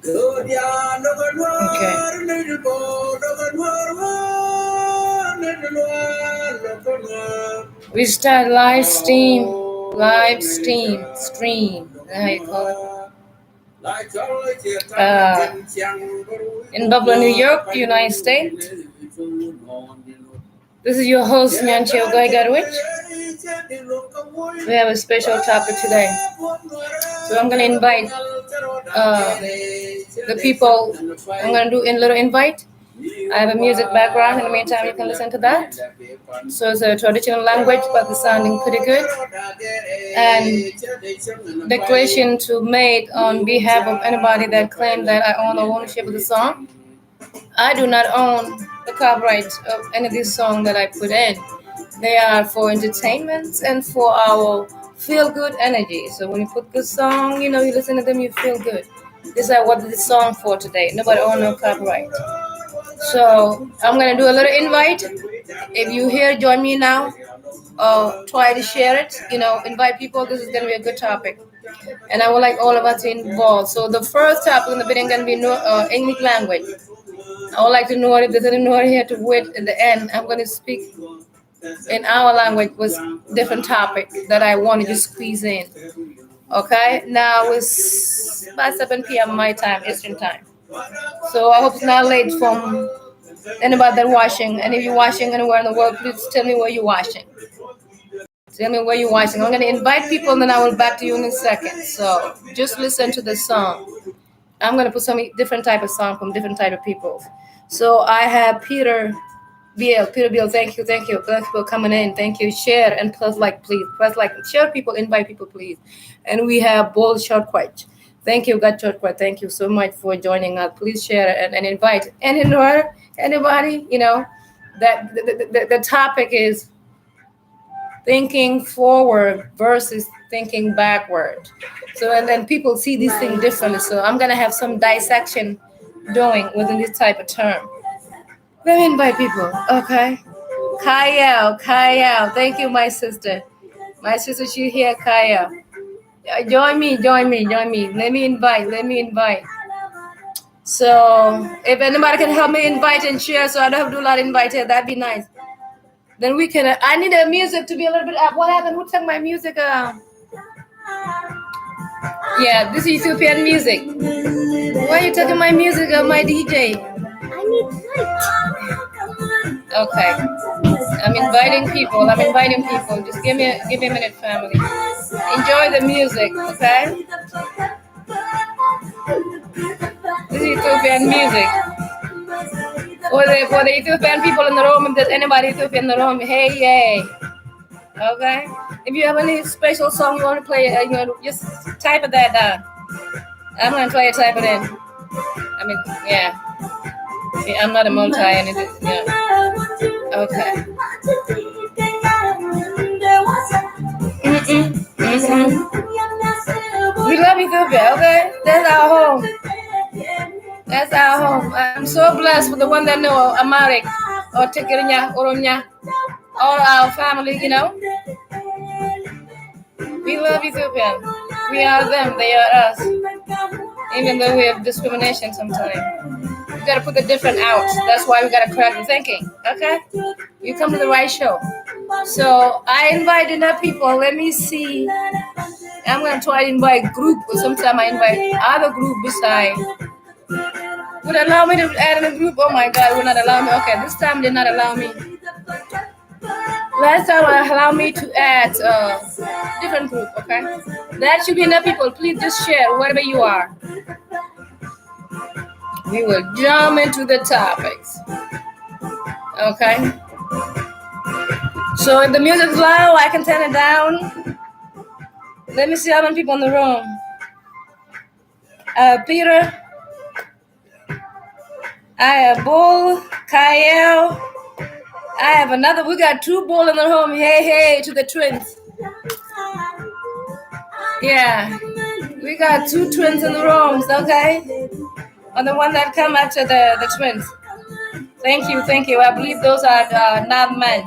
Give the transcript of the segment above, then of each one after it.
We start live stream. Stream. How you call it? In Buffalo, New York, United States. This is your host, Nyanchi Ogai Garwich. We have a special topic today. So I'm going to invite the people. I'm going to do a little invite. I have a music background. In the meantime, you can listen to that. So it's a traditional language, but it's sounding pretty good. And declaration to made on behalf of anybody that claimed that I own the ownership of the song. I do not own the copyright of any of these songs that I put in. They are for entertainment and for our feel-good energy. So when you put good song, you listen to them, you feel good. This is what this song for today. Nobody owns no copyright. So I'm going to do a little invite. If you here, join me now. Try to share it. Invite people. This is going to be a good topic. And I would like all of us to involve. So the first topic in the beginning is going to be English language. I would like to know if there's anyone here to wait at the end. I'm going to speak in our language with different topic that I wanted to squeeze in. Okay? Now it's about 7 p.m. my time, Eastern time. So I hope it's not late from anybody that's watching. And if you're watching anywhere in the world, please tell me where you're watching. Tell me where you're watching. I'm going to invite people and then I will back to you in a second. So just listen to the song. I'm going to put some different type of song from different type of people. So I have Peter Bill, thank you. Thank you for coming in. Thank you. Share and press like, please. Press like, share people, invite people, please. And we have Bull Shortquite. Thank you, God Shortquite. Thank you so much for joining us. Please share and invite anybody, that the topic is thinking forward versus thinking backward. So, and then people see these things differently. So I'm going to have some dissection doing within this type of term. Let me invite people, okay? Kyle, thank you, my sister. My sister, she here, Kyle. Join me. Let me invite. So if anybody can help me invite and share so I don't have to do a lot of invited, that'd be nice. Then we can, I need the music to be a little bit up. What happened? Who took my music? Yeah, this is Ethiopian music. Why are you taking my music, my DJ? I need light. Okay. I'm inviting people. Just give me a minute, family. Enjoy the music, okay? This is Ethiopian music. For the Ethiopian people in the room, if there's anybody Ethiopian in the room, hey, yay. Okay? If you have any special song you want to play, just type it that down. I'm going to try to type it in. Yeah, I'm not a multi anything. Yeah. Okay. We love Ethiopia, okay? That's our home. I'm so blessed with the one that know Amharic or Tigrinya, Oronya, all our family, We love Ethiopia. We are them, they are us. Even though we have discrimination sometimes. We gotta put the different out. That's why we gotta correct the thinking. Okay? You come to the right show. So I invited enough people. Let me see. I'm gonna try to invite group, or sometime I invite other group beside. Would allow me to add in a group? Oh my God, would not allow me. Okay, this time did not allow me. Last time allow me to add different group, okay? That should be enough people. Please just share wherever you are. We will jump into the topics. Okay? So if the music's loud, I can turn it down. Let me see how many people in the room. Peter. I have Bull, Kyle. I have another. We got 2 Bull in the room. Hey, to the twins. Yeah. We got 2 twins in the rooms, okay? And the one that come after the twins. Thank you. I believe those are not men.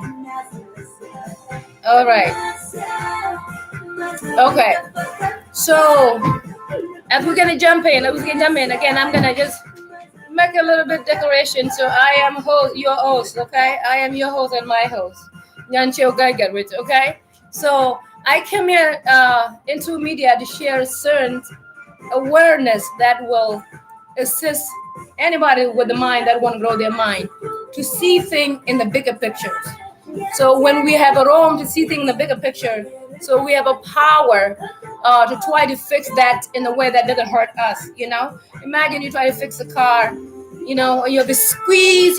All right. Okay. So As we're gonna jump in, again, I'm gonna just make a little bit decoration. So I am your host, okay? I am your host and my host, Nyancho Gaigarwit, okay? So I came here into media to share certain awareness that will assist anybody with the mind that want to grow their mind to see things in the bigger pictures. So when we have a room to see things in the bigger picture, so we have a power to try to fix that in a way that doesn't hurt us. Imagine you try to fix a car, you have a squeeze,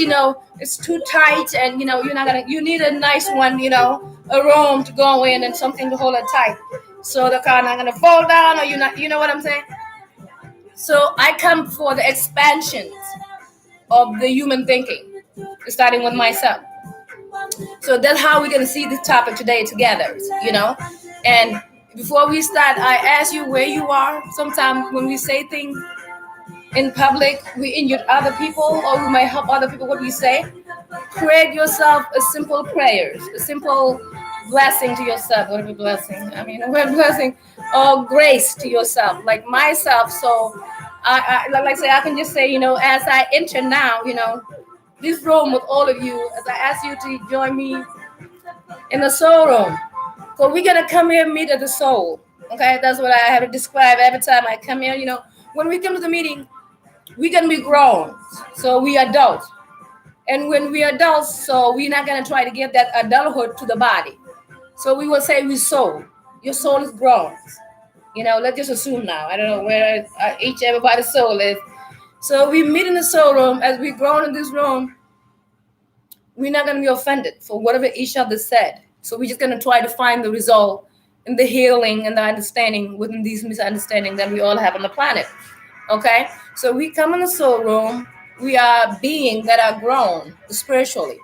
it's too tight, and you're not gonna. You need a nice one, a room to go in and something to hold it tight, so the car not gonna fall down, or you're not. You know what I'm saying? So I come for the expansions of the human thinking, starting with myself. So that's how we're gonna see this topic today together, And before we start, I ask you where you are. Sometimes when we say things in public, we injure other people, or we might help other people. What we say, create yourself a simple prayer, a simple blessing to yourself. What a blessing! I mean, a word blessing or grace to yourself, like myself. So I like I say, I can just say, as I enter now, this room with all of you, as I ask you to join me in the soul room. So we're gonna come here and meet at the soul. Okay, that's what I have to describe every time I come here. When we come to the meeting, we're gonna be grown, so we adults. And when we adults, so we're not gonna try to give that adulthood to the body. So we will say we soul. Your soul is grown. Let's just assume now. I don't know where everybody's soul is. So we meet in the soul room. As we grown in this room, we're not gonna be offended for whatever each other said. So we're just gonna try to find the result in the healing and the understanding within these misunderstandings that we all have on the planet. Okay? So we come in the soul room. We are beings that are grown spiritually.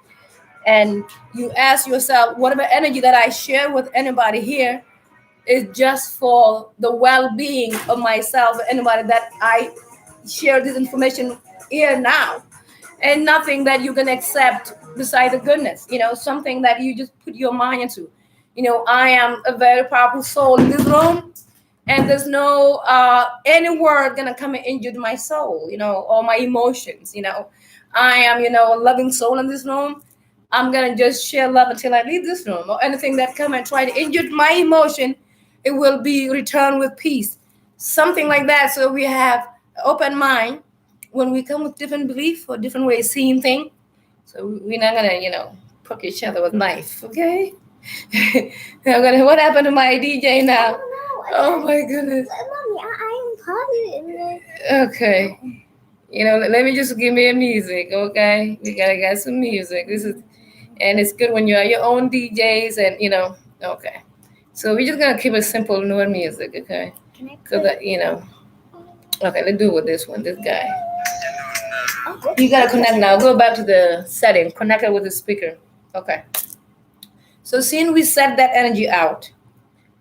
And you ask yourself, whatever energy that I share with anybody here is just for the well-being of myself, anybody that I share this information here now. And nothing that you can accept beside the goodness, something that you just put your mind into. I am a very powerful soul in this room, and there's no any word gonna come and injure my soul, or my emotions. I am, a loving soul in this room. I'm gonna just share love until I leave this room, or anything that come and try to injure my emotion, it will be returned with peace, something like that. So we have an open mind when we come with different belief or different ways of seeing things. So we're not gonna, poke each other with knife, okay? What happened to my DJ now? Oh my goodness. Mommy, I am positive. Okay. Let me just give me a music, okay? We gotta get some music. And it's good when you are your own DJs, and okay. So we're just gonna keep it simple, no music, okay? Because okay, let's do it with this one. This guy. You gotta connect now. Go back to the setting. Connect it with the speaker. Okay. So since we set that energy out,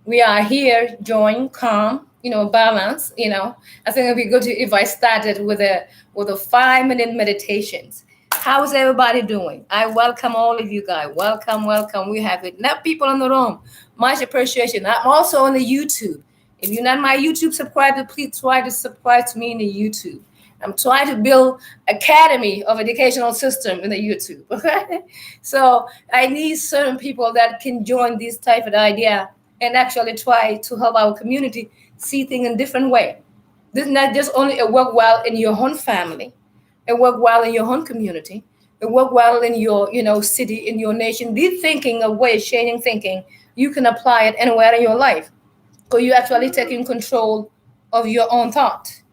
we are here, join, calm, balance. I think if I started with a 5-minute meditations. How is everybody doing? I welcome all of you guys. Welcome. We have enough people in the room. Much appreciation. I'm also on the YouTube. If you're not my YouTube subscriber, please try to subscribe to me in the YouTube. I'm trying to build academy of educational system in the YouTube. Okay, so I need certain people that can join this type of idea and actually try to help our community see things in different way. This is not just only it work well in your own family, it work well in your own community, it work well in your city, in your nation. This thinking of way changing thinking, you can apply it anywhere in your life. So you actually taking control of your own thought.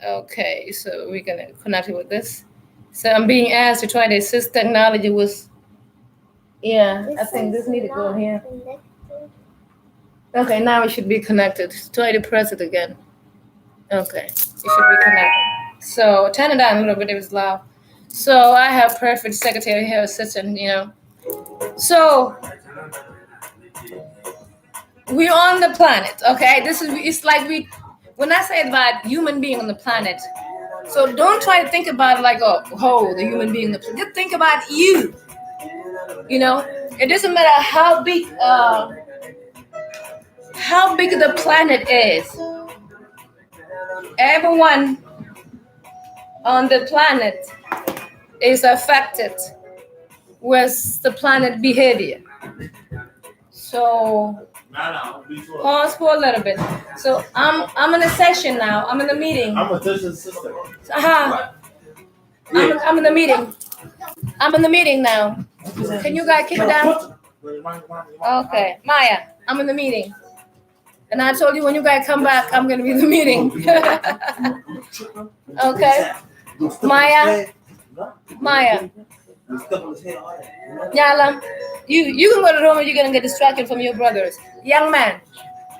Okay, so we're gonna connect it with this. So I'm being asked to try to assist technology with. Yeah, I think this need to go here. Okay, now it should be connected. Try to press it again. Okay, it should be connected. So turn it down a little bit. It was loud. So I have perfect secretary here, assistant. So we're on the planet. Okay, it's like when I say about human being on the planet. So don't try to think about it like, the human being on the planet. Just think about you. It doesn't matter how big the planet is. everyone on the planet is affected with the planet behavior. So pause for a little bit. So I'm in a session now. I'm in a meeting. I'm a sister. I'm in the meeting. I'm in the meeting now. Can you guys keep it down? Okay, Maya, I'm in the meeting. And I told you when you guys come back, I'm gonna be in the meeting. Okay, Maya, Nyala, you can go to the room and you're gonna get distracted from your brothers. Young man,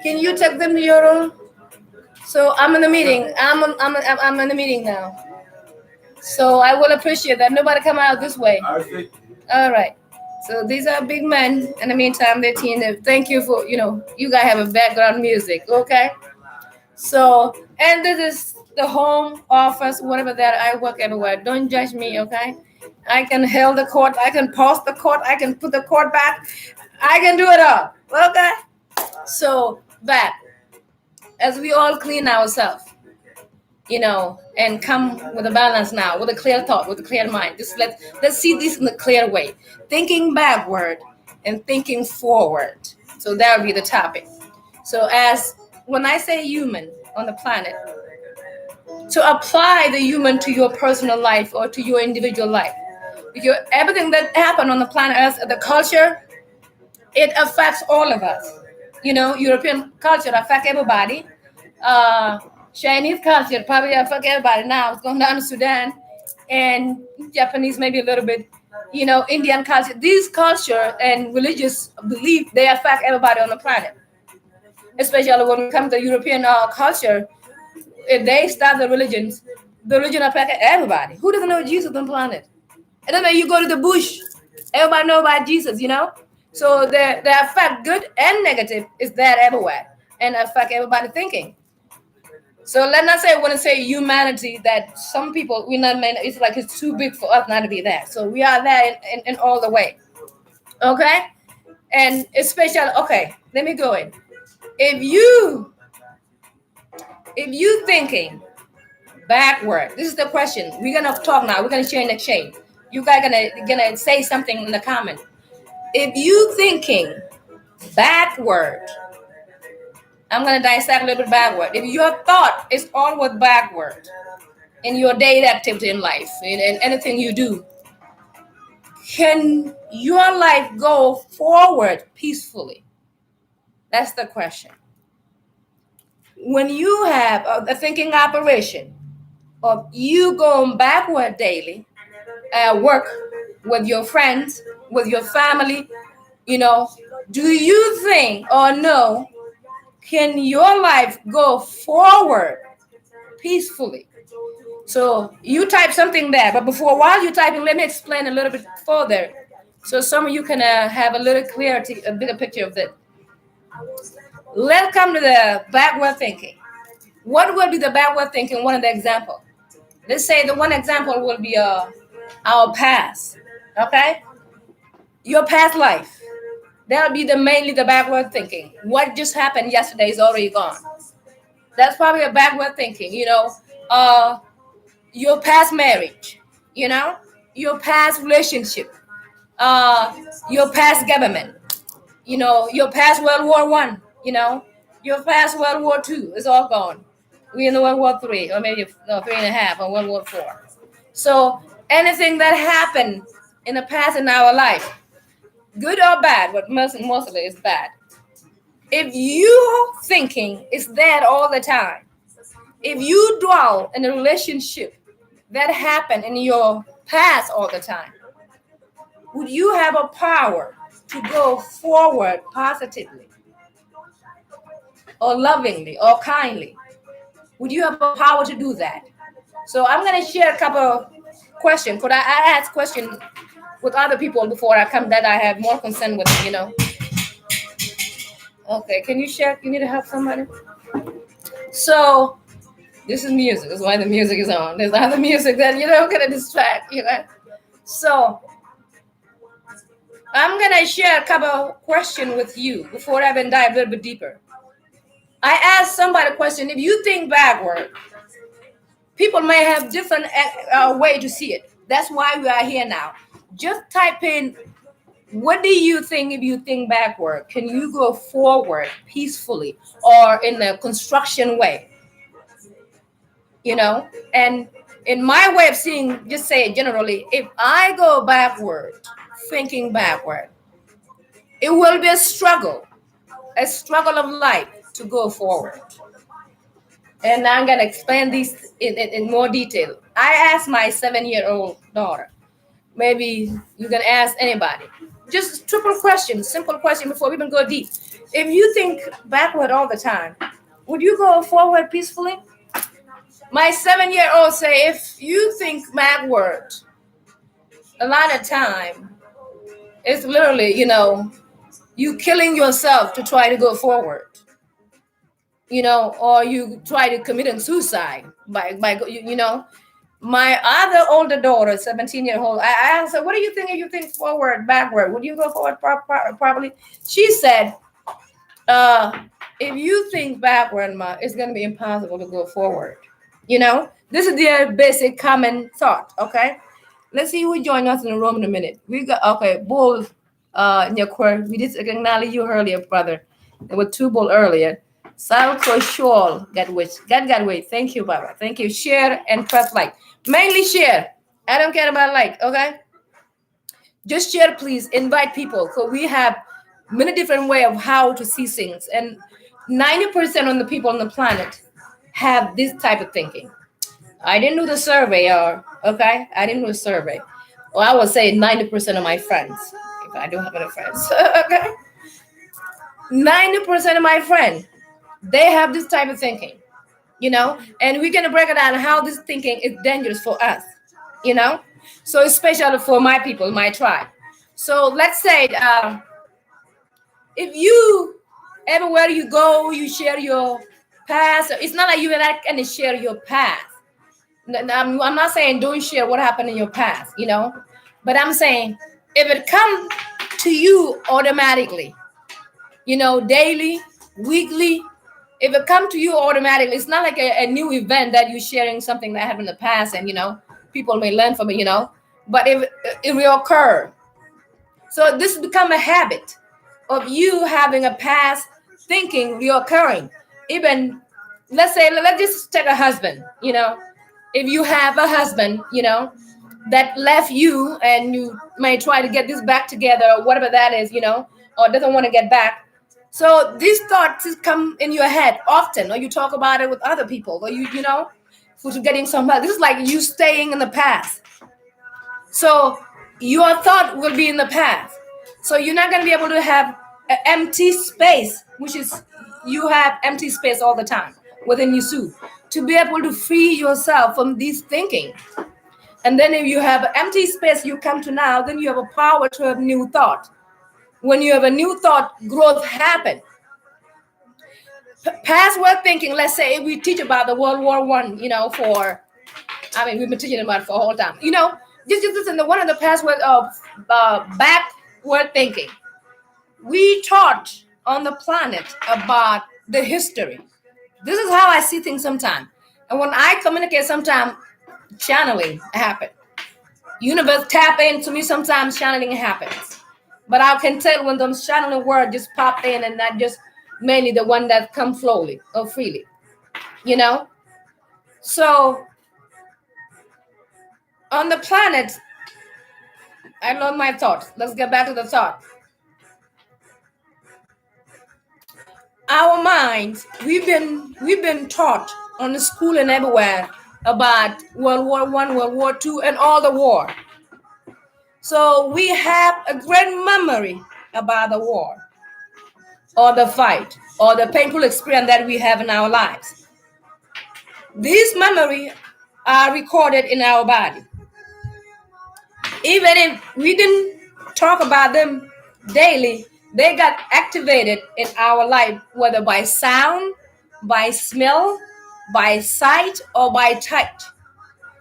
can you take them to your room? So I'm in the meeting. I'm in the meeting now. So I will appreciate that. Nobody come out this way. All right. So these are big men. In the meantime, they're teen. Thank you for, you guys have a background music, okay? So, and this is the home office, whatever that I work everywhere. Don't judge me, okay? I can hold the court. I can pause the court. I can put the court back. I can do it all, okay? So, but as we all clean ourselves, and come with a balance now, with a clear thought, with a clear mind. Just let's see this in a clear way. Thinking backward and thinking forward. So that would be the topic. So as when I say human on the planet, to apply the human to your personal life or to your individual life. Because everything that happened on the planet Earth, the culture, it affects all of us. European culture affects everybody. Chinese culture probably affect everybody now. It's going down to Sudan, and Japanese maybe a little bit. Indian culture. These culture and religious belief, they affect everybody on the planet. Especially when we come to European culture, if they start the religion affect everybody. Who doesn't know Jesus on the planet? And then you go to the bush, everybody know about Jesus. So the effect, good and negative, is there everywhere and affect everybody thinking. So let's not say when I say humanity that some people we're not meant. It's like it's too big for us not to be there. So we are there in all the way. Okay, and especially let me go in. If you thinking backward, this is the question. We're gonna talk now. We're gonna share in the chain. You guys gonna say something in the comment. If you thinking backward, I'm going to dissect a little bit backward. If your thought is always backward in your daily activity in life, in anything you do, can your life go forward peacefully? That's the question. When you have a thinking operation of you going backward daily, work with your friends, with your family, do you think or know, can your life go forward peacefully? So you type something there, but while you're typing, let me explain a little bit further, so some of you can have a little clarity, a bigger picture of it. Let's come to the backward thinking. What will be the backward thinking? One of the examples. Let's say the one example will be our past. Okay, your past life. That'll be mainly the backward thinking. What just happened yesterday is already gone. That's probably a backward thinking. Your past marriage. Your past relationship. Your past government. Your past World War I. Your past World War II is all gone. We're in the World War III, or maybe 3.5, or World War IV. So anything that happened in the past in our life, good or bad, but mostly is bad. If you thinking is that all the time, if you dwell in a relationship that happened in your past all the time, would you have a power to go forward positively or lovingly or kindly? Would you have a power to do that? So I'm going to share a couple of questions. Could I ask questions with other people before I come that I have more concern with, Okay, can you share? You need to help somebody? So this is music. That's why the music is on. There's other music that gonna distract, So I'm gonna share a couple of questions with you before I even dive a little bit deeper. I asked somebody a question. If you think backward, people may have different way to see it. That's why we are here now. Just type in, what do you think if you think backward? Can you go forward peacefully or in a construction way? You know, and in my way of seeing, just say it generally, if I go backward, thinking backward, it will be a struggle of life to go forward. And I'm going to explain this in more detail. I asked my 7-year-old daughter, maybe you can ask anybody, just triple question, simple question before we even go deep. If you think backward all the time, would you go forward peacefully? My 7-year-old say, if you think backward a lot of time, it's literally, you killing yourself to try to go forward, or you try to commit suicide by my other older daughter, 17-year-old, I asked her, what do you think if you think forward, backward? Would you go forward probably? She said, if you think backward, Ma, it's going to be impossible to go forward. This is their basic common thought, okay? Let's see who joined us in the room in a minute. We got, okay, Bull, Nyakwer, we did acknowledge you earlier, brother. There were 2 Bull earlier. Salko Shawl, Gatway. Thank you, Baba. Thank you. Share and press like. Mainly share. I don't care about like, okay? Just share, please. Invite people. So we have many different ways of how to see things. And 90% of the people on the planet have this type of thinking. I didn't do the survey, okay? I didn't do a survey. Well, I would say 90% of my friends, if I don't have any friends, okay? 90% of my friends, they have this type of thinking, and we're going to break it down how this thinking is dangerous for us, so especially for my people, my tribe. So let's say if you, everywhere you go, you share your past. It's not like you and I can share your past. I'm not saying don't share what happened in your past, but I'm saying if it comes to you automatically, daily, weekly, if it comes to you automatically, it's not like a new event that you're sharing something that happened in the past and, people may learn from it, but if it will occur. So this become a habit of you having a past thinking reoccurring. Even, let's just take a husband, if you have a husband, that left you and you may try to get this back together or whatever that is, or doesn't want to get back. So these thoughts come in your head often, or you talk about it with other people, or for getting somebody. This is like you staying in the past. So your thought will be in the past. So you're not going to be able to have an empty space, which is you have empty space all the time within you to be able to free yourself from these thinking. And then if you have an empty space you come to now, then you have a power to have new thought. When you have a new thought, growth happen. Past word thinking, let's say if we teach about the World War I, we've been teaching about it for a whole time. Just listen to one of the past words of backward thinking. We taught on the planet about the history. This is how I see things sometimes. And when I communicate, sometimes channeling happens. Universe tap into me, sometimes channeling happens. But I can tell when those channeling words just pop in and not just mainly the one that come slowly or freely, So on the planet, I love my thoughts. Let's get back to the thought. Our minds, we've been taught on the school and everywhere about World War I, World War II, and all the war. So we have a great memory about the war or the fight or the painful experience that we have in our lives. These memories are recorded in our body. Even if we didn't talk about them daily, they got activated in our life, whether by sound, by smell, by sight, or by touch.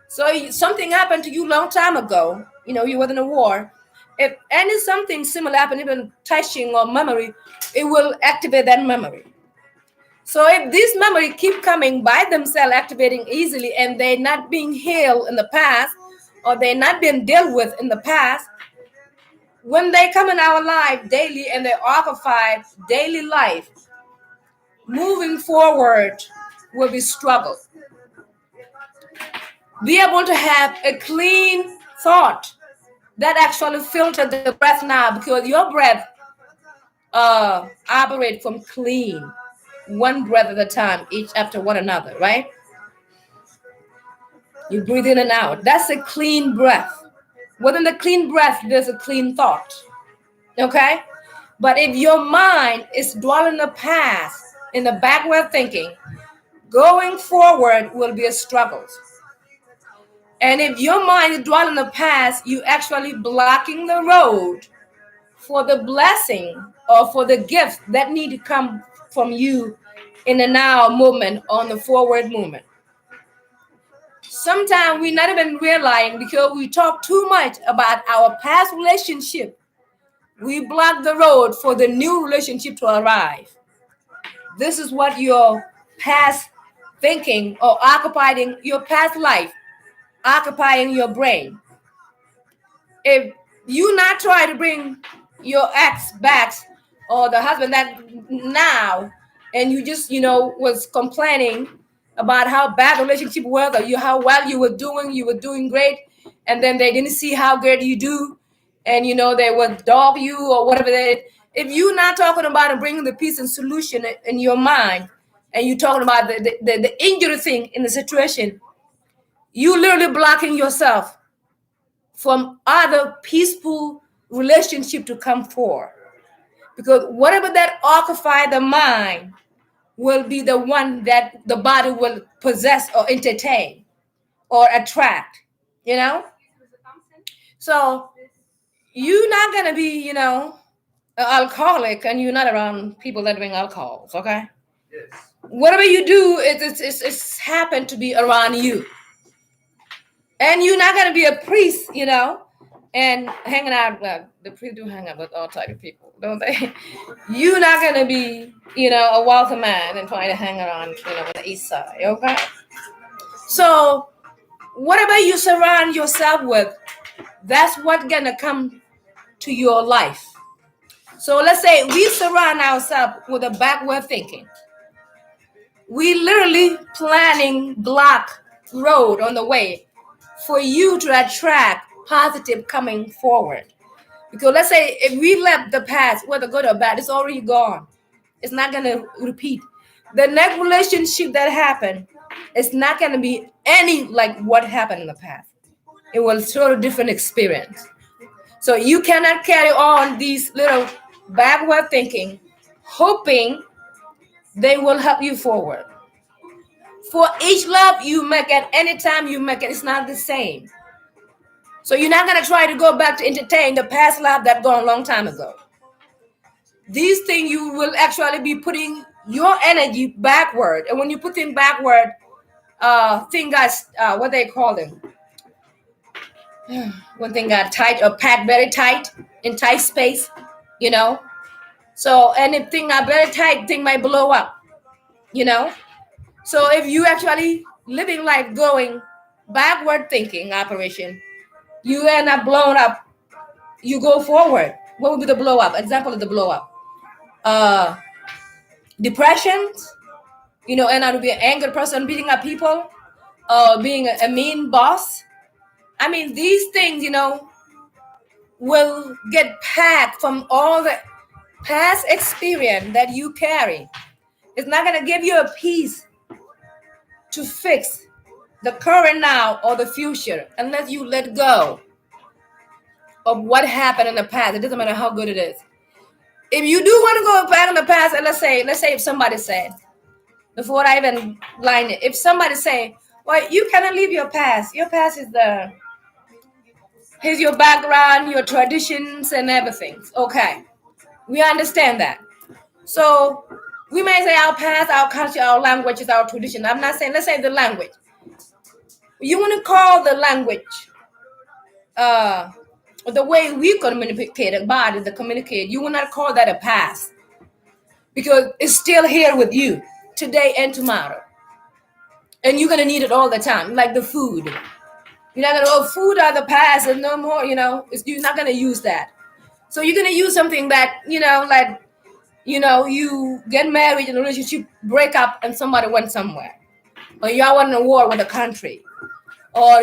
So something happened to you a long time ago, you were in a war. If something similar happened, even touching or memory, it will activate that memory. So if these memories keep coming by themselves, activating easily, and they're not being healed in the past, or they're not being dealt with in the past, when they come in our life daily and they occupy daily life, moving forward will be struggle. Be able to have a clean thought that actually filter the breath now, because your breath operate from clean, one breath at a time, each after one another, right? You breathe in and out. That's a clean breath. Within the clean breath, there's a clean thought. Okay? But if your mind is dwelling in the past, in the backward thinking, going forward will be a struggle. And if your mind is dwelling in the past, you actually blocking the road for the blessing or for the gift that need to come from you in the now movement, on the forward movement. Sometimes we not even realizing, because we talk too much about our past relationship, we block the road for the new relationship to arrive. This is what your past thinking, or occupying your past life, occupying your brain. If you not try to bring your ex back, or the husband that now, and you just was complaining about how bad the relationship was, or how well you were doing great, and then they didn't see how great you do, and they would dog you or whatever if you're not talking about and bringing the peace and solution in your mind, and you're talking about the injury thing in the situation, you literally blocking yourself from other peaceful relationship to come forward. Because whatever that occupy the mind will be the one that the body will possess or entertain or attract, So you're not going to be, an alcoholic, and you're not around people that drink alcohols, okay? Yes. Whatever you do, it's happened to be around you. And you're not going to be a priest, and hanging out. The priests do hang out with all type of people, don't they? You're not going to be, a wealthy man and trying to hang around, on the east side, okay? So whatever you surround yourself with, that's what's going to come to your life. So let's say we surround ourselves with a backward thinking. We literally planning block road on the way for you to attract positive coming forward. Because let's say if we left the past, whether good or bad, it's already gone. It's not going to repeat. The next relationship that happened, it's not going to be any like what happened in the past. It will show a different experience. So you cannot carry on these little backward thinking, hoping they will help you forward. For each love you make at any time you make it, it's not the same. So you're not going to try to go back to entertain the past love that gone a long time ago. These things you will actually be putting your energy backward. And when you put things backward, thing got, what they call them? One thing got tight or packed very tight in tight space, So anything got very tight, thing might blow up, So if you actually living life going backward thinking operation, you end up blown up. You go forward. What would be the blow up? Example of the blow up. Depression, and I would be an angry person beating up people, being a mean boss. I mean, these things, will get packed from all the past experience that you carry. It's not going to give you a peace to fix the current now or the future unless you let go of what happened in the past. It doesn't matter how good it is. If you do want to go back in the past, and let's say if somebody said, before I even line it, if somebody say, well, you cannot leave your past. Your past is here's your background, your traditions and everything. Okay. We understand that. So we may say our past, our culture, our language is our tradition. I'm not saying, let's say the language. You want to call the language the way we communicate, the body, the communicate, you will not call that a past, because it's still here with you today and tomorrow. And you're going to need it all the time, like the food. You're not going to, food are the past and no more, you're not going to use that. So you're going to use something that, like, you get married in a relationship, break up, and somebody went somewhere. Or y'all went in a war with a country. Or,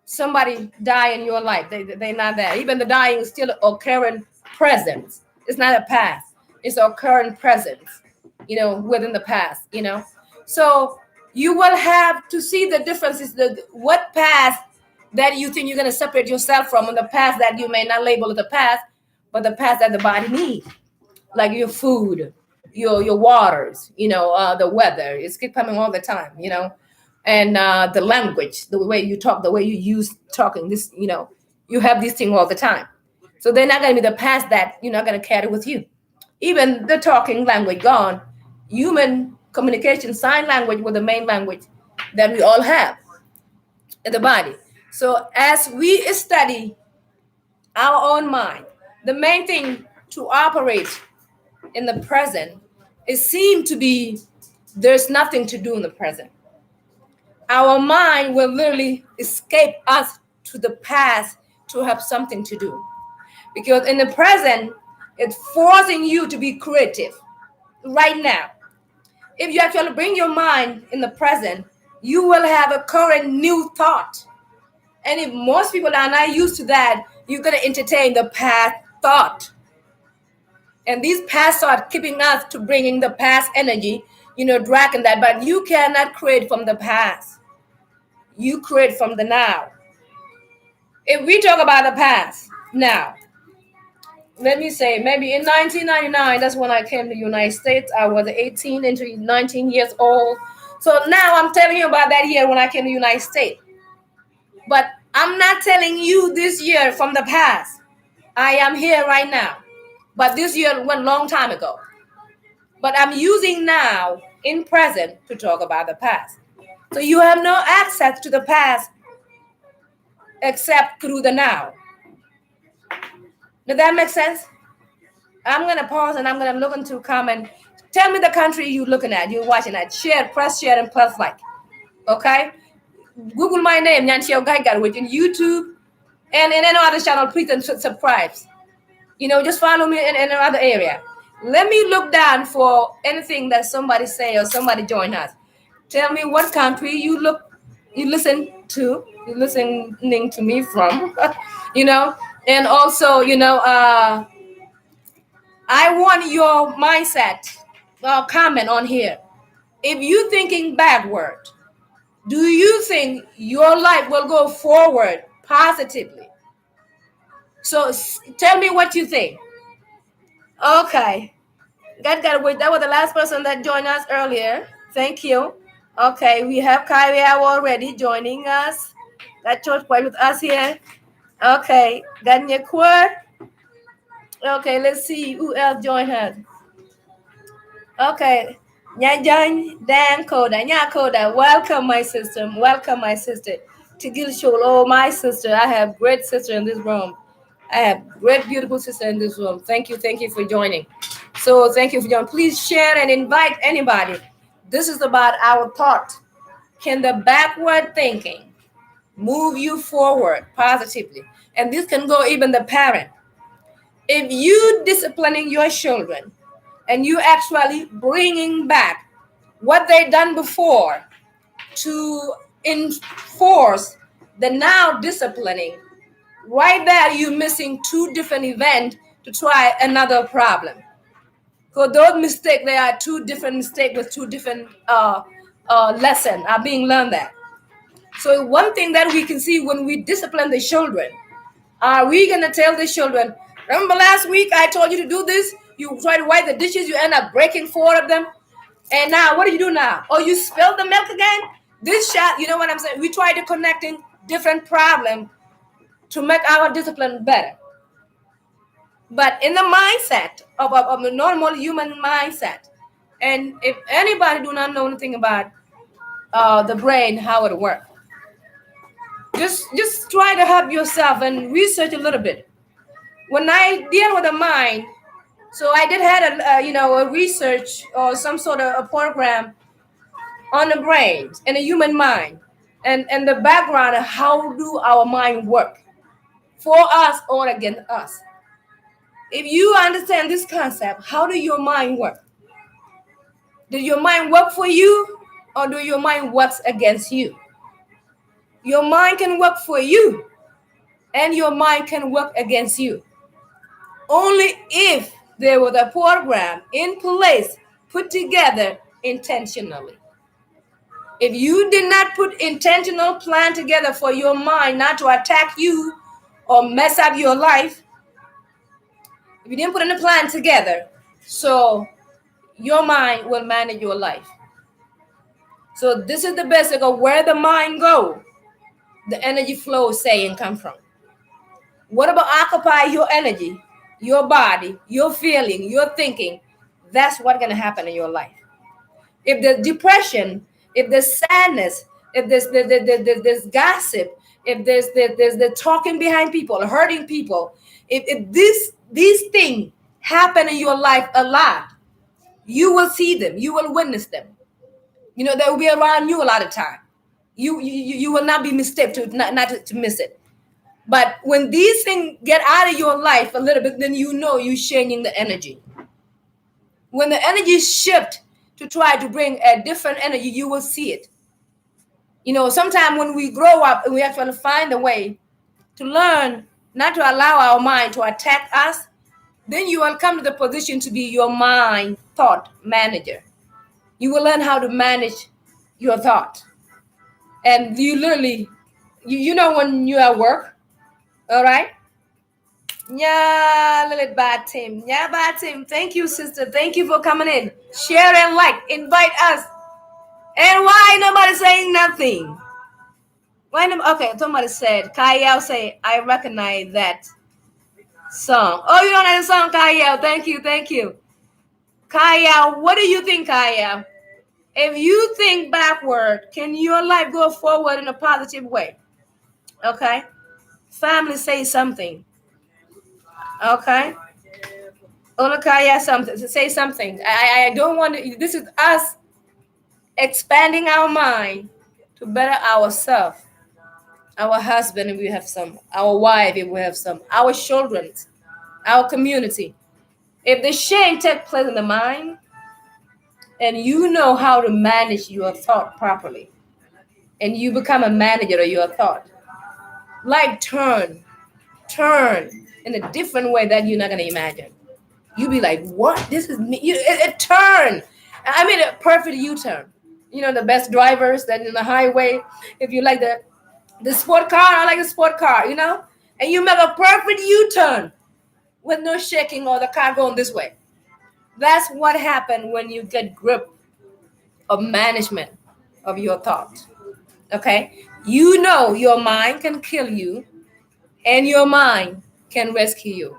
somebody die in your life. They're not there. Even the dying is still a current presence. It's not a past. It's a current presence, within the past, So you will have to see the differences, what past that you think you're going to separate yourself from, and the past that you may not label as the past, but the past that the body needs, like your food, your waters, the weather. It's keep coming all the time, and the language, the way you talk, the way you use talking. This, you have these things all the time. So they're not going to be the past that you're not going to carry with you. Even the talking language gone, human communication, sign language was the main language that we all have in the body. So as we study our own mind, the main thing to operate in the present, it seems to be there's nothing to do in the present. Our mind will literally escape us to the past to have something to do. Because in the present, it's forcing you to be creative right now. If you actually bring your mind in the present, you will have a current new thought. And if most people are not used to that, you're going to entertain the past thought. And these past thoughts keeping us to bringing the past energy, dragging that. But you cannot create from the past. You create from the now. If we talk about the past now, let me say, maybe in 1999, that's when I came to the United States. I was 18 into 19 years old. So now I'm telling you about that year when I came to the United States. But I'm not telling you this year from the past. I am here right now. But this year went a long time ago. But I'm using now in present to talk about the past. So you have no access to the past except through the now. Does that make sense? I'm going to pause and I'm going to look into comment. Tell me the country you're looking at, you're watching at. Share, press share, and press like. Okay? Google my name, Nyanchio Gaigar, which in YouTube and in any other channel, please subscribe. Just follow me in another area. Let me look down for anything that somebody say or somebody join us. Tell me what country you're listening to me from, and also, I want your mindset comment on here. If you thinking backward, do you think your life will go forward positively? So tell me what you think. Okay. That was the last person that joined us earlier. Thank you. Okay, we have Kyrie already joining us. That church boy with us here. Okay, Ganyekwa. Okay, let's see who else joined us. Okay, Nyajan Dan Koda, Nyakoda. Welcome, my sister. Welcome, my sister. Tigil Shul. Oh, my sister. I have great sister in this room. I have great, beautiful sister in this room. Thank you for joining. So thank you for joining. Please share and invite anybody. This is about our thought. Can the backward thinking move you forward positively? And this can go even the parent. If you disciplining your children and you actually bringing back what they done before to enforce the now disciplining, right there you're missing two different events to try another problem. So those mistakes, they are two different mistakes with two different lessons are being learned there. So one thing that we can see when we discipline the children, are we going to tell the children, remember last week I told you to do this? You try to wipe the dishes, you end up breaking 4 of them. And now what do you do now? Oh, you spilled the milk again? This shot, you know what I'm saying? We try to connecting different problems to make our discipline better. But in the mindset of a normal human mindset, and if anybody do not know anything about the brain, how it works, just try to help yourself and research a little bit. When I deal with the mind, So I did had a research or some sort of a program on the brain and the human mind, and the background of how do our mind work for us or against us. If you understand this concept, how do your mind work? Do your mind work for you, or do your mind works against you? Your mind can work for you, and your mind can work against you. Only if there was a program in place, put together intentionally. If you did not put intentional plan together for your mind not to attack you or mess up your life, if you didn't put in a plan together, so your mind will manage your life. So this is the basic of where the mind go, the energy flow saying come from. What about occupy your energy, your body, your feeling, your thinking? That's what's gonna happen in your life. If there's depression, if there's sadness, if there's gossip, if there's the talking behind people, hurting people, if these things happen in your life a lot, you will see them, you will witness them. You know, they will be around you a lot of time. You will not be mistaken to not to miss it. But when these things get out of your life a little bit, then you know you're changing the energy. When the energy shift to try to bring a different energy, you will see it. You know, sometimes when we grow up and we actually find a way to learn not to allow our mind to attack us, then you will come to the position to be your mind thought manager. You will learn how to manage your thought. And you literally, you know when you're at work, all right? Yeah, Lilith Batim. Yeah, Batim. Thank you, sister. Thank you for coming in. Share and like. Invite us. And why nobody saying nothing? Why no? Okay, somebody said. Kyle say, I recognize that song. Oh, you don't know the song, Kyle. Thank you, thank you. Kyle, what do you think, Kyle? If you think backward, can your life go forward in a positive way? Okay. Family say something. Okay. Olakaya something. Say something. I don't want to. This is us expanding our mind to better ourselves. Our husband, if we have some. Our wife, if we have some. Our children, our community. If the shame takes place in the mind, and you know how to manage your thought properly, and you become a manager of your thought, like turn in a different way that you're not gonna imagine. You be like, what? This is me. It turn. I mean, a perfect U-turn. You know, the best drivers that in the highway. If you like the sport car, I like a sport car. You know, and you make a perfect U-turn with no shaking or the car going this way. That's what happened when you get grip of management of your thought. Okay, you know your mind can kill you, and your mind can rescue you.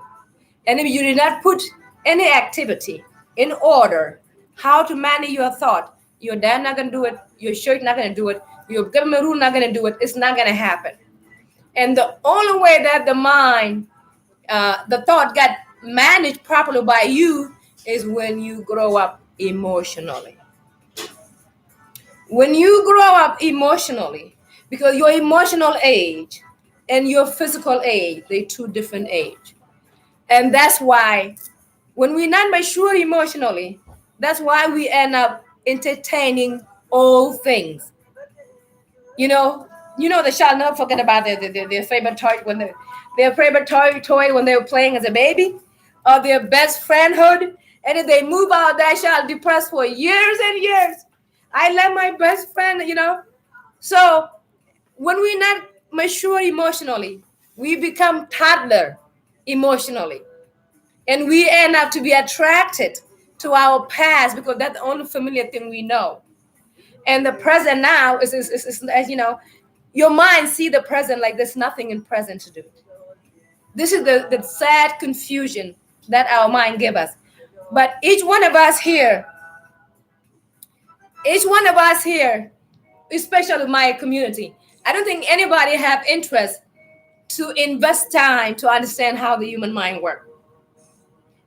And if you did not put any activity in order, how to manage your thought, your dad not gonna do it, your church not gonna do it, your government rule not gonna do it, it's not gonna happen. And the only way that the mind, the thought got managed properly by you is when you grow up emotionally. When you grow up emotionally, because your emotional age and your physical age, they're two different age. And that's why when we're not mature emotionally, that's why we end up entertaining old things. You know, they shall not forget about their favorite toy when their favorite toy when they were playing as a baby, or their best friendhood. And if they move out, that shall depressed for years and years. I love my best friend. So when we're not mature emotionally, we become toddler emotionally. And we end up to be attracted to our past because that's the only familiar thing we know. And the present now is as you know, your mind see the present like there's nothing in present to do. This is the sad confusion that our mind give us. But each one of us here, especially my community, I don't think anybody have interest to invest time to understand how the human mind works.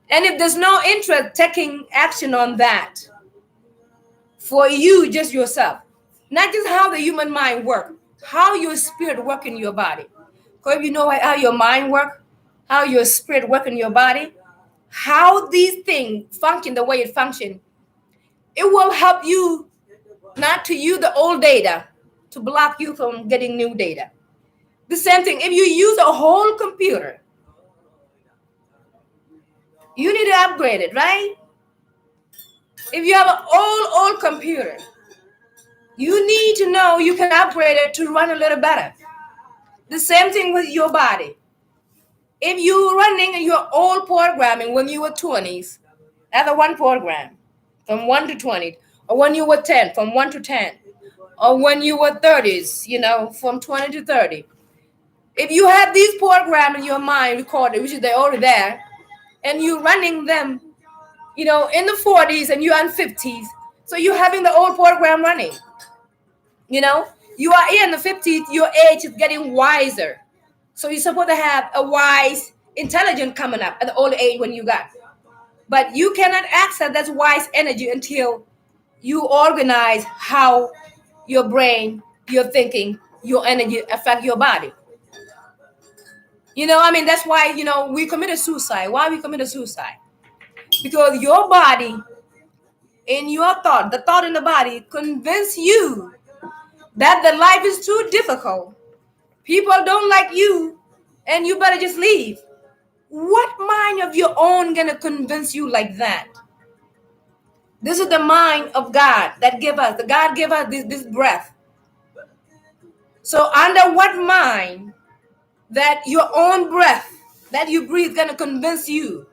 And if there's no interest taking action on that for you, just yourself, not just how the human mind works, how your spirit work in your body. Because if you know how your mind work, how your spirit work in your body, how these things function the way it function, it will help you not to use the old data to block you from getting new data. The same thing, if you use a whole computer, you need to upgrade it, right? If you have an old computer, you need to know you can upgrade it to run a little better. The same thing with your body. If you're running your old programming when you were 20s, that's a one program from 1 to 20, or when you were 10, from 1 to 10, or when you were 30s, from 20 to 30. If you have these programs in your mind recorded, which is they're already there, and you're running them, in the 40s and you're in 50s, so you're having the old program running. You are in the 50s, your age is getting wiser. So you're supposed to have a wise intelligence coming up at the old age when you got. But you cannot access that wise energy until you organize how your brain, your thinking, your energy affect your body. That's why, we committed suicide. Why we committed suicide? Because your body, in your thought, the thought in the body convince you that the life is too difficult. People don't like you, and you better just leave. What mind of your own gonna convince you like that? This is the mind of God that give us. The God give us this breath. So under what mind that your own breath that you breathe gonna convince you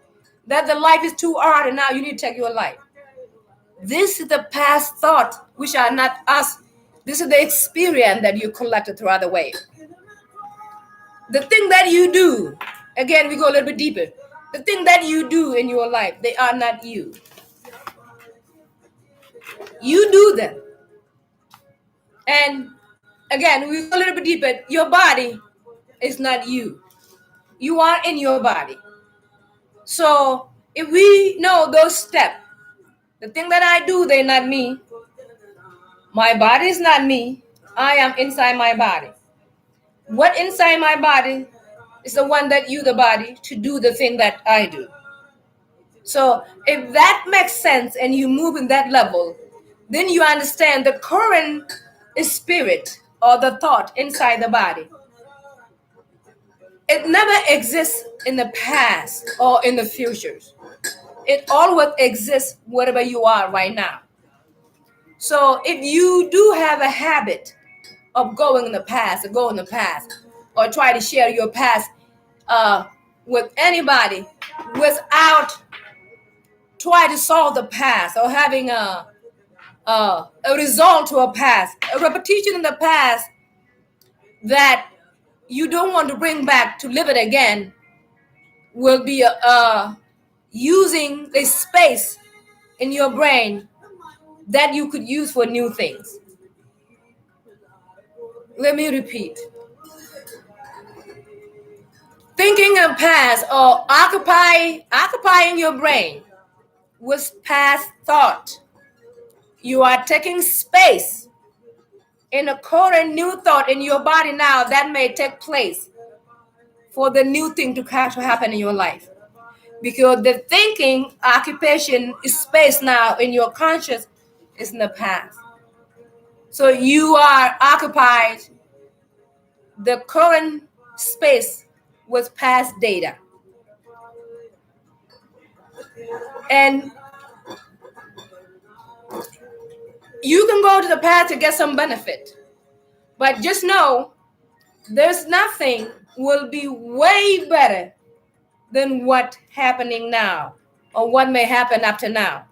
that the life is too hard and now you need to take your life? This is the past thought, which are not us. This is the experience that you collected throughout the way. The thing that you do, again, we go a little bit deeper. The thing that you do in your life, they are not you. You do them. And again, we go a little bit deeper. Your body is not you. You are in your body. So if we know those steps, the thing that I do, they're not me. My body is not me. I am inside my body. What inside my body is the one that you, the body, to do the thing that I do. So if that makes sense and you move in that level, then you understand the current spirit or the thought inside the body. It never exists in the past or in the future. It always exists wherever you are right now. So if you do have a habit of going in the past, or try to share your past with anybody without trying to solve the past or having a result to a past, a repetition in the past that you don't want to bring back to live it again, will be using the space in your brain that you could use for new things. Let me repeat. Thinking of past or occupying your brain with past thought, you are taking space in a current new thought in your body now that may take place for the new thing to happen in your life. Because the thinking occupation space now in your conscious is in the past. So you are occupied the current space with past data. And you can go to the past to get some benefit. But just know there's nothing will be way better than what's happening now or what may happen up to now.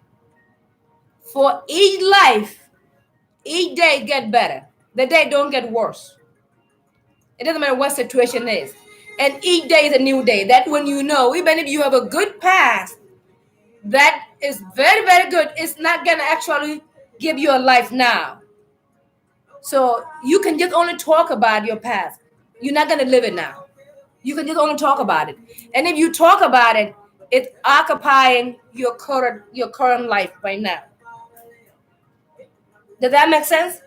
For each life, each day get better. The day don't get worse. It doesn't matter what situation is. And each day is a new day. That when you know, even if you have a good past, that is very, very good, it's not going to actually give you a life now. So you can just only talk about your past. You're not going to live it now. You can just only talk about it. And if you talk about it, It's occupying your current life right now. Does that make sense?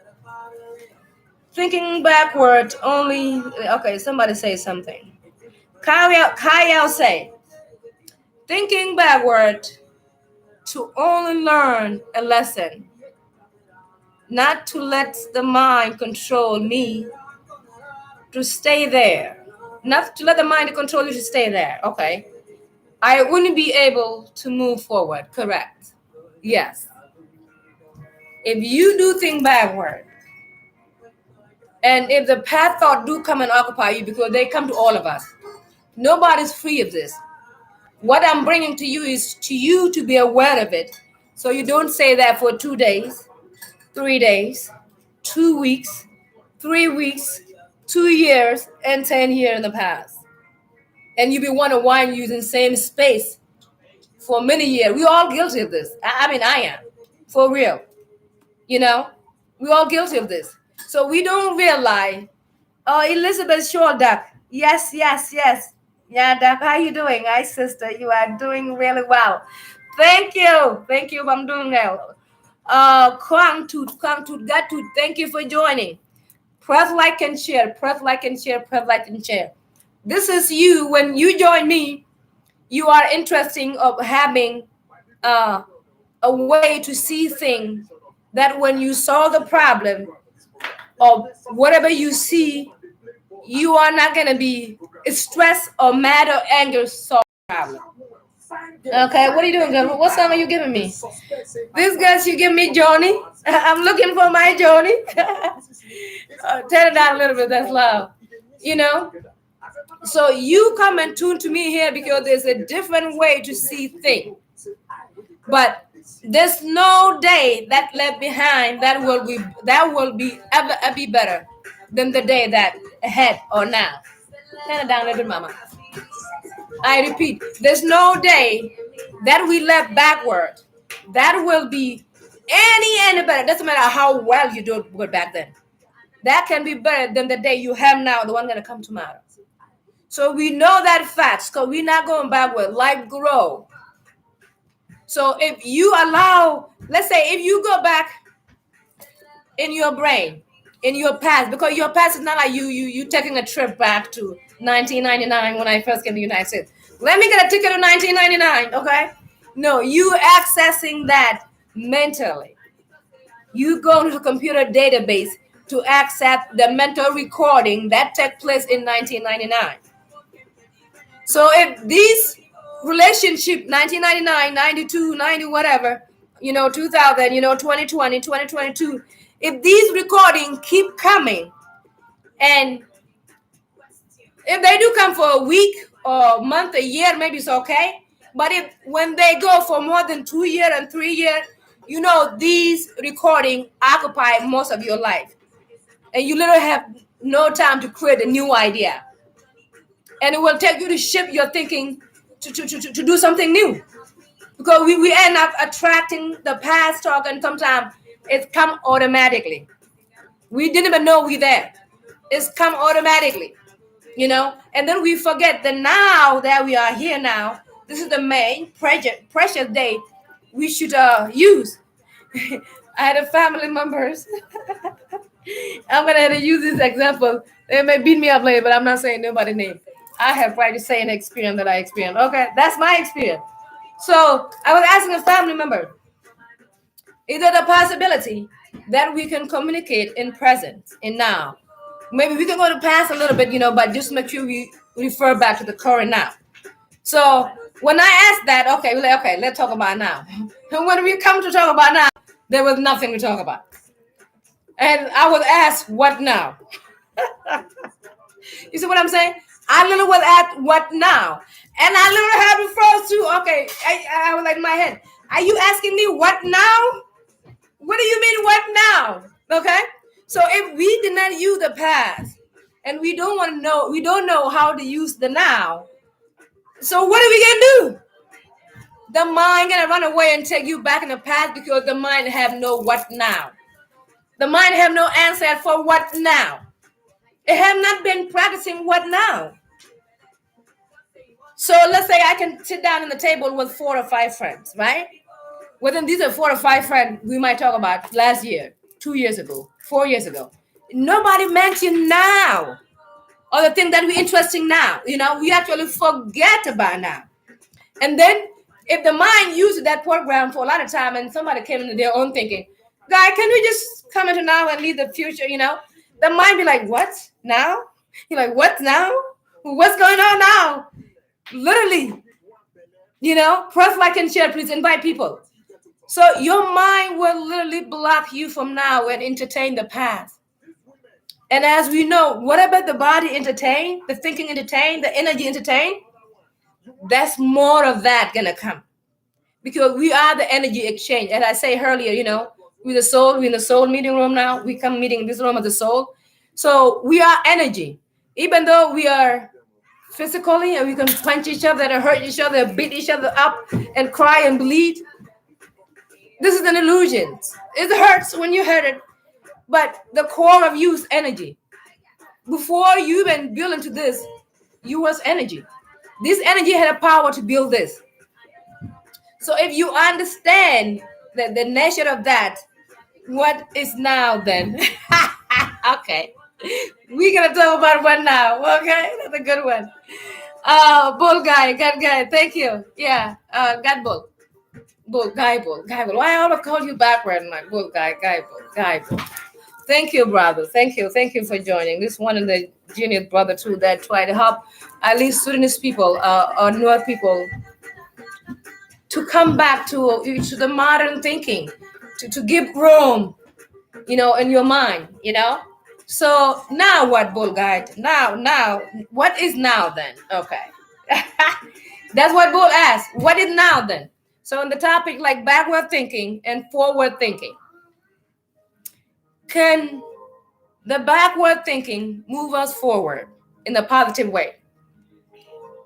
Thinking backward only. Okay, somebody say something. Kyle say, thinking backward to only learn a lesson, not to let the mind control me, to stay there. Not to let the mind control you to stay there. Okay. I wouldn't be able to move forward. Correct. Yes. If you do think backward, and if the path thought do come and occupy you, because they come to all of us, nobody's free of this. What I'm bringing to you is to you to be aware of it, so you don't say that for 2 days, 3 days, 2 weeks, 3 weeks, 2 years, and 10 years in the past, and you be wondering why you're using same space for many years. We all guilty of this. I mean, I am, for real. You know, we all guilty of this. So we don't realize. Oh, Elizabeth Shorduck. Yes, yes, yes. Yeah, Duck, how you doing? Hi, sister. You are doing really well. Thank you. Thank you. I'm doing well. Kwang Toot, Gatut, thank you for joining. Press like and share. Press like and share. Press like and share. This is you. When you join me, you are interested of having a way to see things that when you solve the problem or whatever you see, you are not going to be stressed or mad or angry solve the problem. Okay, what are you doing, girl? What song are you giving me? This girl, she give me Joni. I'm looking for my Joni. Turn it down a little bit, that's loud. You know? So you come and tune to me here because there's a different way to see things. But there's no day that left behind that will be ever be better than the day that ahead or now. Turn it down a little bit, mama. I repeat, there's no day that we left backward that will be any better. Doesn't matter how well you do it back then. That can be better than the day you have now, the one gonna come tomorrow. So we know that fact, because we're not going backward. Life grow. So if you allow, let's say if you go back in your brain, in your past, because your past is not like you taking a trip back to 1999 when I first came to the United States. Let me get a ticket to 1999, okay? No, you accessing that mentally. You go to a computer database to access the mental recording that took place in 1999. So if these relationship 1999, 92, 90, whatever, 2000, 2020, 2022, if these recordings keep coming, and if they do come for a week or a month, a year, maybe it's okay. But if when they go for more than 2 years and 3 years, these recordings occupy most of your life. And you literally have no time to create a new idea. And it will take you to shift your thinking to do something new. Because we end up attracting the past talk, and sometimes it's come automatically. We didn't even know we're there. It's come automatically, and then we forget that now that we are here now, this is the main precious day we should use. I had a family members. I'm going to have to use this example. They may beat me up later, but I'm not saying nobody's name. I have probably say an experience that I experienced. Okay, that's my experience. So I was asking a family member, is there a possibility that we can communicate in present, in now? Maybe we can go to past a little bit, but just make sure we refer back to the current now. So when I asked that, okay, we're like, okay, let's talk about now. And when we come to talk about now, there was nothing to talk about. And I was asked, what now? You see what I'm saying? I literally was asked, what now? And I literally had to first to, okay, I was like in my head, are you asking me what now? What do you mean what now? Okay? So if we did not use the past and we don't know how to use the now, so what are we gonna do? The mind gonna run away and take you back in the past because the mind have no what now. The mind have no answer for what now. It have not been practicing what now. So let's say I can sit down at the table with 4 or 5 friends, right? Within these are 4 or 5 friends we might talk about last year, 2 years ago, 4 years ago. Nobody mentioned now, or the thing that we're interesting now. We actually forget about now. And then if the mind uses that program for a lot of time and somebody came into their own thinking, guy, can we just come into now and leave the future? The mind be like, what now? You're like, what now? What's going on now? Literally, press like and share, please invite people. So your mind will literally block you from now and entertain the past. And as we know, whatever the body entertain, the thinking entertain, the energy entertain, that's more of that gonna come. Because we are the energy exchange. As I say earlier, we're the soul, we're in the soul meeting room now. We come meeting in this room of the soul. So we are energy. Even though we are physically and we can punch each other and hurt each other, beat each other up and cry and bleed. This is an illusion. It hurts when you hurt it. But the core of you is energy. Before you even build into this, you was energy. This energy had a power to build this. So if you understand the nature of that, what is now then? Okay. We're going to talk about what now. Okay. That's a good one. Bull guy. God guy. Thank you. Yeah. God bull. Bull. Guy bull. Guy bull. Why I always call you backward? Like bull guy. Guy bull. Guy bull. Thank you, brother. Thank you. Thank you for joining. This one of the junior brother too that try to help at least Sudanese people or North people to come back to the modern thinking, to give room, in your mind, So now what, bull guide? Now, what is now then? Okay. That's what bull asked. What is now then? So on the topic like backward thinking and forward thinking, can the backward thinking move us forward in a positive way?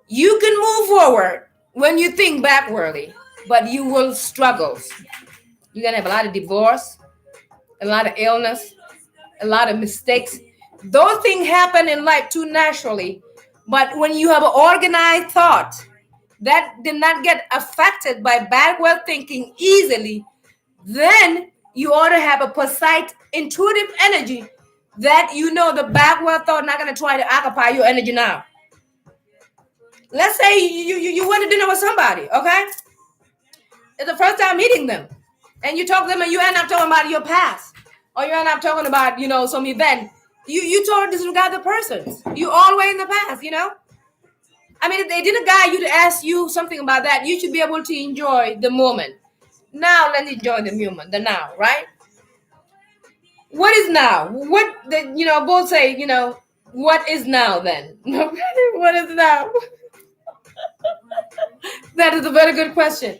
You can move forward when you think backwardly, but you will struggle. You're going to have a lot of divorce, a lot of illness, a lot of mistakes. Those things happen in life too naturally. But when you have an organized thought that did not get affected by backward thinking easily, then you ought to have a precise, intuitive energy that the backward thought not going to try to occupy your energy now. Let's say you went to dinner with somebody, okay? It's the first time meeting them. And you talk to them and you end up talking about your past. Or you end up talking about, some event. You totally disregard the person. You always in the past, I mean, if they didn't guide you to ask you something about that, you should be able to enjoy the moment. Now, let's enjoy the moment, the now, right? What is now? What, both say, what is now then? What is now? That is a very good question.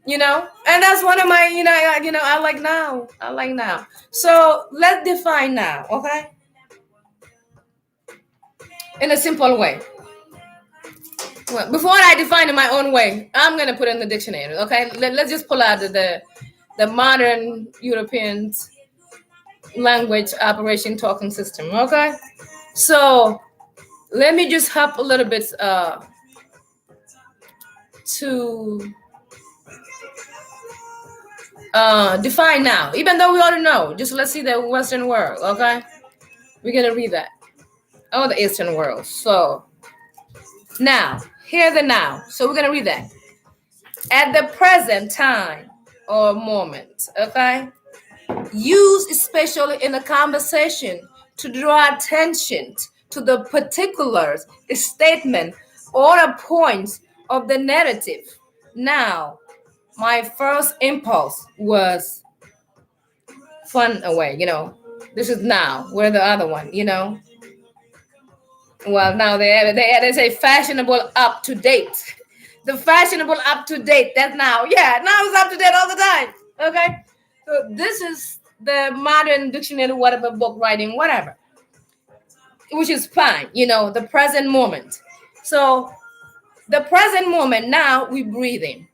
And that's one of my, I like now. So let's define now, okay? In a simple way. Well, before I define in my own way, I'm going to put it in the dictionary, okay? Let's just pull out the modern European language operation talking system, okay? So let me just hop a little bit to define now, even though we already know. Just let's see the Western world, okay? We're going to read that. Oh, the Eastern world. So now, hear the now. So we're going to read that. At the present time or moment, okay? Use especially in a conversation to draw attention to the particulars, statement, or a point of the narrative. Now, my first impulse was fun away, This is now. Where the other one, Well, now they say fashionable up to date. The fashionable up to date, that's now. Yeah, now it's up to date all the time. Okay? So this is the modern dictionary, whatever, book writing, whatever. Which is fine, the present moment. So the present moment, now we're breathing.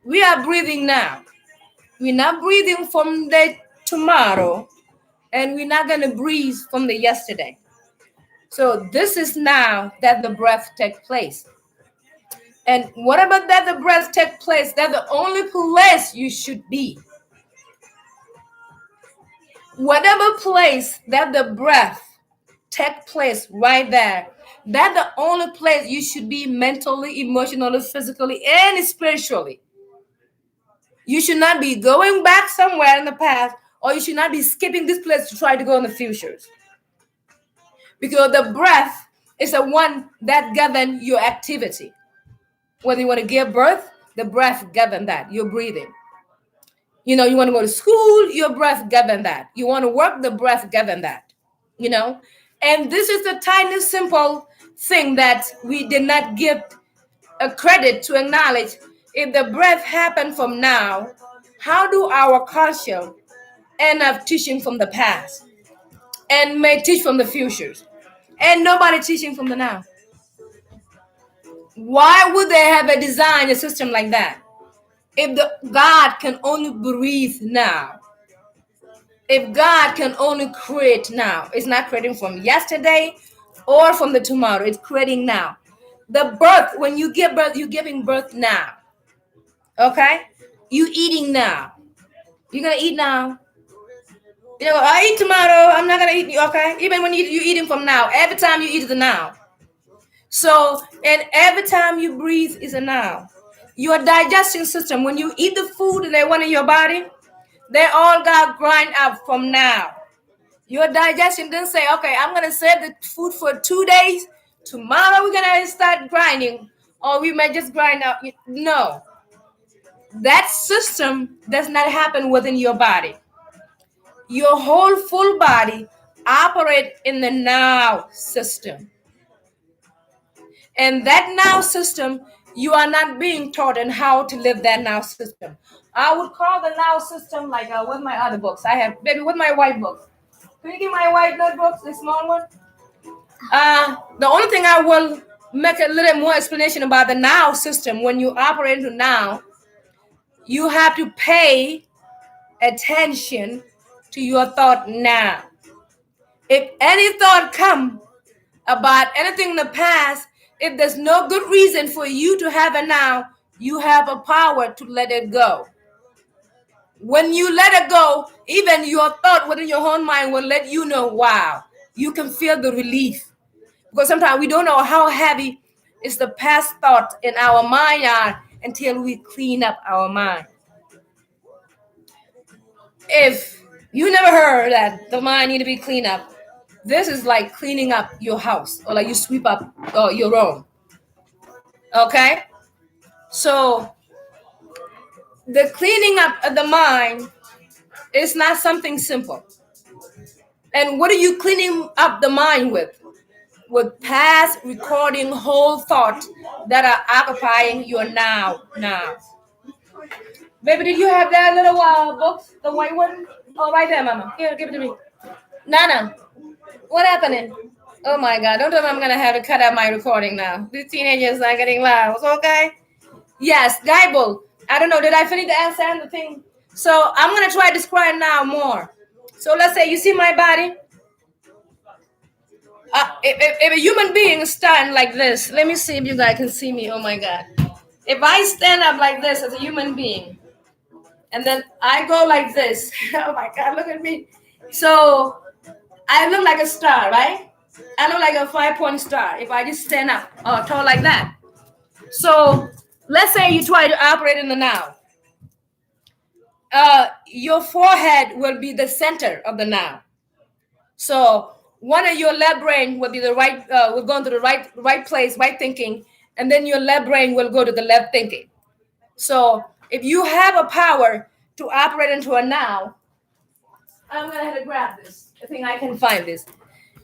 We are breathing now. We're not breathing from the tomorrow, and we're not going to breathe from the yesterday. So this is now that the breath takes place. And whatever that the breath take place, that's the only place you should be. Whatever place that the breath take place right there, that's the only place you should be mentally, emotionally, physically, and spiritually. You should not be going back somewhere in the past, or you should not be skipping this place to try to go in the futures. Because the breath is the one that governs your activity. Whether you want to give birth, the breath governs that. You're breathing. You know, you want to go to school, your breath governs that. You want to work, the breath governs that. You know, and this is the tiny, simple thing that we did not give a credit to acknowledge. If the breath happened from now, how do our culture end up teaching from the past and may teach from the futures? And nobody teaching from the now. Why would they have a design a system like that? If God can only breathe now, if God can only create now, it's not creating from yesterday or from the tomorrow, it's creating now. The birth, when you give birth, you're giving birth now. Okay? You eating now. You're gonna eat now. You know, I eat tomorrow, I'm not gonna eat, okay? Even when you're eating from now, every time you eat the now. So, and every time you breathe is a now. Your digestion system, when you eat the food and they want in your body, they all got grind up from now. Your digestion didn't say, okay, I'm going to save the food for 2 days. Tomorrow we're going to start grinding, or we may just grind up. No. That system does not happen within your body. Your whole full body operates in the now system. And that now system, you are not being taught on how to live that now system. I would call the now system like with my other books. I have, maybe with my white books. Can you give my white notebooks, the small one? The only thing I will make a little more explanation about the now system. When you operate into now, you have to pay attention to your thought now. If any thought come about anything in the past, if there's no good reason for you to have it now, you have a power to let it go. When you let it go, even your thought within your own mind will let you know, wow, you can feel the relief. Because sometimes we don't know how heavy is the past thought in our mind are until we clean up our mind. If you never heard that the mind need to be cleaned up, this is like cleaning up your house, or like you sweep up your room. Okay? So the cleaning up of the mind is not something simple. And what are you cleaning up the mind with? With past recording whole thoughts that are occupying your now. Baby, did you have that little book, the white one? Oh, right there, Mama. Here, give it to me. Nana, what happening? Oh my God, don't tell me I'm going to have to cut out my recording now. The teenagers are getting loud. Okay? Yes, Bible. I don't know, did I finish the answer and the thing? So I'm going to try to describe now more. So let's say you see my body. If a human being is standing like this, let me see if you guys can see me. Oh my God. If I stand up like this as a human being, and then I go like this, oh my God, look at me. So I look like a star, right? I look like a 5-point star if I just stand up tall like that. So let's say you try to operate in the now. Your forehead will be the center of the now. So one of your left brain will be the right, will go into the right place, right thinking, and then your left brain will go to the left thinking. So if you have a power to operate into a now, I'm gonna have to grab this. I think I can find this.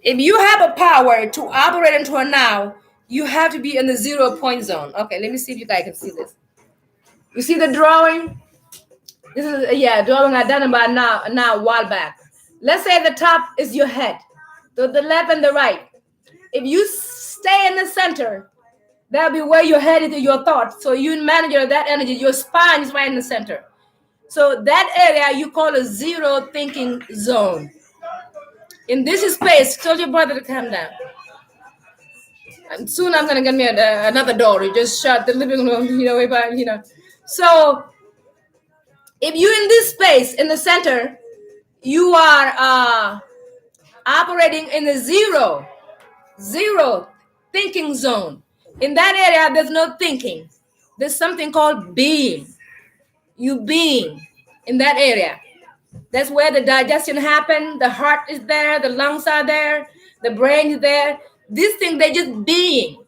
If you have a power to operate into a now, you have to be in the 0 point zone. Okay, let me see if you guys can see this. You see the drawing? This is drawing I done about now a while back. Let's say the top is your head, the left and the right. If you stay in the center, that'll be where your head is, your thoughts. So you manage that energy. Your spine is right in the center. So that area you call a 0 thinking zone. In this space, tell your brother to calm down. And soon I'm gonna get me another door. You just shut the living room, So if you're in this space in the center, you are operating in the zero thinking zone. In that area, there's no thinking. There's something called being. You being in that area. That's where the digestion happens. The heart is there. The lungs are there. The brain is there. These things, they're just being.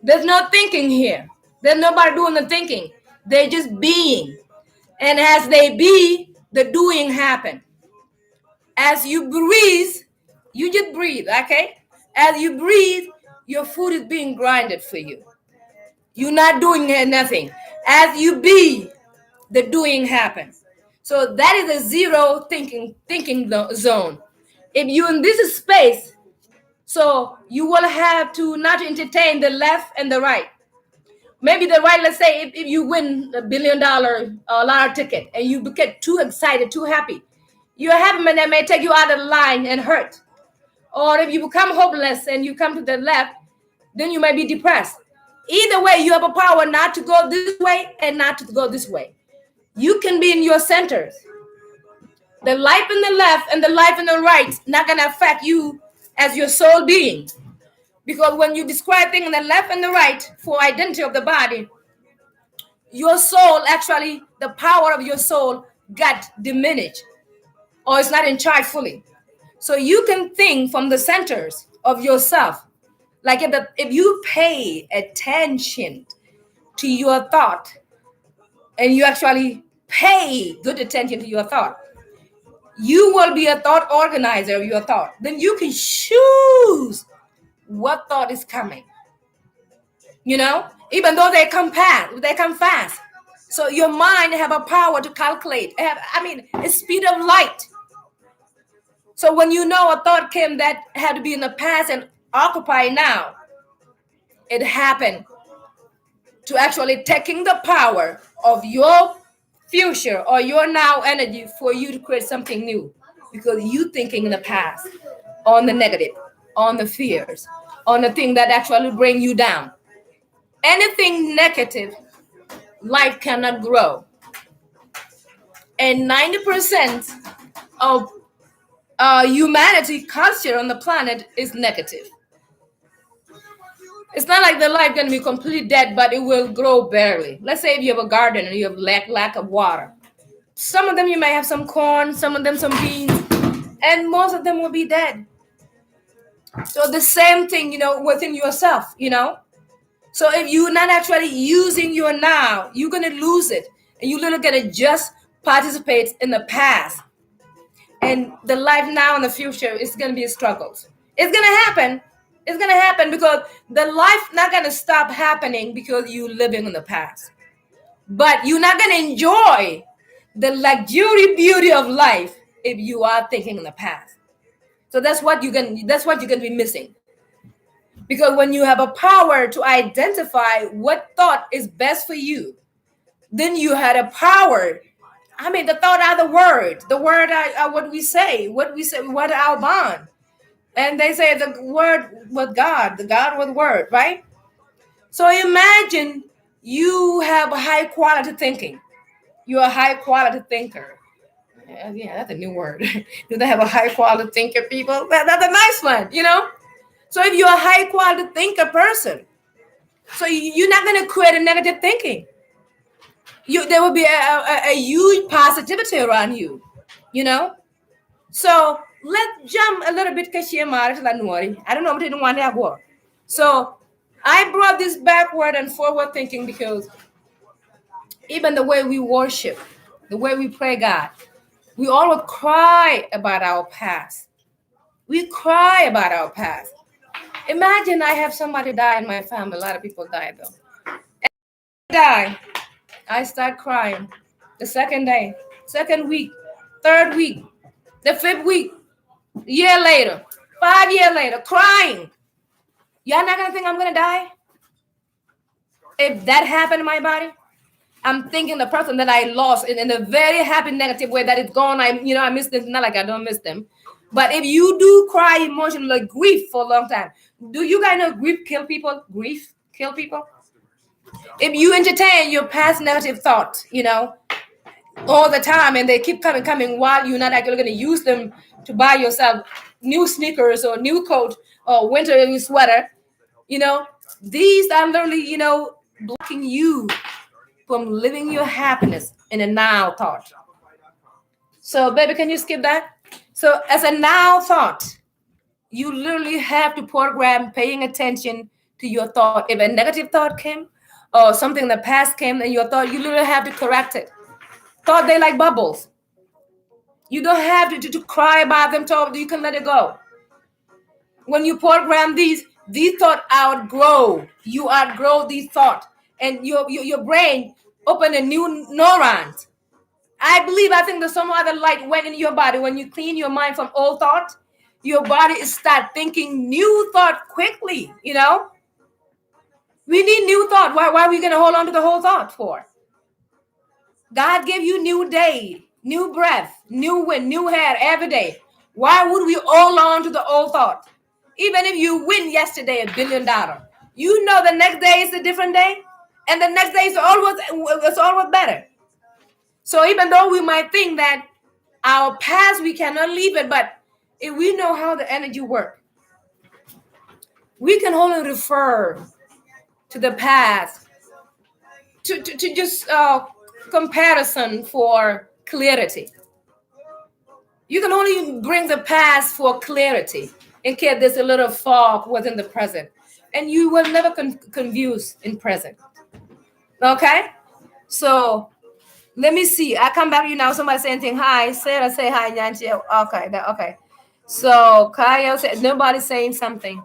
There's no thinking here. There's nobody doing the thinking. They're just being. And as they be, the doing happen. As you breathe, you just breathe, okay? As you breathe, your food is being grinded for you. You're not doing nothing. As you be, the doing happens. So that is a zero thinking zone. If you're in this space, so you will have to not entertain the left and the right. Maybe the right, let's say if you win $1 billion lottery ticket and you get too excited, too happy, your happiness may take you out of line and hurt. Or if you become hopeless and you come to the left, then you might be depressed. Either way, you have a power not to go this way and not to go this way. You can be in your centers. The life in the left and the life in the right not going to affect you as your soul being. Because when you describe things in the left and the right for identity of the body, your soul, actually, the power of your soul got diminished or it's not in charge fully. So you can think from the centers of yourself. Like if you pay attention to your thought and you actually pay good attention to your thought, you will be a thought organizer of your thought. Then you can choose what thought is coming. Even though they come fast. So your mind have a power to calculate. It's speed of light. So when you know a thought came that had to be in the past and occupy now, it happened to actually taking the power of your future or your now energy for you to create something new, because you thinking in the past on the negative, on the fears, on the thing that actually bring you down. Anything negative, life cannot grow. And 90% of humanity culture on the planet is negative. It's not like the life going to be completely dead, but it will grow barely. Let's say if you have a garden and you have lack of water. Some of them you may have some corn, some of them some beans, and most of them will be dead. So the same thing, within yourself, So if you're not actually using your now, you're going to lose it. And you're going to just participate in the past. And the life now and the future is going to be struggles. It's going to happen. It's going to happen because the life not going to stop happening because you're living in the past. But you're not going to enjoy the luxury beauty of life if you are thinking in the past. So that's what you're going to be missing. Because when you have a power to identify what thought is best for you, then you had a power. The thought are the word. The word are what we say, what our bond. And they say the word with God, the God with word, right? So imagine you have a high quality thinking. You're a high quality thinker. Yeah, that's a new word. Do they have a high quality thinker, people? That's a nice one, So if you're a high quality thinker person, so you're not going to create a negative thinking. There will be a huge positivity around you, So let's jump a little bit. I don't know what you want to work. So I brought this backward and forward thinking because even the way we worship, the way we pray God, we always cry about our past. We cry about our past. Imagine I have somebody die in my family. A lot of people die though. And die. I start crying. The second day, second week, third week, the fifth week, a year later, 5 years later, crying. Y'all not gonna think I'm gonna die? If that happened in my body, I'm thinking the person that I lost in a very happy negative way that it's gone. I miss them. Not like I don't miss them, But if you do cry emotion like grief for a long time, do you guys know grief kill people? Grief kill people. If you entertain your past negative thoughts, all the time, and they keep coming while you're not actually going to use them to buy yourself new sneakers or new coat or winter sweater, these are literally, blocking you from living your happiness in a now thought. So, baby, can you skip that? So, as a now thought, you literally have to program paying attention to your thought. If a negative thought came or something in the past came in your thought, you literally have to correct it. Thought they like bubbles. You don't have to cry about them. You can let it go. When you program these thoughts outgrow. You outgrow these thoughts, and your brain open a new neurons. I think there's some other light went in your body when you clean your mind from old thought. Your body start thinking new thought quickly. We need new thought. Why are we gonna hold on to the whole thought for? God gave you new day, new breath, new wind, new hair every day. Why would we hold on to the old thought? Even if you win yesterday $1 billion, the next day is a different day, and the next day is always better. So even though we might think that our past we cannot leave it, but if we know how the energy works, we can only refer to the past to just comparison for clarity. You can only bring the past for clarity in case there's a little fog within the present, and you will never confuse in present. Okay, so let me see. I come back to you now. Somebody saying anything. Hi, Sarah. Say hi, Nancy. Okay, okay. So Kyle said nobody's saying something.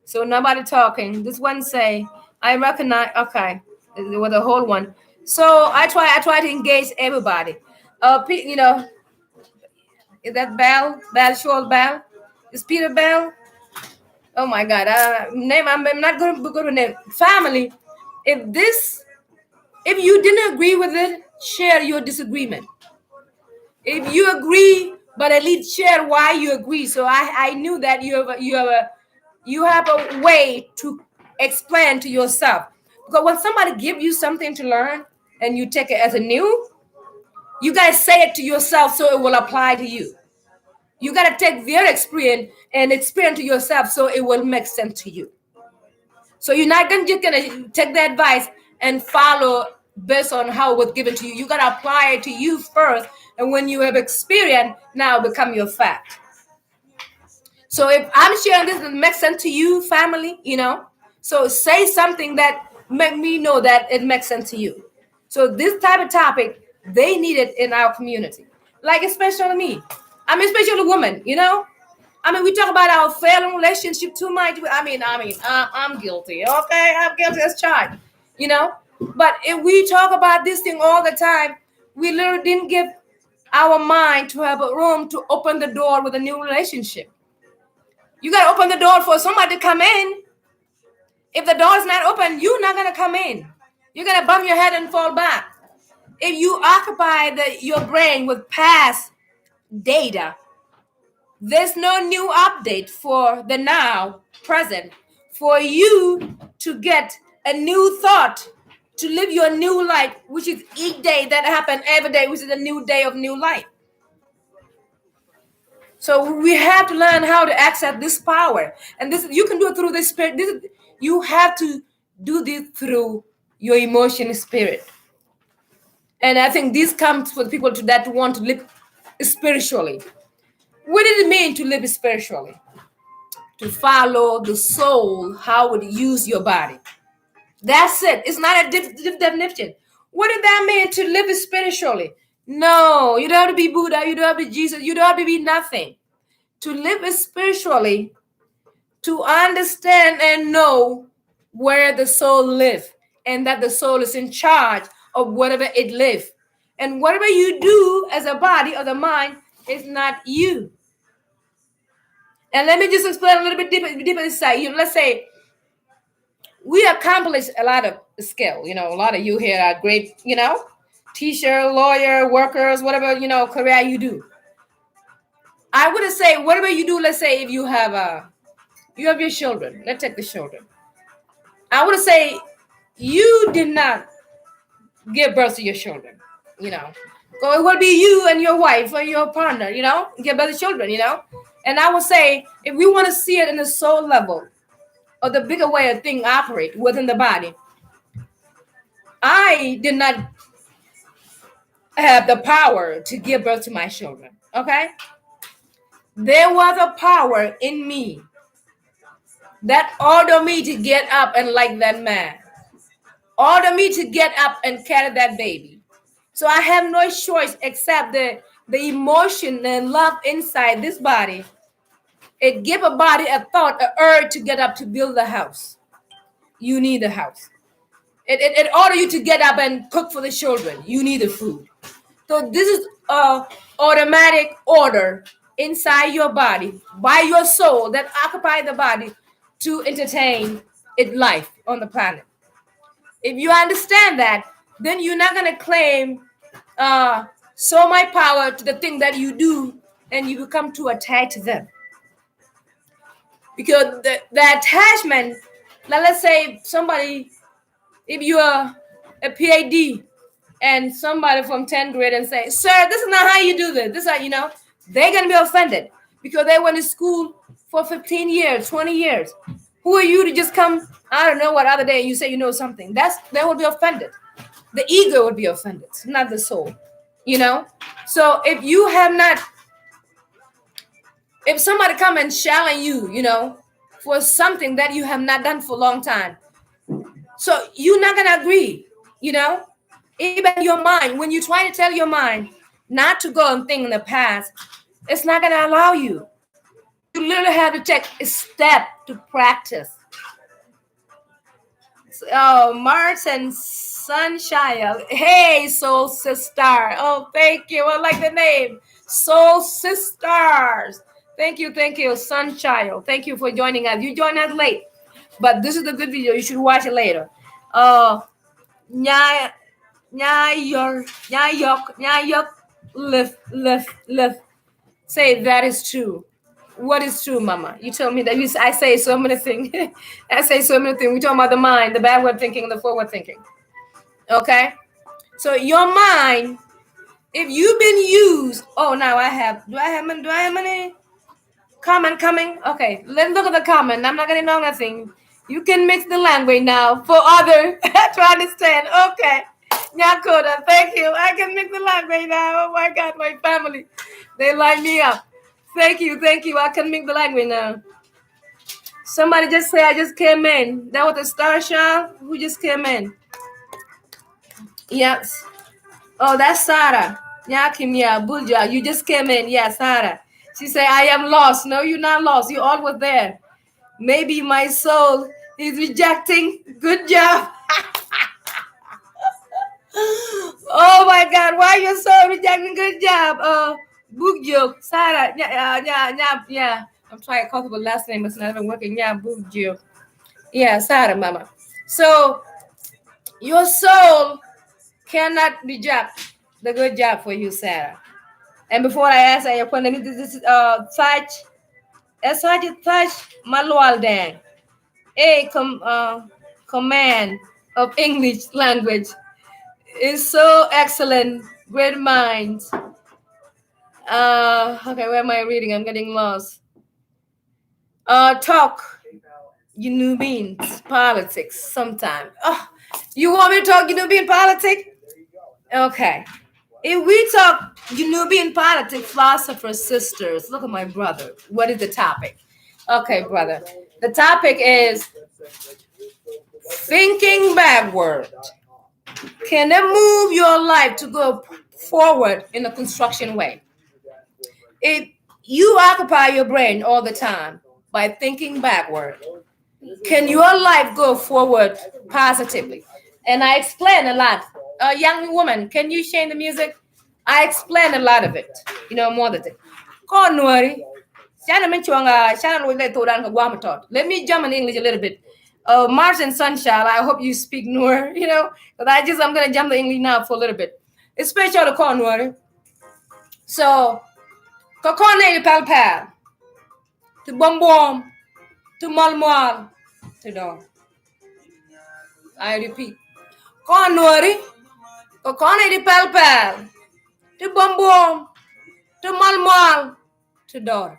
So nobody talking. This one say I recognize. Okay, with the whole one. So I try to engage everybody. Is that Bell? Bell? Is Peter Bell? Oh my God! Name. I'm not going to go to name. Family. If you didn't agree with it, share your disagreement. If you agree, but at least share why you agree. So I knew that you have a way to explain to yourself. Because when somebody give you something to learn and you take it as a new, you gotta say it to yourself so it will apply to you. You gotta take their experience and experience to yourself so it will make sense to you. So you're not just gonna take the advice and follow based on how it was given to you. You gotta apply it to you first, and when you have experience, now become your fact. So if I'm sharing this, it makes sense to you, family, So say something that make me know that it makes sense to you. So this type of topic, they need it in our community. Like especially me. Especially women, we talk about our failing relationship too much. I'm guilty. Okay, I'm guilty as charged. But if we talk about this thing all the time, we literally didn't give our mind to have a room to open the door with a new relationship. You got to open the door for somebody to come in. If the door is not open, you're not going to come in. You're going to bump your head and fall back. If you occupy your brain with past data, there's no new update for the now, present, for you to get a new thought, to live your new life, which is each day that happens every day, which is a new day of new life. So we have to learn how to access this power. And this you can do it through the spirit. You have to do this through your emotion spirit. And I think this comes for people that want to live spiritually. What does it mean to live spiritually? To follow the soul, how it use your body. That's it. It's not a definition. What does that mean to live spiritually? No, you don't have to be Buddha. You don't have to be Jesus. You don't have to be nothing. To live spiritually, to understand and know where the soul lives, and that the soul is in charge of whatever it lives. And whatever you do as a body or the mind is not you. And let me just explain a little bit deeper inside. Let's say we accomplish a lot of skill. A lot of you here are great, teacher, lawyer, workers, whatever, career you do. I would say, whatever you do, let's say if you have your children. Let's take the children. I would say you did not give birth to your children, you know. So it will be you and your wife or your partner, you know, give birth to children, you know. And I would say, if we want to see it in the soul level, or the bigger way a thing operate within the body, I did not have the power to give birth to my children. Okay, there was a power in me that ordered me to get up and like that man, ordered me to get up and carry that baby. So I have no choice except the emotion and love inside this body. It give a body a thought, a urge to get up to build a house. You need a house. It order you to get up and cook for the children. You need the food. So this is a automatic order inside your body by your soul that occupy the body to entertain its life on the planet. If you understand that, then you're not going to claim so much power to the thing that you do, and you become too attached to them. Because the attachment, let's say somebody, if you are a PhD and somebody from 10th grade and say, sir, this is not how you do this. This is how, you know, they're going to be offended because they went to school for 15 years, 20 years. Who are you to just come, I don't know what other day, and you say you know something? They will be offended. The ego would be offended, not the soul, you know? So if you have not, if somebody come and challenge you, you know, for something that you have not done for a long time, so you're not going to agree, you know? Even your mind, when you try to tell your mind not to go and think in the past, it's not going to allow you. You literally have to take a step to practice. Oh, Martin Sunshine. Hey, Soul Sister. Oh, thank you. I like the name. Soul Sisters. Thank you, Sunshine. Thank you for joining us. You joined us late, but this is the good video. You should watch it later. Nya York, lift. Say that is true. What is true, Mama? You told me that I say so many things. I say so many things. We talk about the mind, the backward thinking, the forward thinking. Okay? So your mind, if you've been used, do I have any comment coming? Okay, let's look at the comment. I'm not gonna know nothing. You can mix the language now for other to understand. Okay. Nyakoda, thank you. I can mix the language now. Oh my God, my family. They line me up. Thank you. I can make the language now. Somebody just say I just came in. That was a star child who just came in. Yes. Oh, that's Sarah. Nyakim, yeah, Bulja. You just came in. Yeah, Sarah. She said, I am lost. No, you're not lost. You all were there. Maybe my soul is rejecting. Good job. Oh my God, why your soul rejecting? Good job. Bugjo, Sarah, yeah. I'm trying to call people last name, it's not even working. Yeah, Bugjo. Yeah, Sarah, Mama. So your soul cannot reject the good job for you, Sarah. And before I ask your question, this is touch manual dang. Command of English language is so excellent. Great minds. Okay, where am I reading? I'm getting lost. Talk Nubian politics sometime. Oh, you want me to talk Nubian politics? Okay. If we talk Nubian politics, philosophers, sisters, look at my brother. What is the topic? Okay, brother. The topic is thinking backward. Can it move your life to go forward in a construction way? If you occupy your brain all the time by thinking backward, can your life go forward positively? And I explain a lot. Young woman, can you change the music? I explain a lot of it. You know, more than that. Let me jump in English a little bit. Martin Sunshine, I hope you speak Noor, you know, but I'm going to jump to English now for a little bit. Especially the Noor. So, Kokone pal pal. To bomb. To mal. To dog. I repeat. Konori. Kokone pal pal. To bomb. To mal. To dog.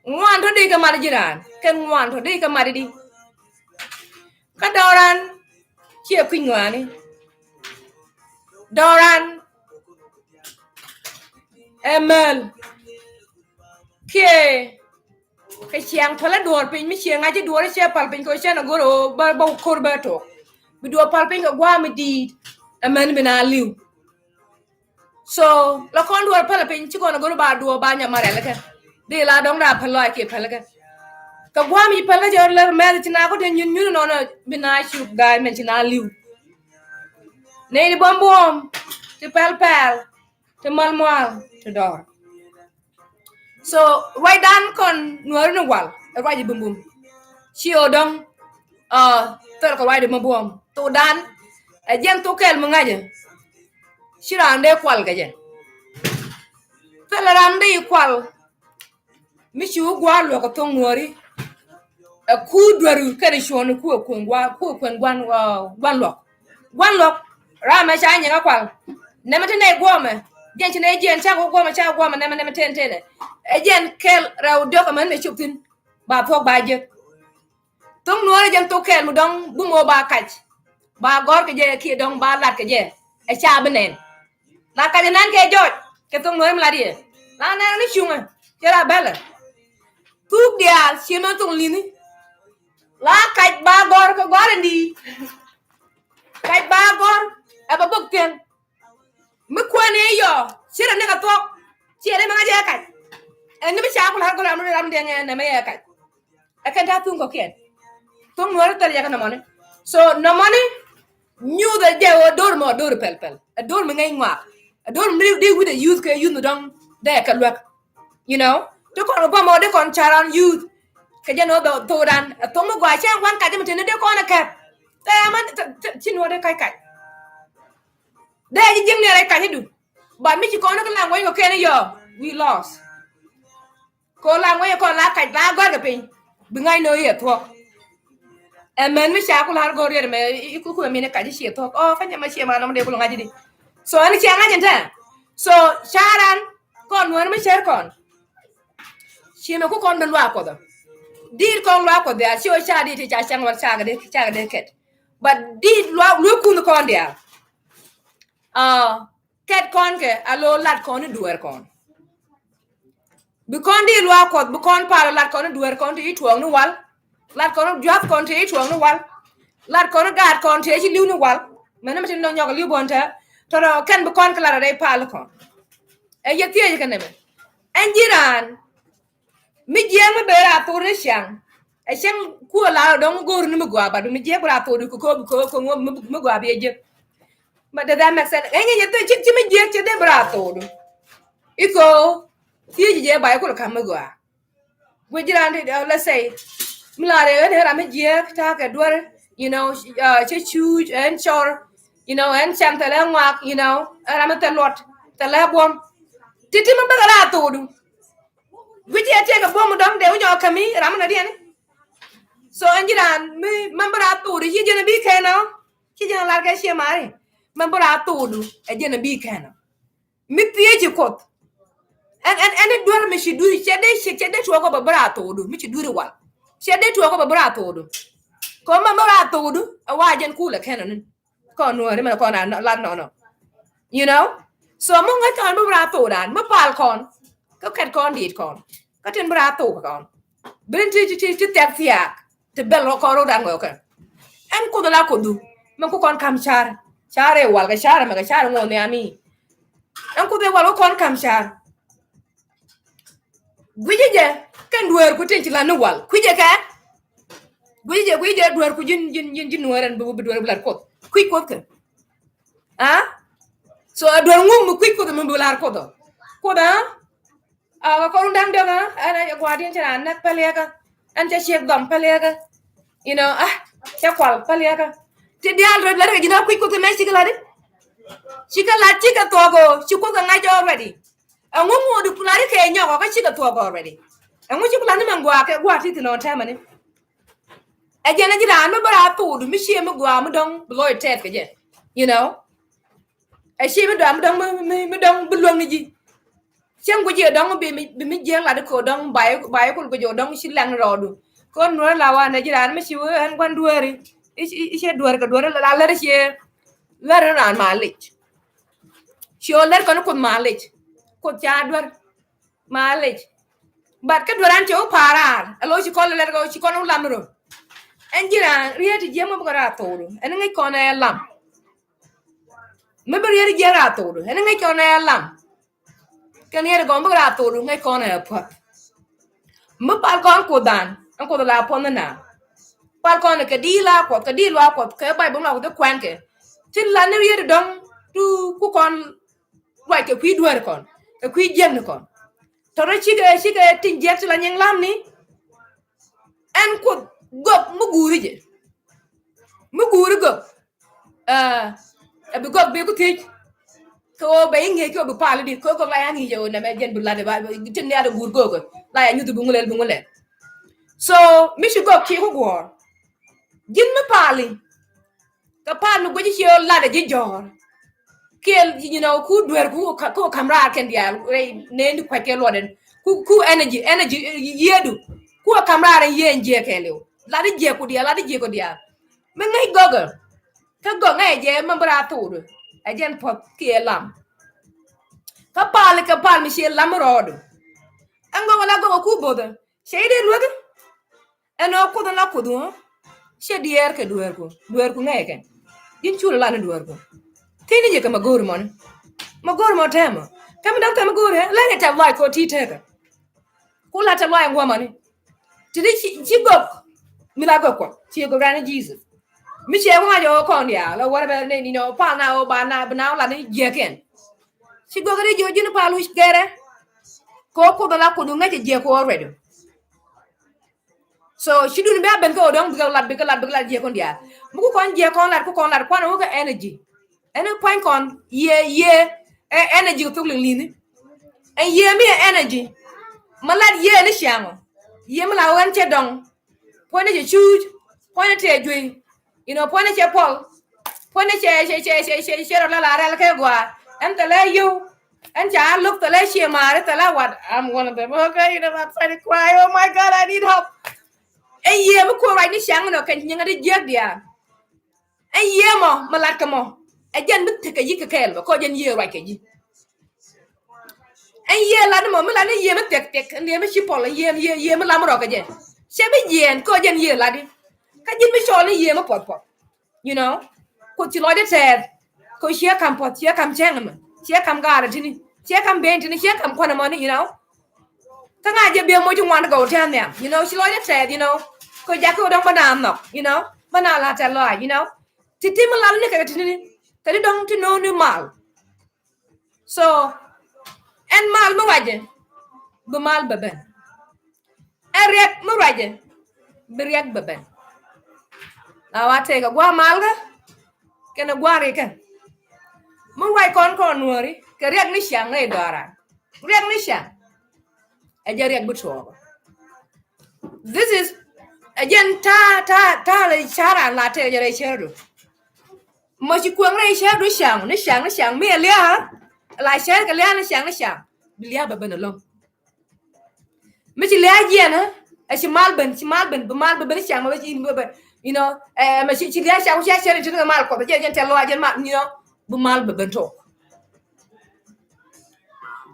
Ngwan to di ka mari jiran. Ken ngwan to di ka mari di. Ka doran. Chia kwingwani. Doran. Emel. Ke. Cái chiang thola duor pin mi chiang aje duor che pal pin ko chana goro ba korbato bi duor pal pin ko gwa mi di amen bina liu so la kon duor pal pin chi ko na goro ba duor ba nya mare la ka de la dong da pal ke pal ka ka gwa mi pal jo la mer tina ko de nyun no na bina shu ga men tina liu ne di bom te pal te mal te dor so right dan kon nuor no wal right bum Chio dong tel ko wayde mabom to dan jen to kel mangaje shirande kwal gaje tel rande kwal mi chu gwa lo ko tong nori ku dwaru kare shonu ku gwan lo ra ma cha nya kwal ne mate ne gome jen chine jen cha goma ne tentene jen kel raw doka man ne chuptin ba fok ba je tung nuore jan to kel mu dong bu mo ba kaj ba gor ke je ki dong ba lat ke je e cha benen na ka nan ke joj ke tung nuore mla die na ni chunga jara bela tu dia chima tung lini la kaj ba gor ko gor ndi kaj ba gor e ba bok ten mu kwani yo sira ne ka tok chere ma je kaj e ni bi cha ko la ko ram de ne me ya kaj e kan ta tung ko ken tung nuore tar ya kana mone so no money knew that they were door pel a door me ngai ngwa a door me they with the youth ke you no dong de ka lwak you know to kon ba mo de kon charan youth ke jano do to dan to mo gwa cha wan ka de mtene de kon ka te man chin wo de kai de ji jing ne re ka hidu ba mi ci kon ko la ngoi ko ken yo we lost ko la ngoi ko la ka la gor ga pin bi ngai no ye to men mi cha ko la gor ye me ku mi ne ka ji she to fa nya ma she ma no de ko ngaji di so ani cha ngaji ta so charan kon won mi cher kon she me ku kon ben wa ko do dir kon wa ko dia si o cha di ti cha chang wa cha ga de ket but dir lu ku kon dia ket kon ke alo lat kon duer kon bi kon di lu ko bi kon pa lat kon duer kon ti tuong no wal lat kon jap kon ti tuong no wal lat kon gat kon ti ci liw no wal men ma tin no nyog liw bonta to ken bi kon kala dai pa kon e yetie ke ne enjiran mi jeng me bera to ne shang e shang ku la dong gor ni mi gwa ba mi je bra to ko mi gwa bi je but that makes sense enye yete ci mi je ci de bra to iko ti je ba ko ka mi gwa we jiran let's say mlare ne ra mi je ta ka dwar you know chu and chor you know and cham ta la ngak you know ra ma ta lot ta la bom titi ma ba ra to du we je te ka bom dom de nyo kami ra ma na di so anjiran mi mambara to du je na bi ke no ki je la ka she mare mambara to du e je na bi ke no mi tie ji kot and it dwar mi shi du che de to ko ba bra to du mi chi du wal che de to ko ba bra to du ko mambara to du a wa jen ku la ke no ko no re ma ko na la no you know so mo ngai kan bra to dan ma pal kon ko ket kon dit kon ko ten bra to kon ben ti tek fiak te bel ko ro dan ko en ko la ko du man ko kon kam chare wal ga chare ma ga chare ngo ne ami en ko de wal ko kon kam char gwije kan duer ko ten ci la no wal kwije ka gwije duer ko jin nueren bu duer blar ko kwi ko ka so duer ngum kwi ko mo blar ko do ko da ko ndang de na ana gwa din chana na palega an cha shek dom palega you know cha kwal palega ti dial ro la re jina kwi ko me sikala de sikala chika to go chiko ga ngai jo ready And one more do Pulari Kenya or I chicken talk already. And what you plan and go out what it on time. Again, I remember I told Michelle McGuam below Ted again. You know, I see Madame don't belong to you. Chẳng có gì đông bị giang là được đông bài bài của cái đông xin lăng rồi đủ con nói là anh ấy ra mới chịu anh quan đuôi đi ít đuôi cái đuôi là lấy nó làm mà lịch chiều lấy con mà lịch con cha đuôi mà lịch bạn cái đuôi anh chỗ para lối chỉ con lấy cái chỉ con làm rồi anh chỉ là riêng thì giang mà có ra tổ rồi anh ngay con này làm mấy bữa riêng giang ra tổ rồi anh ngay con này làm cái này là con bữa ra tổ rồi ngay con này phật mất bao con của đàn anh có là phong nè bao con là cái đi la của cái bài bóng nào cái quan cái trên là nó riêng đông tu của con vậy cái quý đuôi con cái quý dân con thôi chỉ cái tình giác là những làm ní anh có gấp mất gùi gì mất gùi được bị gấp bị có thích cô bé nghe cô bị phá đi cô còn lại anh nghĩ rồi nè mẹ dân bị lại để trên nhà được gùi cô rồi lại như từ bung lên so mi should go ki ko go jin me pali ka pan go ji la de ji jor kel you know ku dwer ku kamra ken dia ne ndi kwa ke loden ku energy yedu ku kamra re ye nje kele la de je ko dia me ngai gogo ka go ngai je ma bra tu a jen pop ke lam ka pal mi she lam rod ango wala go ku boda shede lodo eno ko na ko do she dier ke duer ko ngai ke din chula la na duer ko tini je ka magor mon tema kam dam ta magor la ne ta vai ko ti te ka ko la ta vai ngwa mani tidi chi gok mi la gok ko chi go ran Jesus mi che wa jo ko ndia la wa ba ne ni no pa na o ba na na la ni je ken chi go gari jo jinu pa lu gere ko da la ko do ngai je ko already. So she do be ben ko dong bi la je kon dia mu ko je kon la ko no ko energy point kon ye energy to lini and ye me energy malad ye ni shamo ye mala wan che dong point je choose point te jui you know point che pol point che la ke gwa and the le you and ja look the le she mare the la what I'm one of them okay you know I'm trying to cry oh my god I need help. Ay ye mo ko right ni shang no kan nyanga de jeg dia ay ye mo malat ka mo ay jan bit ka yik ka el ko jan ye right ka yi ay ye la mo mala ni ye mo tek ne mo chipol ye mo la mo ro ka je se be yen ko jan ye la di ka jin mi so ni ye mo pot you know ko ti lo de ter ko she kam pot she kam chang ma she kam ga tini she kam ben tini she kam kwana mo ni you know ka nga je be mo ju wan go tan them you know she lo de ter you know ko jakko dong banam no you know banala ta lo you know titi malal ni ka tini kali dong ti no ni mal so en mal mo waje bu mal beben erek mo waje berek beben awate ka gwa mal ga kena gwa re kan mo wai kon nuori ka rek ni shang ngai dara rek ni shang e jarek bu to this is again ta le chara la te jere cheru mo chi kwang re cheru shang me le ha la cher ka le na shang bilia ba ben lo me chi le je na a chi mal ben bu mal ben shang ma chi you know ma chi le shang cher chi mal ko je te lo je ma you know bu mal ba ben to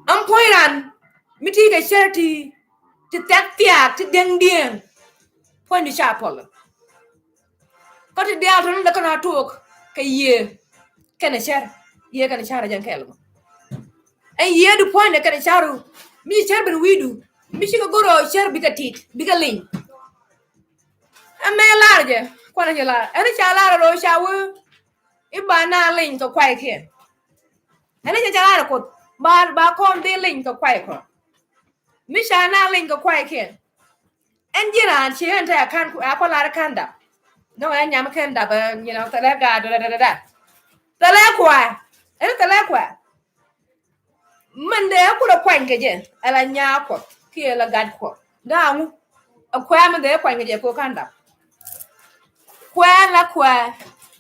am poiran mi ti ka cher ti tak tiak ti deng dien point di chapel ko ti dia ton da kana tok kay ye kana char ye kana chara jan kel ay ye du point kana charu mi char ben widu mi ci ko goro char bi ka tit bi ka lin ame larje ko na jela ana chala ro shawu ibana lin ko kwai ke ana chala ko ba kon de lin ko kwai ko mi shana lin ko kwai ke enjira che enta kan ku akola kanda no anya makenda ba you know tele ga da tele kwa ena tele kwa Mande akura kwanke je ala nya ko ki la gad ko damu akwa mande kwanke je ko kanda kwa la kwa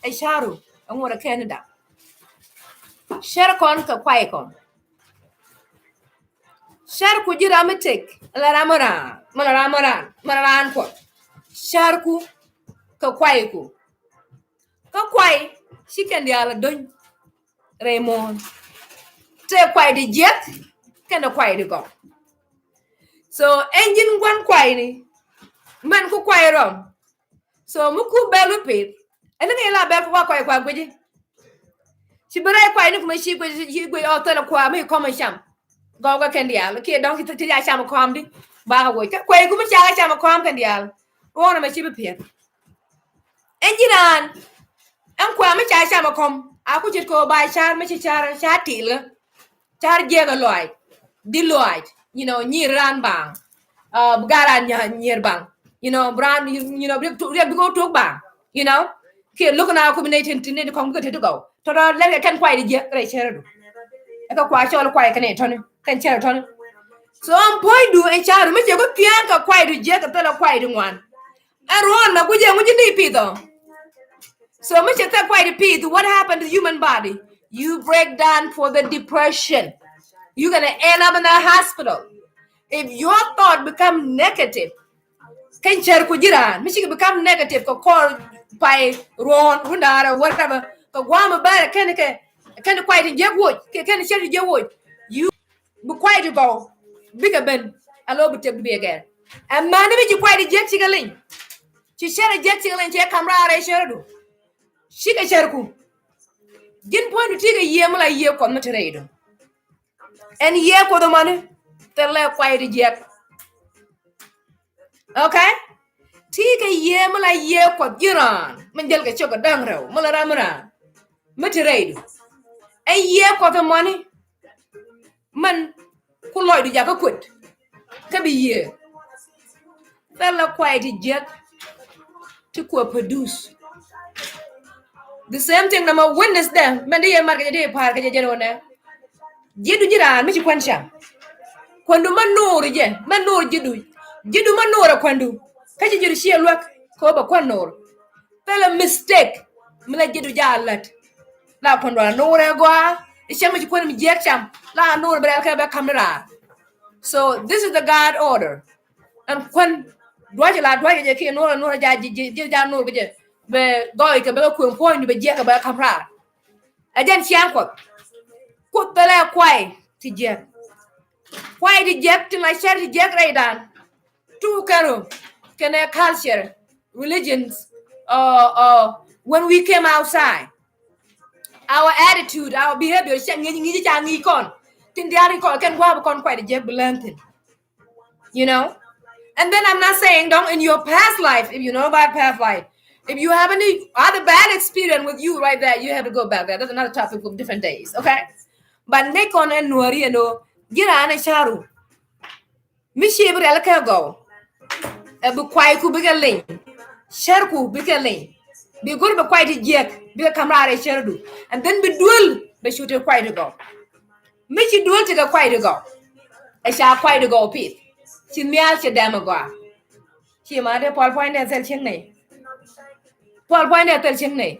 e sharu ngora Canada shar kon ka kwai kon shar ku jira mitek la ramaran ko shar ku ka kwai ku ka kwai shikan dia la don Raymond te kwai di jet kana kwai di go so engine gwan kwai ni man ku kwai rom so muku belu pit ene ke la bel kwa kwai kwa gweji ci bare kwai ni kuma shi gwe o tele kwa me ko sham go ga kan dia ke don ki ti ya sham ko am di ba go kwai kuma cha sham ko am kan dia wona ma ci be pit engine an kwa me cha sham ko aku jit ko ba char me ci char til char jega loy di loy ni ran bang garan nyir bang brand go talk bang ke look na combination tin ko ko to go to le kan kwai di je re cheru e ka kwa cho kwai kan e ton kan cheru ton so am point do e charu me je ko pian ka kwai di je ka tele kwai di ngwan aron na guje ni pito so me je ta kwai di pito what happened to the human body you break down for the depression you're going to end up in the hospital if your thought become negative can cher ku jiran me shi become negative ko call by ron hundara whatever ko gwama ba kan quite je wo kan cher je wo you be quite go bigger ben alo be te be again and man me ji quite je tigalin ci cher je tigalin je camera re cher do shi ka cher ku gin point tiga yem la ye ko metere do and ye ko the money te le quite je okay tiga yem la ye ko jiran men jel ga choga dang rew mala ramra metere do ay ye ko the money man ku loy du jaga kut ka bi ye te le quite je to ko produce the same thing na ma witness them men de marga de par ka je wona jidu jiran mi ci kwansha kwandu manuru je manuru jidu manuru kwandu ka ci jiru shi lwak ko ba kwanur tala mistake mila jidu jalat la kwandu nore gwa isham ci kwandu je cham la nuru bra ka ba kamera so this is the God order and kwan dwaje je ki nuru ja ji nuru je be goy ka ba ko point be je ka ba kamera ajan sian ko tele kwai ti je kwai di je ti la shar di je raidan tu karo can a culture religions when we came outside our attitude our behavior ngi jangi kon tin diari ko ken wa kon kwai di je blantin and then I'm not saying don't in your past life if you know about past life if you have any other bad experience with you right there you have to go back there that's another topic for different days okay but nekon en nuari no gira na sharu mi shebre ala ka go e bu kwai ku bigalin shar ku bigalin bi gor be kwai di jek bi kamara shardu and then bi dual be shoote kwai to go mi ci dual ti ga kwai to go e sha kwai to go pit ci mial ci dama go ci ma de Paul point de sel ching nei Paul point de tel ching nei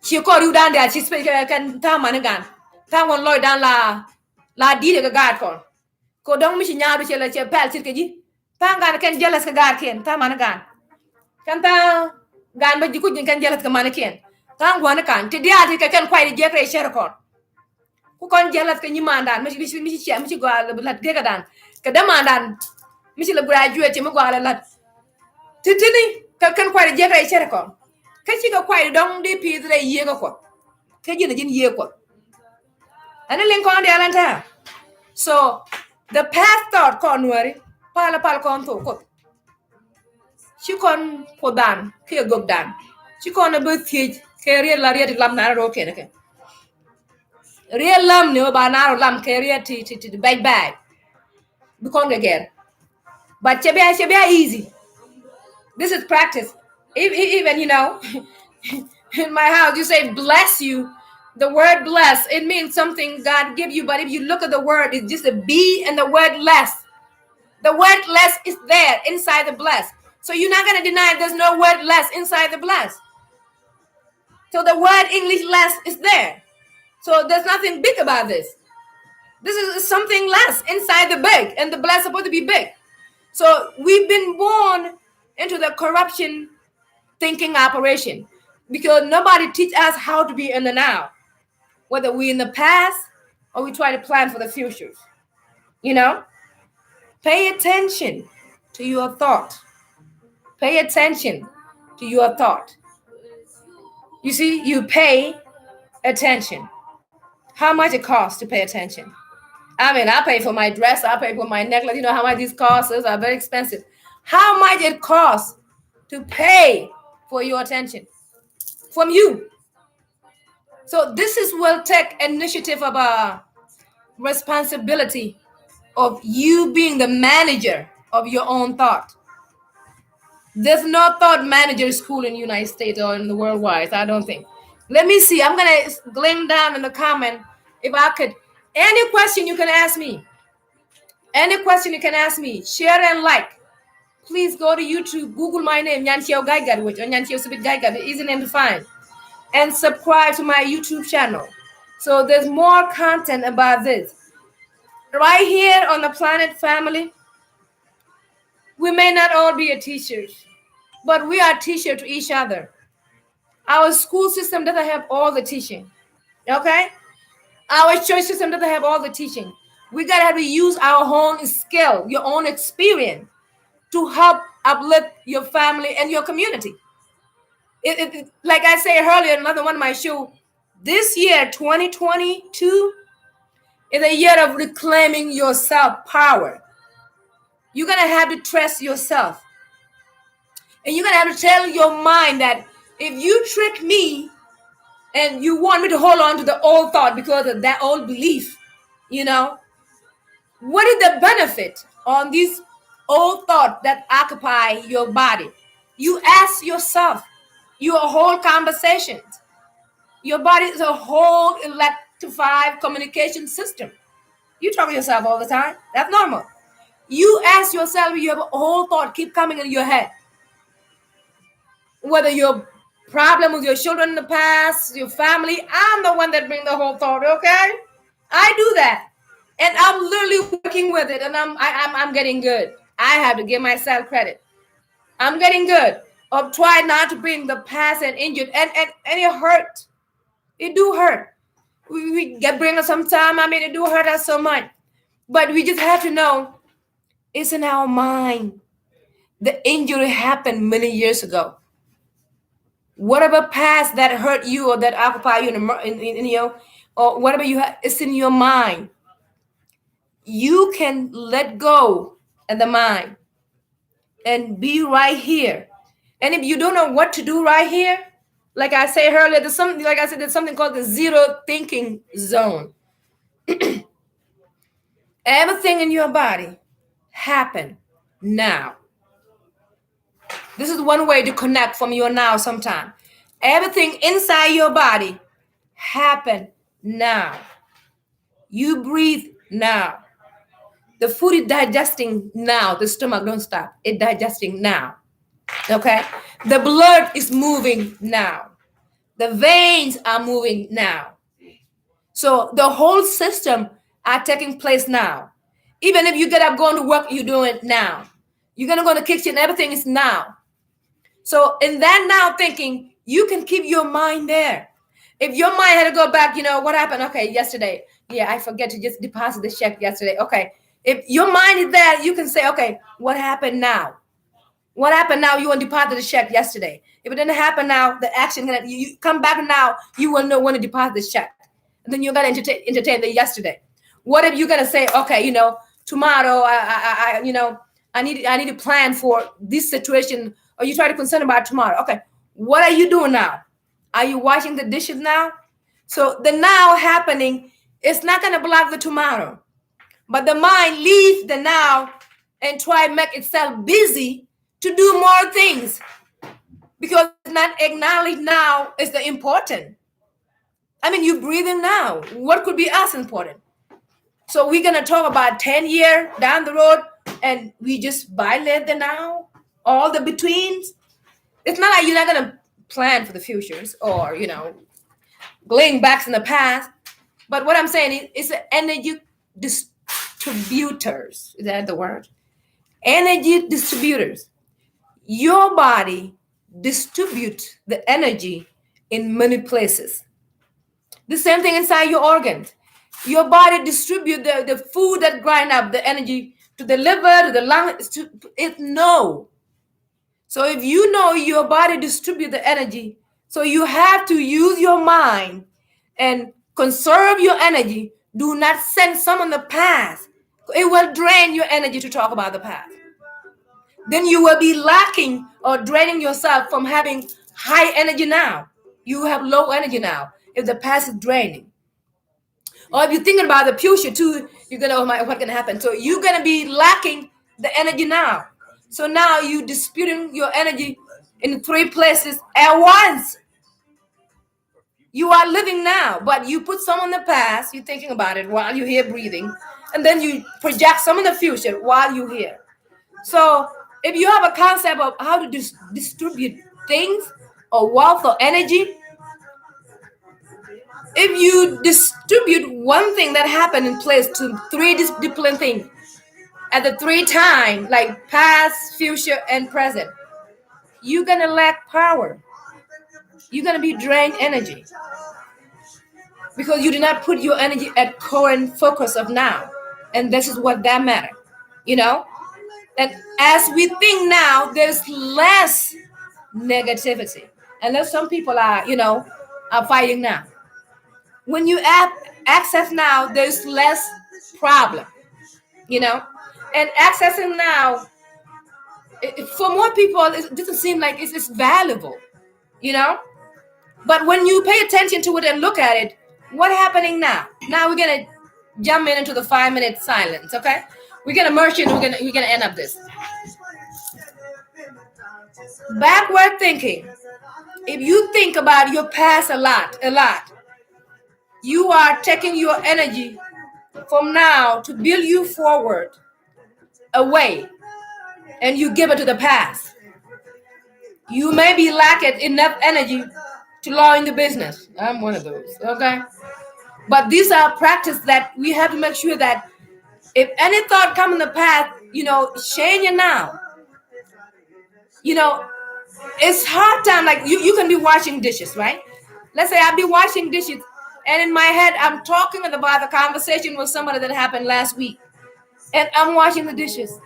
ci ko ru dan da ci spe kan ta managan ta won loy dan la di de ga gad kon ko dong mi ci ñaaru ci la ci pel ci ke ji ta ngan ken jelas ka gar ken ta managan kan ta gan ba jiku jin kan jelas ka manaken ta ngwana kan te diati ka ken kwai je kre sher kon ku kon jelas ka ñi mandan mi ci go la de ga dan ka da mandan mi ci la graduate ci mi go la titini ka ken kwai je kre sher kon ka ci ga kwai dong di pi de ye ga ko ka jin ye ko ana len kon de alanta so the past thought kon wari pal kon to ko ci kon ko dan ke gog dan ci kon be tie ke re la re lam na ro ke ne re lam ne ba na ro lam ke re ti bag bu kon get but chebia easy this is practice even in my house you say bless you The word bless, it means something God give you, but if you look at the word, it's just a B and the word less. The word less is there inside the bless. So you're not going to deny there's no word less inside the bless. So the word English less is there. So there's nothing big about this. This is something less inside the big, and the bless is supposed to be big. So we've been born into the corruption thinking operation because nobody teach us how to be in the now, whether we in the past or we try to plan for the future. You know, pay attention to your thought. Pay attention to your thought. You see, you pay attention. How much it costs to pay attention? I mean, I pay for my dress, I pay for my necklace. You know how much these costs are very expensive. How much it costs to pay for your attention from you? So this is will take initiative of a responsibility of you being the manager of your own thought. There's no thought manager school in the United States or in the worldwide, I don't think. Let me see. I'm gonna glean down in the comment if I could. Any question you can ask me. Any question you can ask me. Share and like. Please go to YouTube, Google my name, Nyanchio Gaigat, which or Nyanchio Subit Gaigat, easy name to find. And subscribe to my YouTube channel. So there's more content about this. Right here on the Planet Family, we may not all be a teachers, but we are teachers to each other. Our school system doesn't have all the teaching, okay? Our church system doesn't have all the teaching. We gotta have to use our own skill, your own experience to help uplift your family and your community. Like I said earlier, another one of my show, this year, 2022, is a year of reclaiming your self-power. You're gonna have to trust yourself. And you're gonna have to tell your mind that if you trick me and you want me to hold on to the old thought because of that old belief, you know, what is the benefit on these old thoughts that occupy your body? You ask yourself, your whole conversations. Your body is a whole electrified communication system. You talk to yourself all the time. That's normal. You ask yourself, you have a whole thought keep coming in your head. Whether your problem with your children in the past, your family, I'm the one that bring the whole thought, okay? I do that. And I'm literally working with it, and I'm getting good. I have to give myself credit. I'm getting good. Of try not to bring the past and injured, and it hurt. It do hurt. We get bring us some time. I mean, it do hurt us so much. But we just have to know it's in our mind. The injury happened many years ago. Whatever past that hurt you or that occupy you in your, or whatever you have, it's in your mind. You can let go of the mind and be right here. And if you don't know what to do right here, like I said earlier, there's something, like I said, there's something called the zero thinking zone. Everything in your body happen now. This is one way to connect from your now sometime. Everything inside your body happen now. You breathe now. The food is digesting now. The stomach don't stop. It's digesting now. Okay? The blood is moving now. The veins are moving now. So the whole system are taking place now. Even if you get up going to work, you're doing it now. You're going to go to the kitchen, everything is now. So in that now thinking, you can keep your mind there. If your mind had to go back, you know, what happened? Okay, yesterday. Yeah, I forget to just deposit the check yesterday. Okay. If your mind is there, you can say, okay, what happened now? What happened now? You want to deposit the check yesterday. If it didn't happen now, the action, you come back now, you will know when to deposit the check. And then you're going to entertain the yesterday. What if you're going to say, okay, you know, tomorrow, I need to plan for this situation, or you try to concern about tomorrow. Okay, what are you doing now? Are you washing the dishes now? So the now happening is not going to block the tomorrow. But the mind leaves the now and try to make itself busy to do more things. Because it's not acknowledged now is the important. I mean, you breathing now. What could be as important? So we're gonna talk about 10 years down the road, and we just violate the now, all the betweens. It's not like you're not gonna plan for the futures or going back in the past. But what I'm saying is the energy distributors. Is that the word? Energy distributors. Your body distributes the energy in many places. The same thing inside your organs. Your body distributes the food that grind up the energy to the liver, to the lungs. No. So if you know your body distributes the energy, so you have to use your mind and conserve your energy. Do not send some in the past. It will drain your energy to talk about the past. Then you will be lacking or draining yourself from having high energy now. You have low energy now if the past is draining. Or if you're thinking about the future too, you're gonna, oh my, what's gonna happen? So you're gonna be lacking the energy now. So now you disputing your energy in 3 places at once. You are living now, but you put some in the past, you're thinking about it while you're here breathing, and then you project some in the future while you're here. So if you have a concept of how to distribute things or wealth or energy, if you distribute one thing that happened in place to 3 different things at the 3 times, like past, future, and present, you're gonna lack power. You're gonna be drained energy because you did not put your energy at current focus of now, and this is what that matter, And as we think now, there's less negativity, and there's some people are fighting now. When you access now, there's less problem, and accessing now, for more people, it doesn't seem like it's valuable, But when you pay attention to it and look at it, what's happening now? Now we're gonna jump into the 5-minute silence, okay? We're gonna merge it. We're gonna end up this. Backward thinking. If you think about your past a lot, you are taking your energy from now to build you forward away, and you give it to the past. You may be lacking enough energy to launch the business. I'm one of those, okay? But these are practices that we have to make sure that if any thought come in the past, change it now. It's hard time, like you can be washing dishes, right? Let's say I'll be washing dishes, and in my head I'm talking about the conversation with somebody that happened last week, and I'm washing the dishes.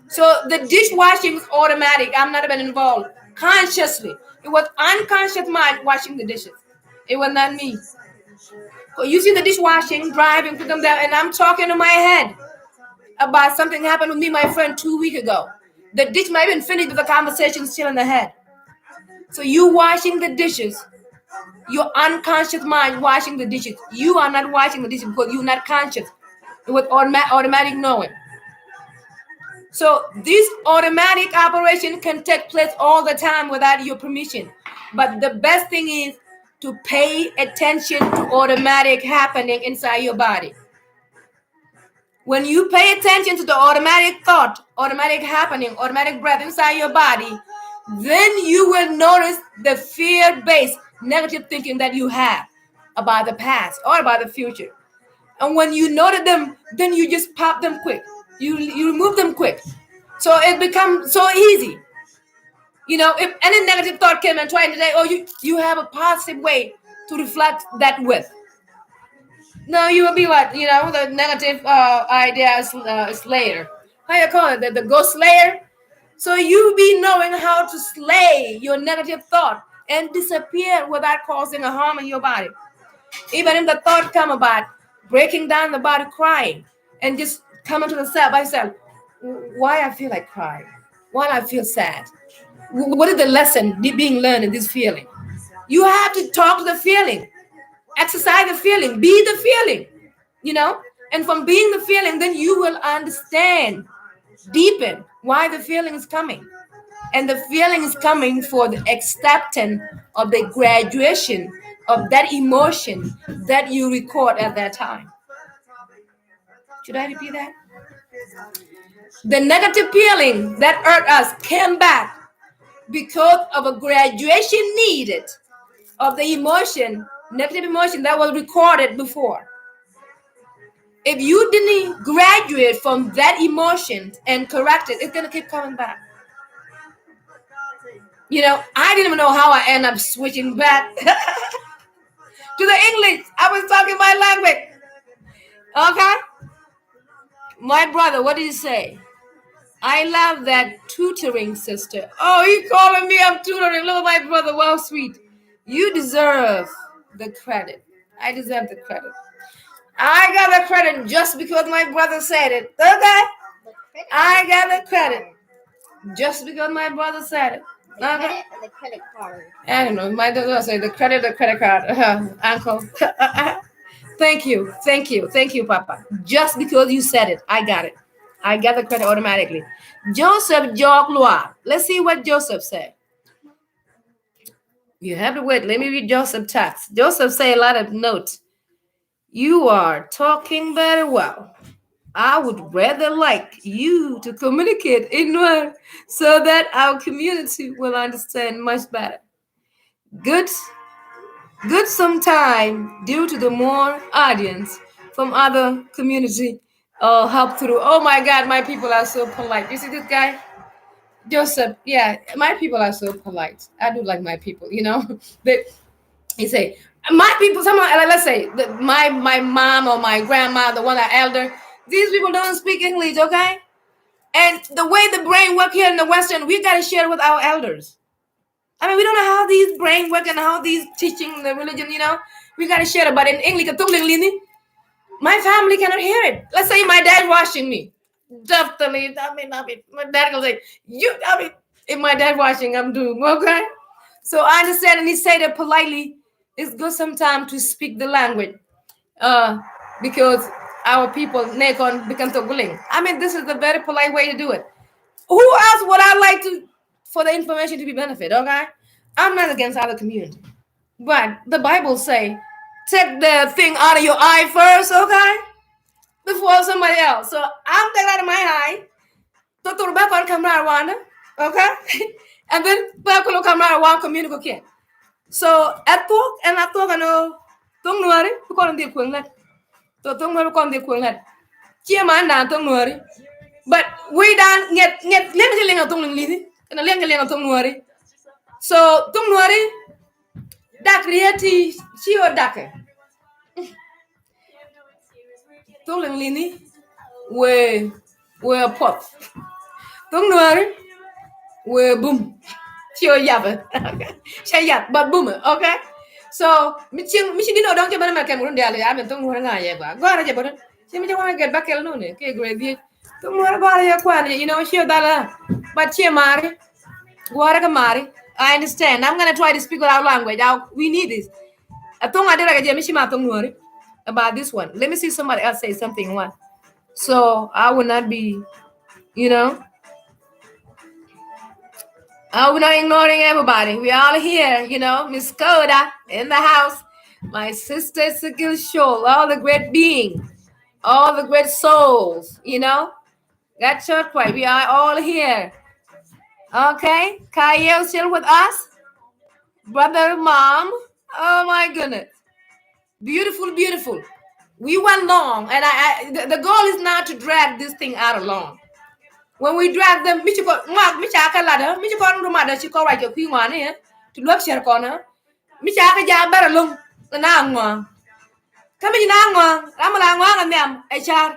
So the dishwashing is automatic. I'm not even involved consciously. It was unconscious mind washing the dishes. It was not me. So you see the dishwashing, driving, put them down, and I'm talking to my head about something happened with me, my friend, 2 weeks ago. The dish might have been finished, but the conversation is still in the head. So you washing the dishes, your unconscious mind washing the dishes. You are not washing the dishes because you're not conscious. It was automatic knowing. So this automatic operation can take place all the time without your permission. But the best thing is to pay attention to automatic happening inside your body. When you pay attention to the automatic thought, automatic happening, automatic breath inside your body, then you will notice the fear-based negative thinking that you have about the past or about the future. And when you notice them, then you just pop them quick. You remove them quick. So it becomes so easy. If any negative thought came and tried today, you have a positive way to reflect that with. No, you will be what? The negative idea is layer. How you call it? The ghost layer? So you be knowing how to slay your negative thought and disappear without causing a harm in your body. Even if the thought come about breaking down the body, crying, and just coming to the self by yourself, why I feel like crying? Why I feel sad? What is the lesson being learned in this feeling? You have to talk to the feeling. Exercise the feeling. Be the feeling. And from being the feeling, then you will understand, deepen why the feeling is coming. And the feeling is coming for the acceptance of the graduation of that emotion that you record at that time. Should I repeat that? The negative feeling that hurt us came back because of a graduation needed of the emotion, negative emotion that was recorded before. If you didn't graduate from that emotion and correct it, it's going to keep coming back. You know, I didn't even know how I end up switching back to the English. I was talking my language. Okay? My brother, what did he say? I love that tutoring, sister. Oh, he calling me up tutoring. Look at my brother. Wow, sweet. You deserve the credit. I deserve the credit. I got the credit just because my brother said it. Okay? I got the credit just because my brother said it. The credit or the credit card? I don't know. My brother say the credit card. Uncle. Thank you, Papa. Just because you said it, I got it. I got the credit automatically. Joseph Jogloa. Let's see what Joseph said. You have to wait. Let me read Joseph's text. Joseph say a lot of notes. You are talking very well. I would rather like you to communicate in word so that our community will understand much better. Good sometime due to the more audience from other community help through. Oh my God, my people are so polite. You see this guy? Joseph, yeah, my people are so polite. I do like my people, you know. He say, my people, someone, let's say, my mom or my grandma, the one that elder, these people don't speak English, okay? And the way the brain work here in the Western, we got to share with our elders. I mean, we don't know how these brain work and how these teaching the religion, you know. We got to share it. But in English, my family cannot hear it. Let's say my dad washing me. Definitely, I mean, my dad will say, if my dad washing, I'm doing, okay? So I understand, and he said it politely. It's good sometimes to speak the language because our people nekon become to willing. I mean, this is the very polite way to do it. Who else would I like to for the information to be benefit? Okay, I'm not against other community, but the Bible say take the thing out of your eye first, okay, before somebody else. So I'm taking out of my eye. To back on camera, okay, and then back on camera one communicate. So at talk and I talk no tung nuari because they couldn't let to tung nuari because they couldn't let chairman down tung nuari, but we don't get limiting a tung lidi and a lenga tung nuari. So tung nuari that create she or dake tung lini we pop tung nuari we boom. Chưa dập say dập but boom, okay. So mi dino don't get my camera there I mean tung nuara nga ba gora je bodo si mi want to get back el no ne ke grade tung nuara gora ya kwan you know she dala but she mari gora ka mari. I understand. I'm going to try to speak our language. We need this. Atung adira ka je mi shima tung nuara about this one. Let me see somebody else say something one. So I will not be, you know, we're not ignoring everybody. We all here, you know. Miss Coda in the house. My sister Sigil Shoal, all the great beings, all the great souls, you know. Got church right. We are all here. Okay. Kyle still with us. Brother, mom. Oh my goodness. Beautiful, beautiful. We went long, and the goal is not to drag this thing out alone. When we drag them, to look share corner, Michaka better look the Nangwa. Come in Nangwa, Ramalangwa and them, a child.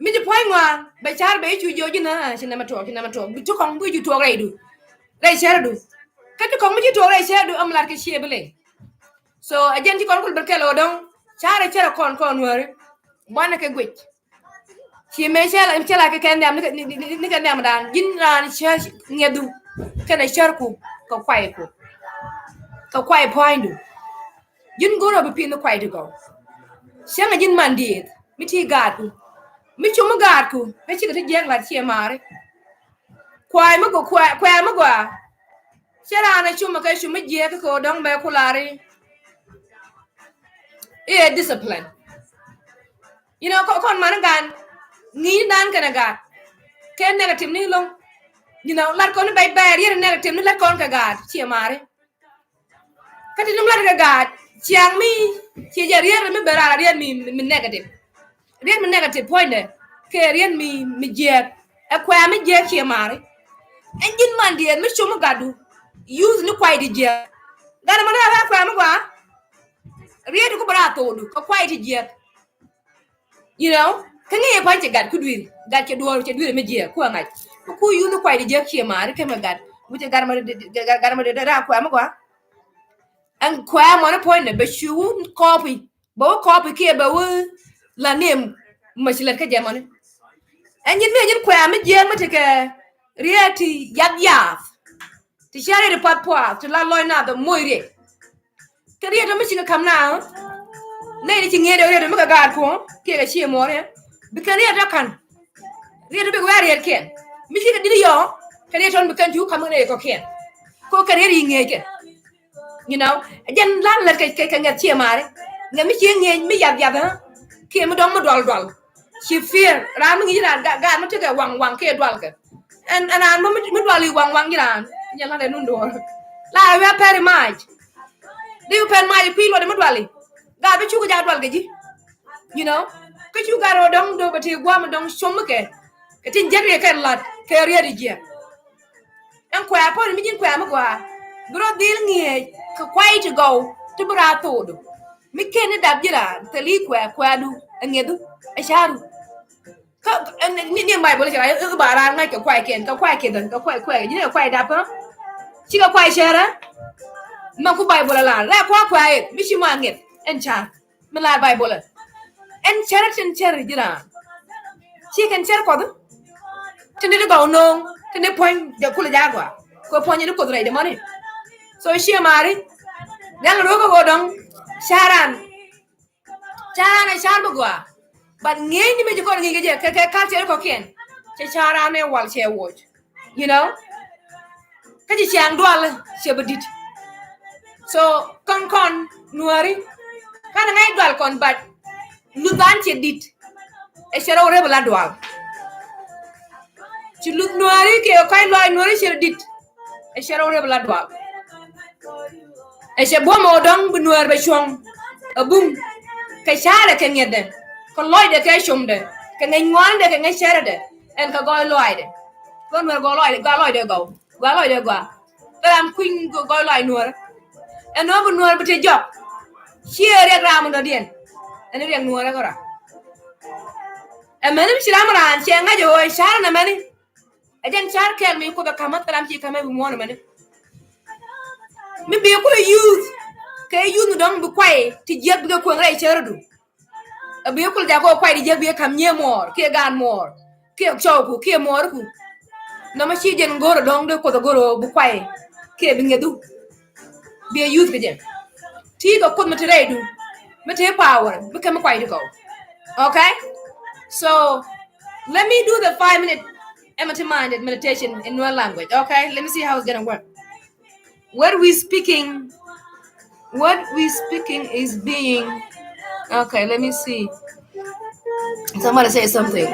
Mr. Poingwa, by child bait you, Jojina, Cinemator, we took on with you to a radio. They shall do. Can you come with you to a share do like a share. So a gentle uncle Berkello don't, child a chair corn, one like a witch. She may share and tell like a can damn down. Yin ran church near do. Can a sharku go quiet? Go quiet point do. Yin go up between the quiet to go. Shang a yin man did. Mitty garden. Michuma garku. Let you get young like Chiamari. Quiet mugo, quiet magua. Cherana chuma ka chuma je ko dong be kulari. Discipline. You know, kon managan ni nan kana ga. Ken negative ni long. You know, lat kon bay barrier negative ni lat kon ka ga chi mare. Kati nung lat ka ga chiang mi chi ja rier mi berara rier mi negative. Rier mi negative point de. Ke rier mi je e kwa mi je chi mare. Engine man dia mi chuma gadu. Use ni kwai di je. Gana mana ha kwa mi kwa. Rier ko barato du ko kwai di je. You know, kan ye kwai che gad ku dwir. Gad che duor che dwir mi je ku ngai. Ku yu ni kwai di je chi mare ke ma gad. Mu che gar ma de ra kwa mi kwa. An kwa mo na point be shu copy. Bo copy ke be wo la nem mashilat ka jamane. En yin me yin kwa mi je ma te ke rieti yab. Ti share de pat poa to la loy na the moire. Ke rieti mi chinga kam na. Nei ni chinge de mi ka gad ko ke ga chi mo re. Bi kan rieti kan. Rieti be wa rieti ken. Mi chinga di yo. Ke rieti on bi kan ju kam ne ko ken. Ko ka rieti ngeke. You know, jan lan la ke ngat chi mare. Ngami chi nge mi yab ha. Ke mo dong mo dol. Chi fear ram ngi ran ga ma te ga wang ke dol ke. And an mo dol wang jiran. Jan la de nun do. La we peri maj. Di pen maj pi lo de mo dol. Ga be chu ga dol ke ji. You know, ke chu ga ro dong do ba te gwa mo dong chom ke. Ke tin jere ke lat ke ri di je. En kwa po mi jin kwa mo kwa. Bro dil ngi ka kwai to go to bra todo. Mi ken da jira te li kwa du ngedu a sharu. Ka ni mai bole jira e ba ra ngai ka kwai ken dan ka kwai ni kwai da pa. Chi ka kwai shara. Ma ku bai bole la kwai mi shi ma nget en cha. Mi la bai bole. En chara chen cher jira. Chi ken cher ko du. Tin de go no, tin de point de kula jagwa. Ko point ni ko drai de money. So she mari dan rogo godong sharan bugwa but ngeni me jiko ngi je ke culture ko ken che sharan e wal che watch you know ka ji chang dwal che bedit so kon nuari kana ngai dwal kon but lu ban che dit e shero re bla dwal ci lu nuari ke kai loy nuari che dit e shero re bla dwal e se bo mo dong bunuar be chong abum ke share ke ngede ko loy de ke shumde ke ngai ngwan de ke ngai share de en ka goy loy de ko nuar go loy de go tam queen go loy nuar en no bunuar be te job share ram do dien en riang nuar ko ra e menim shiram ran che nga jo share na mani e den share ke mi ko be kamat ram chi kamay bu mo na mani mi be ko youth ke youth dong bu kwai ti jeb ga ko ngai cherdu a be ko da ko kwai di jeb be kam nye mor ke gan mor ke chow ku ke mor ku na ma chi den goro dong de ko da goro bu kwai ke bi ngedu be youth ke jen ti ko mi tere du mi te power bi kam kwai di go okay so let me do the 5-minute empty-minded meditation in one language. Okay, let me see how it's gonna work. What we speaking is being okay. Let me see. Somebody say something.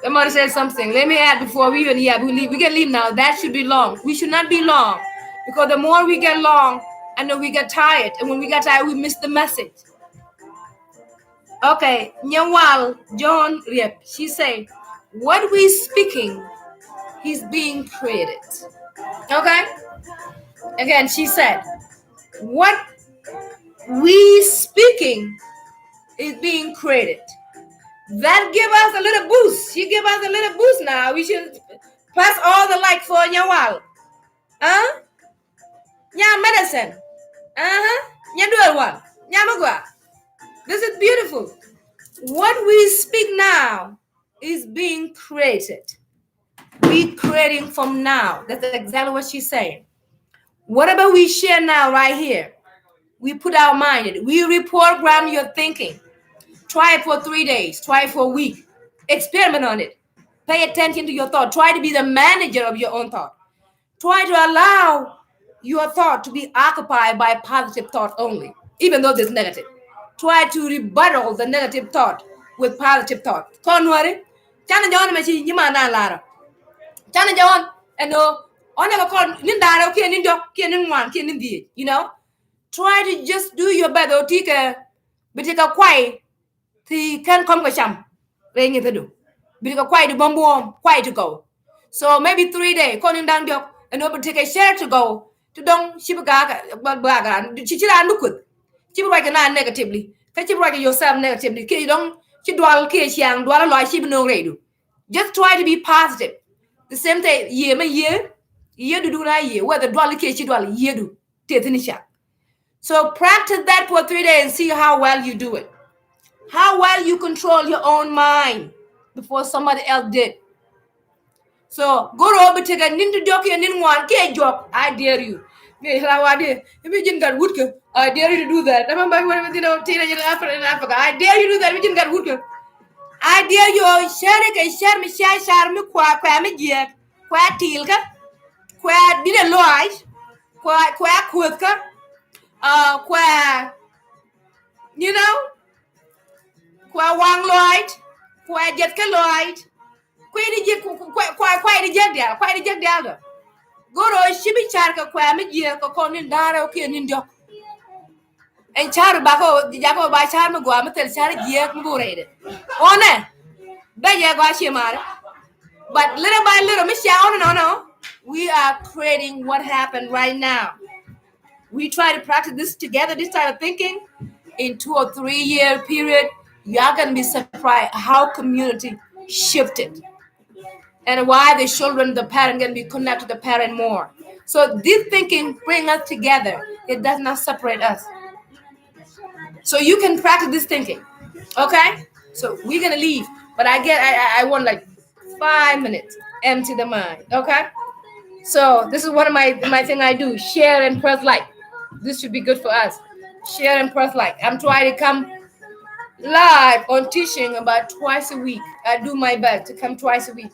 Somebody said something. Let me add before we even we leave. We can leave now. That should be long. We should not be long because the more we get long, I know we get tired, and when we get tired, we miss the message. Okay, Nyawal John Riep. She say, what we speaking is being created. Okay. Again, she said, what we speaking is being created. That give us a little boost. She give us a little boost now. We should pass all the like for Nyawal. Nya medicine. Nya dual. Nya magwa. This is beautiful. What we speak now is being created. We creating from now. That's exactly what she's saying. Whatever we share now right here, we put our mind in it. We reprogram your thinking. Try it for 3 days. Try it for a week. Experiment on it. Pay attention to your thought. Try to be the manager of your own thought. Try to allow your thought to be occupied by positive thought only, even though there's negative. Try to rebuttal the negative thought with positive thought. Conwari, Chana John Machi, Yimana Lara. Chana John, and no, I never called Nindara, Kianindo, Kianin1, Kianindi, you know. Try to just do your best, or take a quiet, the can come with some, laying it to do. Because quiet to bomb, quiet to go. So maybe 3 days, calling down the and nobody take a share to go to don't Shibaga, Baga, Chichira Lukut. Chibaga negatively. Catch you yourself negatively. You don't, she dwell case young, dwell like she no radio. Just try to be positive. The same thing, year to do that year, whether dwell case you dwell, year do, Tinisha. So practice that for 3 days and see how well you do it. How well you control your own mind before somebody else did. So go over take a ninja jockey and in one K job. I dare you. If you didn't get woodker, I dare you to do that. I remember when teenager in Africa. I dare you to do that. We didn't get woodker. I dare you share me share me qua me jet, qua tilka, qua did a loish, qua quirka, qua you know, qua wang loit, qua jet loit. Quite the jet there. Go to Shibi Charka, Quammy, Conin Dara, okay, and India. And Charbacco, the Jacko by Charma Guamatel, Charity, Murated. Honor, Bayagashimar. But little by little, Michelle, no, we are creating what happened right now. We try to practice this together, this type of thinking. In 2 or 3 year period, you are going to be surprised how community shifted. And why the children, the parent can be connected to the parent more. So this thinking bring us together. It does not separate us. So you can practice this thinking. Okay? So we're gonna leave. But I want like 5 minutes. Empty the mind. Okay? So this is one of my thing I do. Share and press like. This should be good for us. Share and press like. I'm trying to come live on teaching about twice a week. I do my best to come twice a week.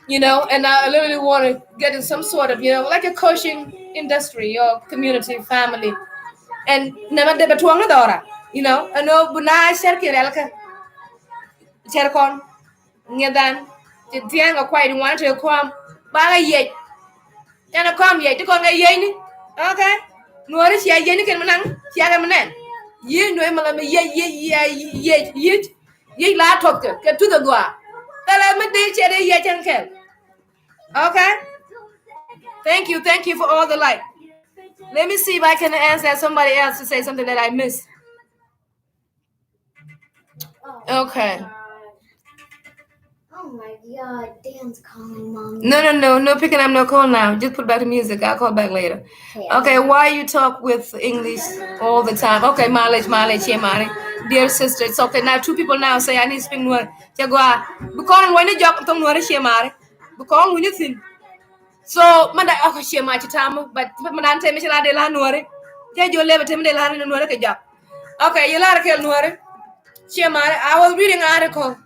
You know, and I literally want to get in some sort of, you know, like a coaching industry or community, family. And never did a you know, I know Buna Sherkirelka Cherkon, Nyadan, the Tiang of quite want to come, Baga yet. Can I come yet to go a yen? Okay. Nourish ya yen can manang, Tiagamanan. You know, ye la talk get to the goa. Tell him a day, Cherry yet and can. Okay. Thank you for all the light. Let me see if I can answer somebody else to say something that I missed. Okay. Oh my God, Dan's calling Mom. No picking up no call now. Just put back the music. I'll call back later. Okay, why you talk with English all the time? Okay, Mali, yeah, Mali. Dear sister, it's okay. Now 2 people now say I need to speak Nuer. Jagwa, because when you job to Nuer, she Mali. Because when you think. So, Manda, okay, she might time, but Madame Michel de la Nuere. Tell your level to me, la Nuere job. Okay, you like to Nuere. She Mali, I was reading an article.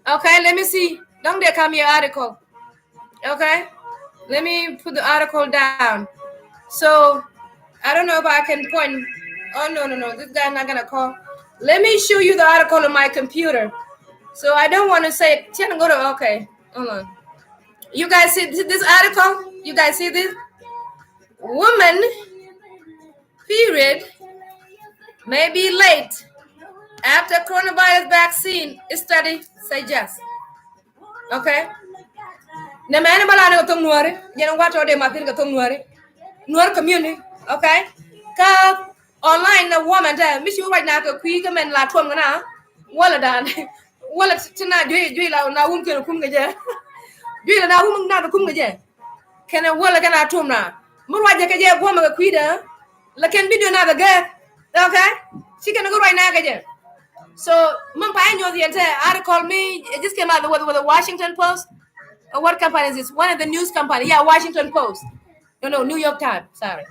Okay, let me see. Don't there come your article. Okay, let me put the article down. So, I don't know if I can point. Oh, no. This guy's not going to call. Let me show you the article on my computer. So, I don't want to say, okay, hold on. You guys see this article? You guys see this? Woman, period, may be late after coronavirus vaccine study suggests. Okay? Na mane balana ko Nuer, jeno wato de matin ko Nuer. Nuer community, okay? Ka online na woman da mishi right now ko kwi ka men la twom na wala dan. Wala tina jui la na wun ko kum gaje. Jui la na wun na kum gaje. Kana wala kana twom na. Mu waje ka je goma ka kwi da. La ken video na ga. Okay? She can go right now gaje. So, the article it just came out with the Washington Post. What company is this? One of the news company. Yeah, Washington Post. No, New York Times. Sorry.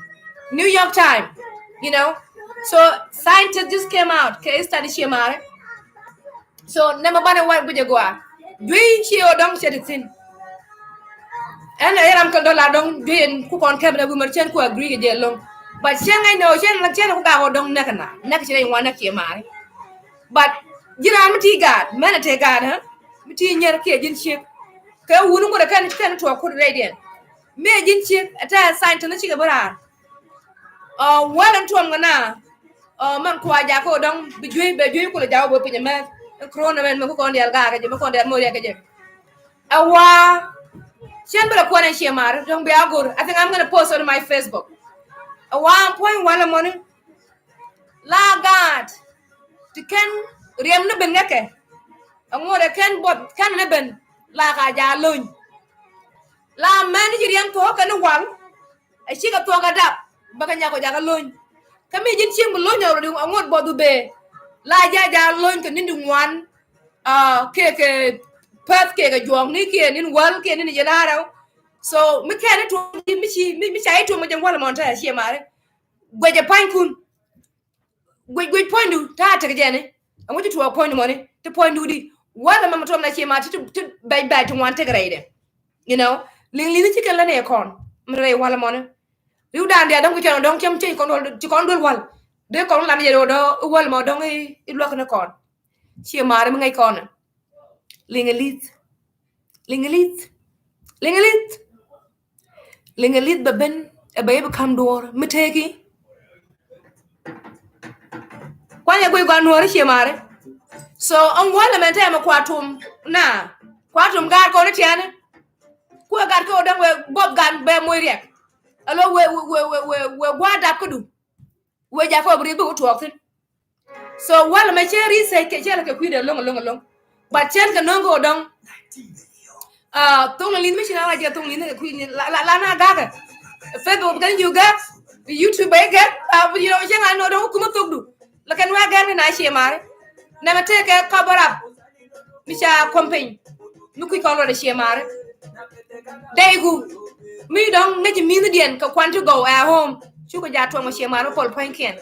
New York Times. You know. So, scientists just came out. Okay, study Shemare. So, never bother what would you go out. dui chi o dong che tin and ram kan dola dong duen ku kon kebra bu mer chen ku agree ge long but chen I know chen la chen ku ga o dong nakana nak chi wan nak chi mai but jira mi ti gad mena te gad ha mi ti nyer ke jin chi ka wunu ko kan to ku radiant me jin chi ata sign to na chi ga bara walan to ngana man ko aja ko dong bi jui ko la jaw bo pinya me corona men ko kon dial ga ga je ko dial mo ya ga je awa chen bela ko na chi mar dong be agor I think I'm going to post on my Facebook a 1.1 money la gad ti ken riem na ben ngake ngore ken bot kan na ben la ga ja luñ la man ji riem to kan wal a chi ka to ga dap baga nya ko ja ga luñ kami jin chi mo luñ ro ngot bo du be la ja ja luñ kan ni ngwan ke pat ke ga jong ni ke ni wal ke ni ja la so mi ken to mi chai to mo jang wala mon ta chi mare gwe je pan kun gwe point du ta ta ga ne I want you to a point money to point do the wala mama to na chi ma to bay to one take rede you know ling ling chi kan la ne kon mre wala mon riu dan dia dong ko dong cham chi kon dol wal de kon la ne do wal mo dong I lo na kon chi ma re ngai kon ling elit ba ben e bay ba kam dor mi teki kwanya gwe gwa nuori chi mare so on wala mente ma kwatum gar ko ne tiane ku gar ko dang we bob gan be moy rek alo we gwa da ko du we ja ko bri bu to tin so wala me cheri se ke chela ke kwide long but chen ka nongo dong tong lin mi china wa ja tong lin ke kwide la na gaga Facebook kan juga YouTube ga you know chen ano dong kuma togdu la kan wa gar na chi mare na ma te ke kabarab mi cha campaign nu ku ko lo de chi mare degu mi dong na ji mi dien ka kwan to go at home chu ko ja to ma chi mare pol point ken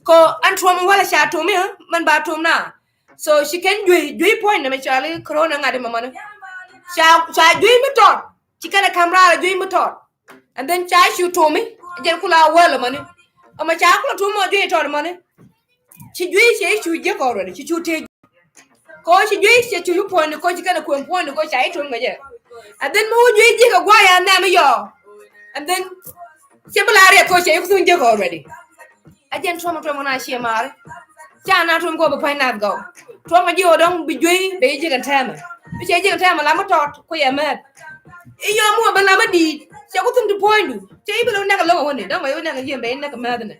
ko an to ma wala cha to mi man ba to na so she can do point na me cha le corona ngade mama na cha do mi tot ci kana camera do mi tot and then cha shoot to me jen kula wala mane ama cha kula to mo do to mane ci do ci je ko ro ci te ko ci do ci yu point ko ci kana ko point ko cha to ngaje and then mo do je ko gwa ya na me yo and then ci bala re ko ci ko je ko already ajen to mo na ci mare cha na to ko ba point na go to ma ji odong bi jui be je kan tema bi je kan tema la ma tot ko ya me iyo mo ba la ma di ci ko tum to point du ci bi lo na ka lo woni do ma yo na ka je be na ka ma dane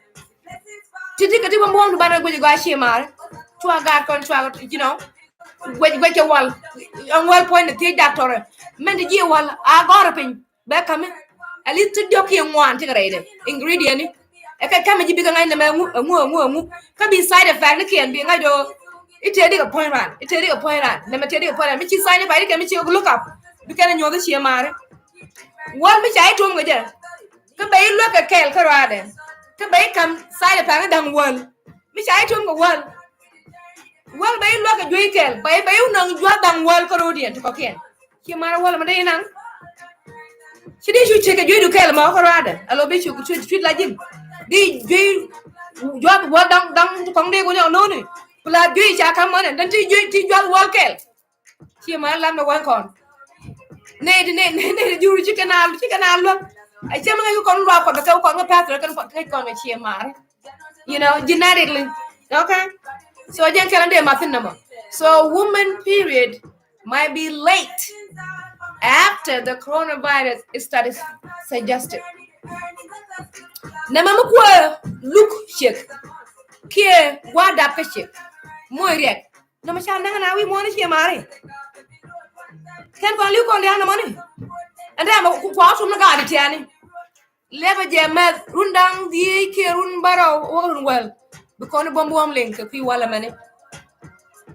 titi ka ti mo mo ba na go je ga ci mare to ga kon to you know gwe ke wal on wal point ti doctor men di wal a gora pin be kam ali ti do ki ngwan ti grade ingredient ni e ka kam ji bi ka ngai na mu ka bi side effect ni ken bi ngai do ite di ka point ran na me te di ka point ran mi ci side effect ke mi ci look up bi ka nyo ga ci mare wal mi chai tum ga je ka be lo ka kel ka rade ka be kam side effect dang wal mi chai tum ga wal bay lo ka joy kel bay nang jwa dang wal ko rodien to ken ki mara wal ma day nang ci di ju che ka joy du kel ma ko rada alo be chu la jin di joy jwa wal dang ko nde ko no ni pula joy cha kam ma dan ti jwa wal kel ki mara la ma wan kon ne juru ci kanal lo ay ci ma ko kon lo ko ka ko nga patra kan ko kay ko nga ci mara you know genetically okay. So again, so woman period might be late after the coronavirus started suggested. Nama mukwa look shake, kia wada peshe, moirek. Nama shana na we money she mari. Can call you on the other money, and then I'm quite from the garden tiani. Lever jemed rundang di kia run barrow or well. Because bomb link a few walla money.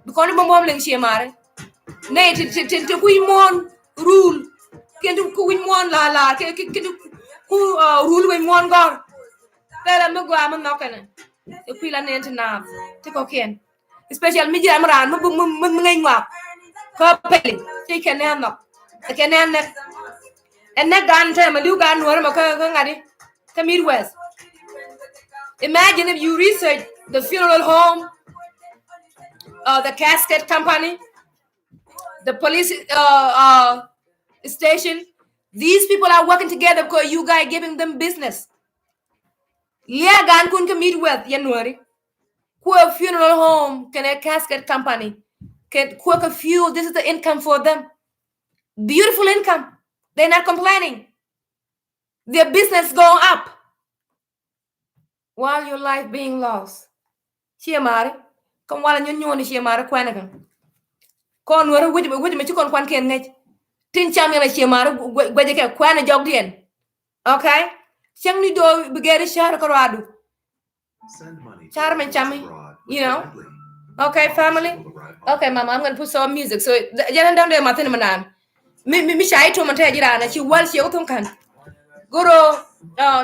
Because bomb link she mare. Nay, to queen one rule. Can do queen one la, can do rule when one gone. Tell them no go, I'm not gonna. If we land into now, take okay. Especially me, I'm around, Purple. She can have no. I can have neck. And that gun time a new gun where I'm the Midwest. Imagine if you research the funeral home, the casket company, the police station. These people are working together because you guys giving them business. Yeah, gan kun ka Midwest January. Kwa funeral home, can a casket company, can cook a fuel. This is the income for them. Beautiful income. They're not complaining. Their business going up while your life being lost. Chiamari, come while you ni chiamari kwanagan. Con were which me chukon kwan ken ngay. Tin cham yana chiamari gwajaka kwana jog dien. Okay? Chang ni do begari shahar karadu. Charmin chami, you know? Okay, family? Okay, mama, I'm gonna put some music. So jalan down there matin manan. Mi shai to mata jirana chi wal chi utum kan. Guru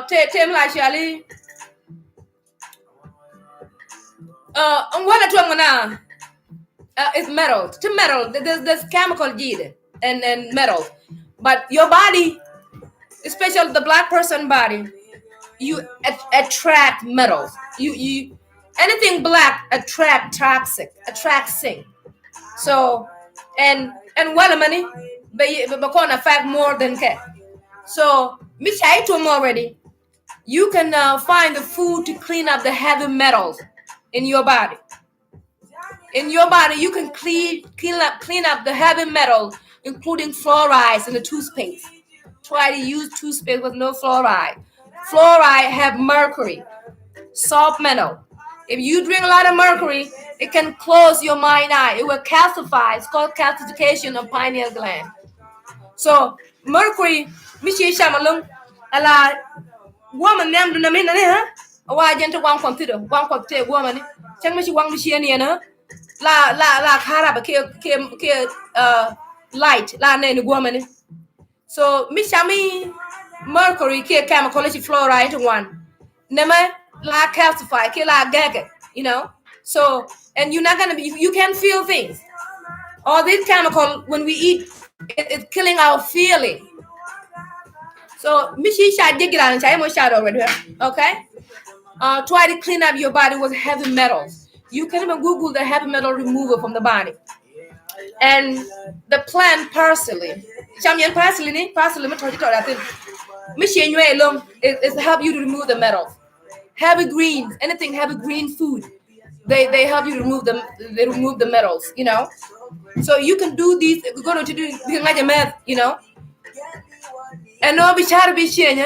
tem la shali. Wala to mana. It's metal. To metal, there's chemical jid and metal. But your body, especially the black person body, you attract metals. You anything black attract toxic. So and well money, but gonna affect more than that. So Miss I told already, you can find the food to clean up the heavy metals in your body. In your body, you can clean up the heavy metal, including fluorides in the toothpaste. Try to use toothpaste with no fluoride. Fluoride have mercury, soft metal. If you drink a lot of mercury, it can close your mind eye. It will calcify. It's called calcification of pineal gland. So mercury, mishi shamalung, ala woman named Namina, a why gentle one consider woman. Chang mishi wang mishi la karaba ke light la ne woman. So mishami mercury ke chemical fluoride one. Nema la calcify ke la gaga, you know. So and you're not gonna be, you can feel things. All these chemical when we eat, it's killing our feeling. So mishi sha digiran chai mo shadow already. Okay. Try to clean up your body with heavy metals. You can even Google the heavy metal remover from the body. And the plant parsley. Champion parsley, parsley is help you to remove the metals. Heavy greens, anything heavy green food, they help you remove them. They remove the metals, you know. So you can do these. We're going to do like math, you know. And no be char be change.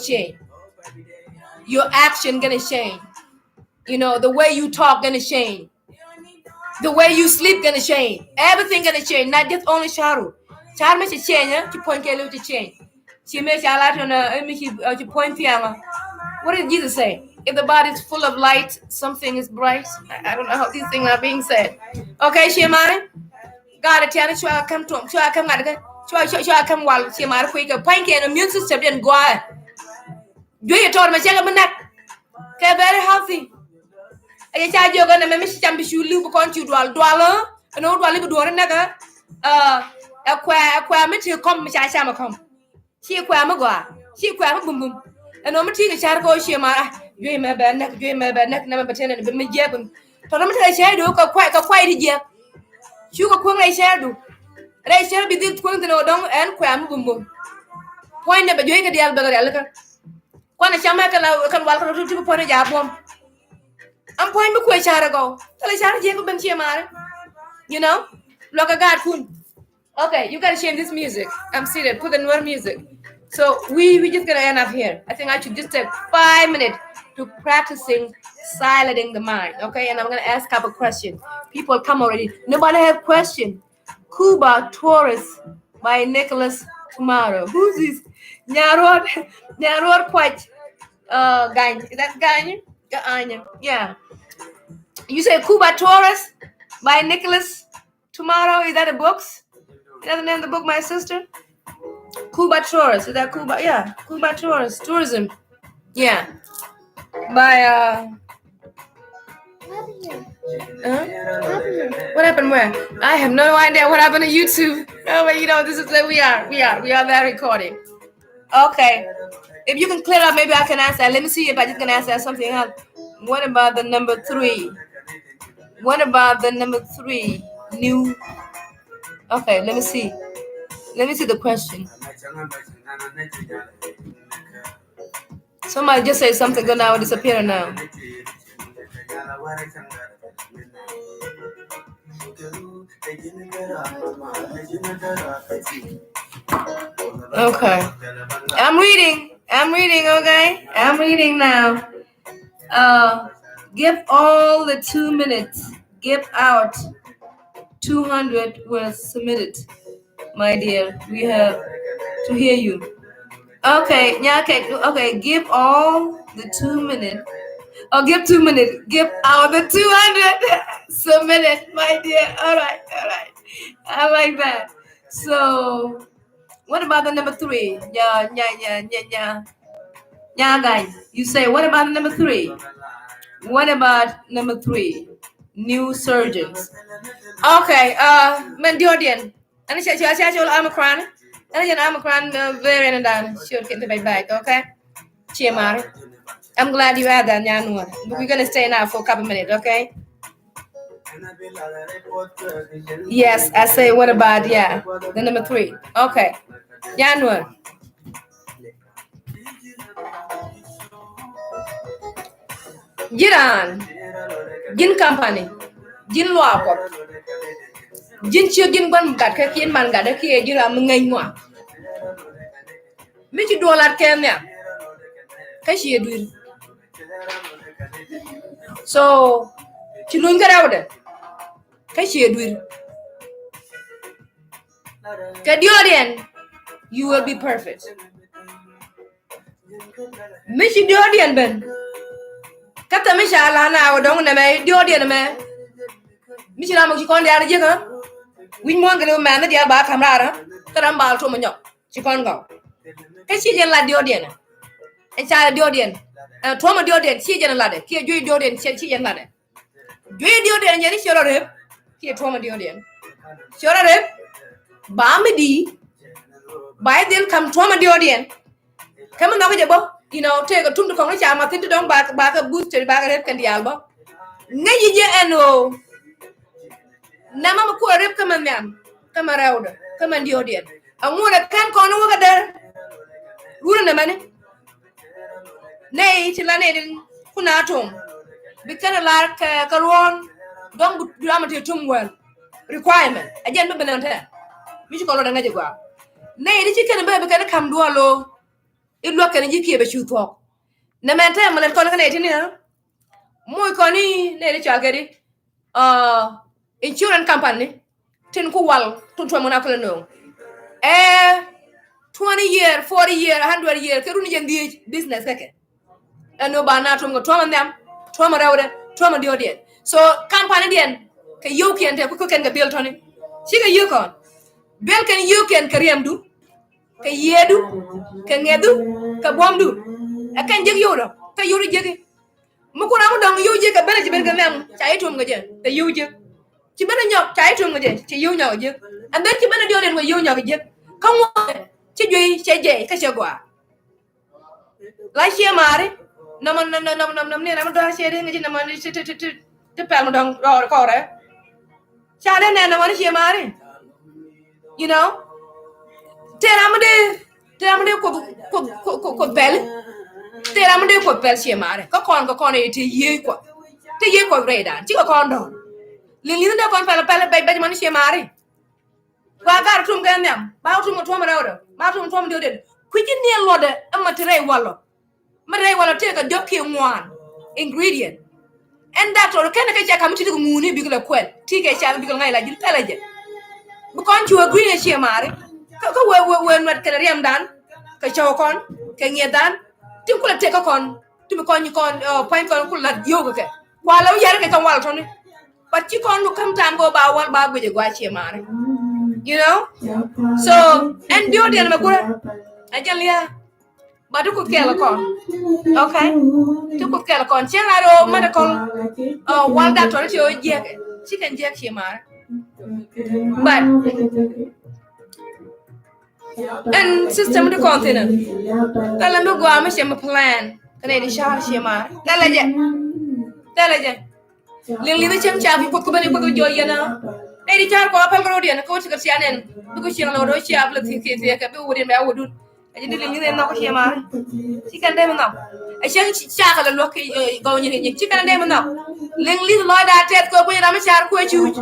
Change. Your action gonna change. You know, the way you talk gonna change. The way you sleep gonna change. Everything gonna change. Not just only Charu. Charu makes a change. To point to change. She makes a lot on to point piano. What did Jesus say? If the body is full of light, something is bright. I don't know how these things are being said. Okay, Shemai. God, I tell you, I come to him. So I come out. I come while Shemai quick. Point can immune system didn't go out. Do you told me, okay, very healthy. I charge you gonna make me you live on you dwell, and old live door naga. Acquire me to come, Miss Ashama come. She acquire Magua. She acquire boom boom. And no material charcoal, she you may be neck, never pretending to be jabin. Tonometer shadow, quite a quiet jab. Sugar quang I shadow. They shall be this quang no dong and quam boom boom. Point never doing a deal beggar. When a shaman can welcome to point a jab. I'm point to quay charago. Tell a char Jacob and Chiamara. You know? Look a god kun. Okay, you gotta change this music. I'm seated. Put the new music. So we just gonna end up here. I think I should just take 5 minutes to practicing silencing the mind. Okay, and I'm gonna ask a couple questions. People come already. Nobody have question. Cuba Tourist by Nicholas Tomorrow. Who's this? Nyarod quite Gagne. Is that Gagne? Yeah. You say Cuba Tourist by Nicholas Tomorrow. Is that a book? Is that the name of the book, my sister? Cuba Tourist. Is that Cuba? Yeah. Cuba Tourist. Tourism. Yeah. By What happened where? I have no idea what happened to YouTube. Oh, but you know, this is where we are there recording. Okay. If you can clear up, maybe I can answer. Let me see if I just can answer something else. What about the number 3? What about the number 3? New. Okay, let me see. Let me see the question. Somebody just say something good now, disappear now. Okay. I'm reading, okay? I'm reading now. Give all the 2 minutes. Give out 200 was submitted. My dear, we have to hear you. Okay, yeah, okay, give all the 2 minutes. Oh, give 2 minutes. Give out the 200 submitted, my dear. All right. I like that. So, what about the number 3? Yeah, guys. You say, what about the number 3? What about number 3? New surgeons. Okay, Mendiodian. And I said, I'm a cran. And I'm a cran very and done. Sure, get the back, okay? Chiamari. I'm glad you had that, Yanua. But we're gonna stay now for a couple minutes, okay? Yes, I say, what about, the number 3. Okay. Yanua. Jiran. Jin company. Jin law court. Jin chưa jin ban gat ka kien man gat ki e jira mu ngai ngwa. Mi ci dolar ken ya. Ka shi edu. So, ci luñ ko rawde. Ka shi edu. Ka diodien, you will be perfect. Mi ci diodien ben. Kata mi sha la na o dong na me diodien me. Mi ci la mo ci kon dia je ka. Win mo ngale man dia ba kamera taram bal to mo nyok ci kon go ke ci jen la diodien e cha diodien to mo diodien ci jen la de ki joy diodien ci jen la de joy diodien nyani choro rep ki to mo diodien choro rep ba mi di ba del kam to mo diodien kam no ko je bo you know te ko tum ko cha ma tin dong ba ka boost ba ka rep kan dial bo ngayi je eno nama ma ko rep kama nyam kama rawda kama diodien amuna kan ko no ga der wura na mane nei ci la ne din kuna tom bi kana la ka ron donc du amate tum wel requirement ajen be benante mi ci ko lo da ngaje gwa nei di ci kana be kana kam do lo illo kana jiki be ci tok na mente ma len ko na ne tini ha moy ko ni ne di chagari insurance company tin ku wal tun to mona ko no 20 year 40 year 100 year ke runi jendi business kake no ba na to ngo to mandam to ma rawde to ma diodien so company dien ke yoki ente ko ken ga bel toni siga yukon bel ken yuken kariyam du ke yedu ke ngedu ke bomdu akan jeg yodo ke yodo jegi mu ko na mu dong yoje ke bele jibel ga mem chai to ngo je te yoje ci bana ñok tay to ngade ci yu ñaw je and then ci bana diodien ko yu ñaw je kan wo ci joy ci je ka ci gwa la ci mari nam ne nam do ci de nga ci nam te pel mo dong ro ko re cha de ne nam ci mari you know teram de ko pel teram de ko pel ci mari ko kon e te ye ko re dan ci ko kon do Lili nda kon pala bay man ci mari wa gar tum gan yam ba tum to ma rawdo ma tum to de ku ci ne lode amati rey wallo ma rey wallo te ka jokki ngwan ingredient and that or ken ka ci kam ci nguni bi la kwel ti ke ci bi ngai la jil pala je bu kon ci green ci mari ko we not ken riam dan ka ci kon ke ngedan tim ko te ka kon tim kon ni kon point kon ko la yoga ke wala yar ke kan wal toni but you can't look come time go ba wal ba guje gwache mare you know so and diodien me gura ajalia But you could kill a con. Okay? You could kill a con. Chill out of medical. One that told you, she can jack him. But, and system of the continent. Tell them to go and make a plan. Can I share Shima? Tell it. Lily the Cham Chappy put the joy, you know. Lady Charco, Pelgrodian, a coach of Shannon, because she know she have the kids, I can do what I would do. And you didn't know Shima. She can name enough. I shall shackle and look going in your chicken name enough. Lily Lloyd, I take away Ramachar, quite huge.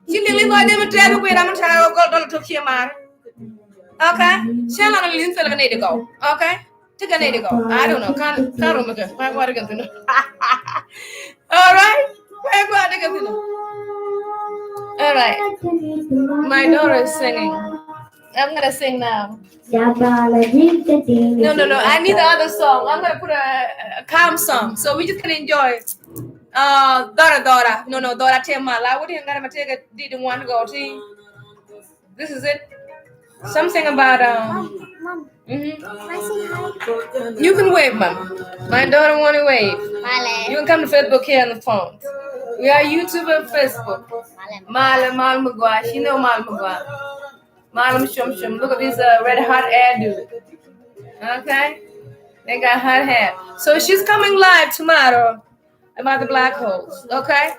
She didn't let them tell away Ramachar, go to Shima. Okay? Shall I leave for a need to go? Okay? Take a need to go. I don't know. Can't remember. What are you going to know? All right? All right. My daughter is singing. I'm gonna sing now. No. I need the other song. I'm gonna put a calm song so we just can enjoy. Dora. No, Dora Tema. I wouldn't gonna take a didn't want to go. See, this is it. Something about Mom. Mm-hmm. Can I say hi? You can wave, Mom. My daughter want to wave. Male. You can come to Facebook here on the phone. We are YouTube and Facebook. Mal Magua. You know Mal Magua. Malam Shum. Look at this red hot air dude. Okay? They got hot hair. So she's coming live tomorrow about the black holes. Okay?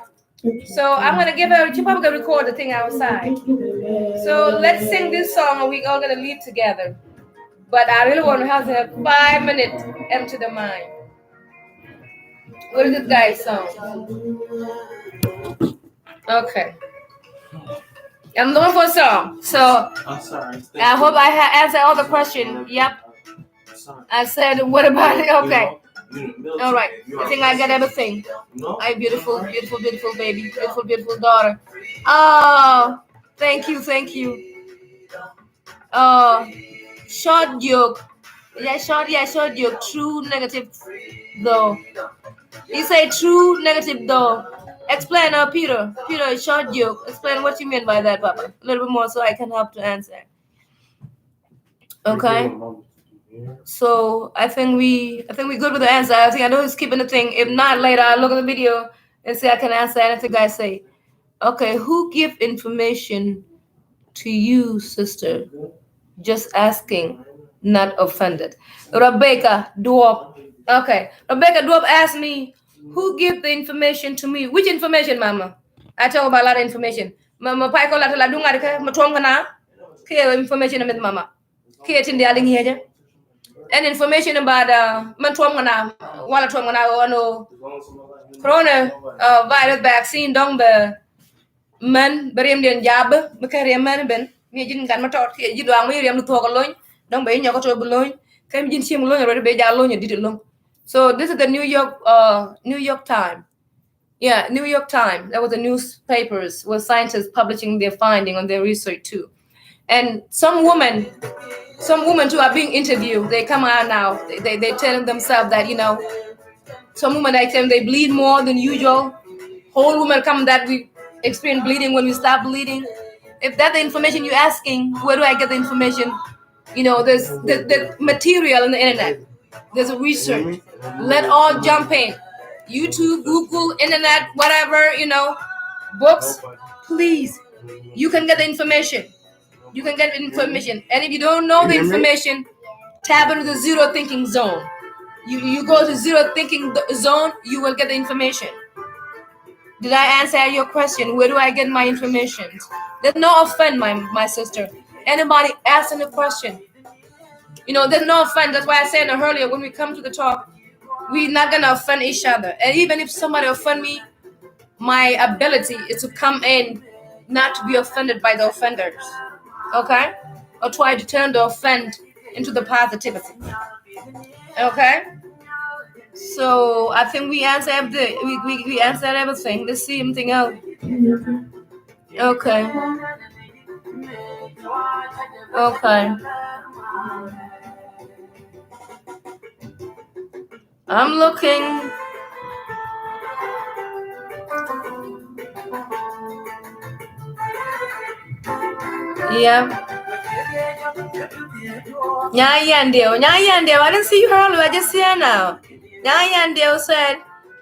So I'm going to give her, she's probably going to record the thing outside. So let's sing this song and we're all going to leave together. But I really want to have 5 minutes empty the mind. What is this guy's song? Okay. I'm looking for a song. So I'm sorry. I hope I answered all the questions. Yep. I said, what about it? Okay. All right. I think I got everything. My beautiful baby. Beautiful daughter. Oh, thank you. Short joke. Yeah, short joke. True, negative, though. You say true, negative, though. Explain, Peter. Peter, short joke. Explain what you mean by that, Papa. A little bit more so I can help to answer. Okay. So I think we good with the answer. I know he's keeping the thing. If not, later I'll look at the video and see I can answer anything I say. Okay, who give information to you, sister? Just asking, not offended. Rebecca Dwarf. Okay, Rebecca Dwarf asked me, who give the information to me? Which information, Mama? I talk about a lot of information. Mama, pai ko la dunga ka matwam kana. Kaya information with Mama. Kaya tindi aling hiya. And information about matwam kana, wala twam kana ano corona virus vaccine dong the man berim den jab makari man ben mi jin kan matot ki ji doang mi rem to ko loñ dong be ñoko to bu loñ kay mi jin sim loñ ro be ja loñ di loñ. So this is the New York Times. Yeah, New York Times. That was the newspapers where scientists publishing their finding on their research too. And some women too are being interviewed. They come out now. They tell themselves that, you know, some women I tell them they bleed more than usual. Whole women come that we experience bleeding when we stop bleeding. If that's the information you're asking, where do I get the information? You know, there's the material on the internet. There's a research. Let all jump in. YouTube, Google, internet, whatever, you know, books. Please, you can get the information. And if you don't know the information, tap into the zero thinking zone. You go to zero thinking zone, you will get the information. Did I answer your question? Where do I get my information? There's no offense, my sister. Anybody asking a question, you know, there's no offense. That's why I said earlier, when we come to the talk, we're not going to offend each other. And even if somebody offend me, my ability is to come in, not to be offended by the offenders. Okay? Or try to turn the offend into the positivity. Okay? So I think we answered everything. We answered everything. Let's see anything else. Okay. I'm looking. Yeah. Nyayandeo, I didn't see her earlier. I just see her now. Nyayandeo said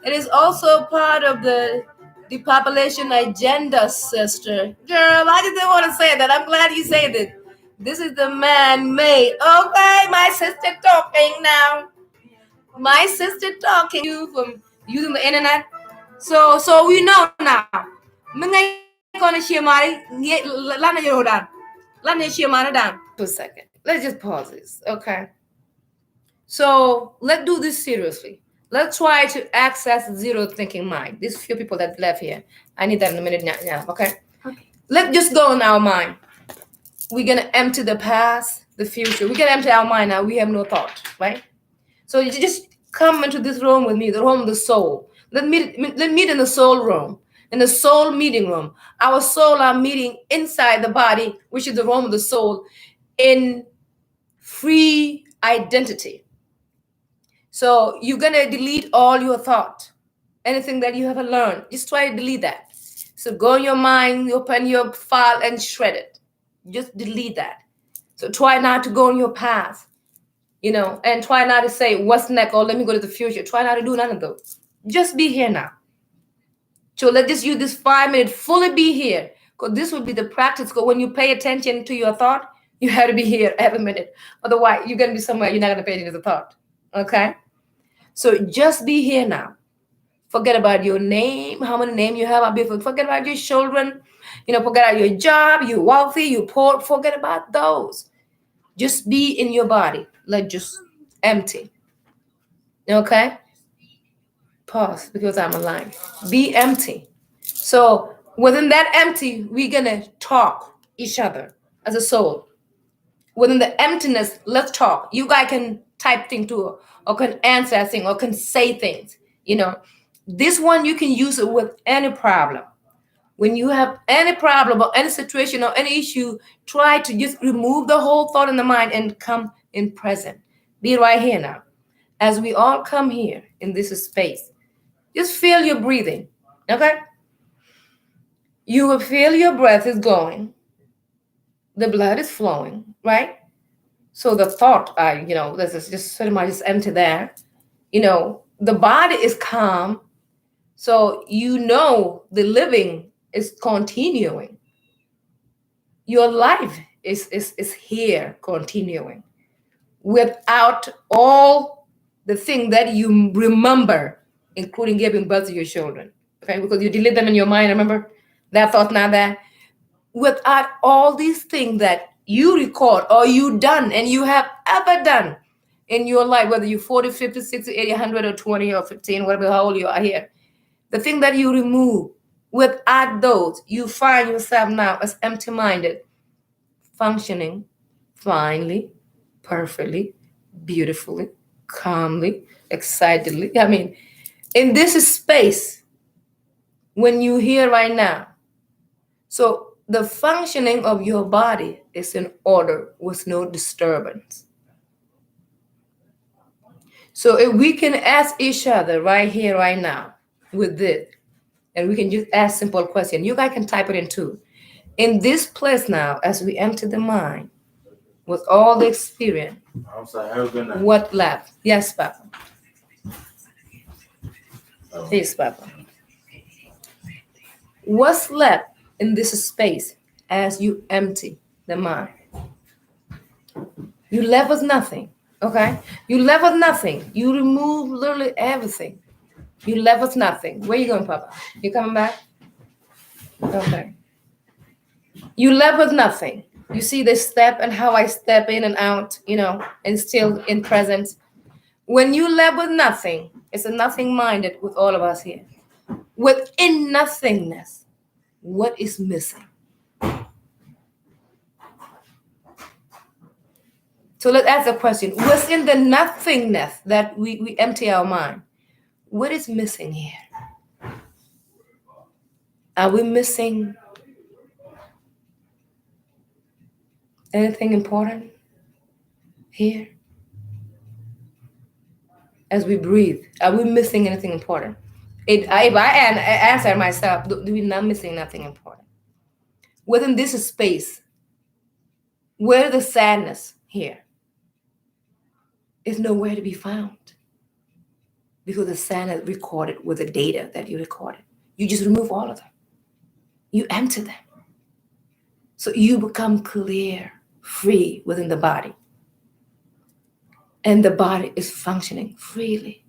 it is also part of the depopulation agenda, sister. Girl, I just didn't want to say that. I'm glad you said it. This is the man-made. Okay, my sister talking now. My sister talking you from using the internet. So we know now. Gonna share my down. For a second. Let's just pause this. Okay. So let's do this seriously. Let's try to access zero thinking mind. These few people that left here. I need that in a minute now. Okay. Let's just go in our mind. We're gonna empty the past, the future. We're gonna empty our mind now. We have no thought, right? So you just come into this room with me, the room of the soul. Let's meet in the soul room, in the soul meeting room. Our soul are meeting inside the body, which is the room of the soul, in free identity. So you're gonna delete all your thought, anything that you haven't learned. Just try to delete that. So go in your mind, open your file and shred it. Just delete that. So try not to go in your past, and try not to say what's next or let me go to the future. Try not to do none of those. Just be here now. So let's just use this 5 minutes, fully be here, because this will be the practice. Because when you pay attention to your thought, you have to be here every minute. Otherwise, you're going to be somewhere you're not going to pay attention to the thought. Okay? So just be here now. Forget about your name, how many names you have. Forget about your children. Forget about your job, you're wealthy, you're poor. Forget about those. Just be in your body. Like just empty. Okay? Pause because I'm alive. Be empty. So within that empty, we're going to talk each other as a soul. Within the emptiness, let's talk. You guys can type things too, or can answer things, or can say things. This one you can use it with any problem. When you have any problem or any situation or any issue, try to just remove the whole thought in the mind and come in present. Be right here now. As we all come here in this space, just feel your breathing, okay? You will feel your breath is going. The blood is flowing, right? So the thought, this is just pretty much just empty there. The body is calm. So the living is continuing. Your life is here continuing without all the thing that you remember, including giving birth to your children. Okay, because you delete them in your mind, remember? That thought not there. Without all these things that you record or you done and you have ever done in your life, whether you're 40, 50, 60, 80, 100, or 20, or 15, whatever, how old you are here, the thing that you remove, without those, you find yourself now as empty-minded, functioning finely, perfectly, beautifully, calmly, excitedly. In this space, when you're here right now, so the functioning of your body is in order with no disturbance. So if we can ask each other right here, right now, with this, and we can just ask simple questions. You guys can type it in too. In this place now, as we enter the mind, with all the experience, what left? Yes, Papa. Yes, Papa. What's left in this space as you empty the mind? You left with nothing, okay? You left with nothing. You remove literally everything. You left with nothing. Where you going, Papa? You coming back? Okay. You left with nothing. You see the step and how I step in and out, and still in presence. When you left with nothing, it's a nothing-minded with all of us here. Within nothingness, what is missing? So let's ask a question. What's in the nothingness that we empty our mind? What is missing here? Are we missing anything important here? As we breathe, are we missing anything important? If I answer myself, do we not missing nothing important? Within this space, Where the sadness here is nowhere to be found because the sadness recorded with the data that you recorded. You just remove all of them. You empty them. So you become clear, free within the body. And the body is functioning freely.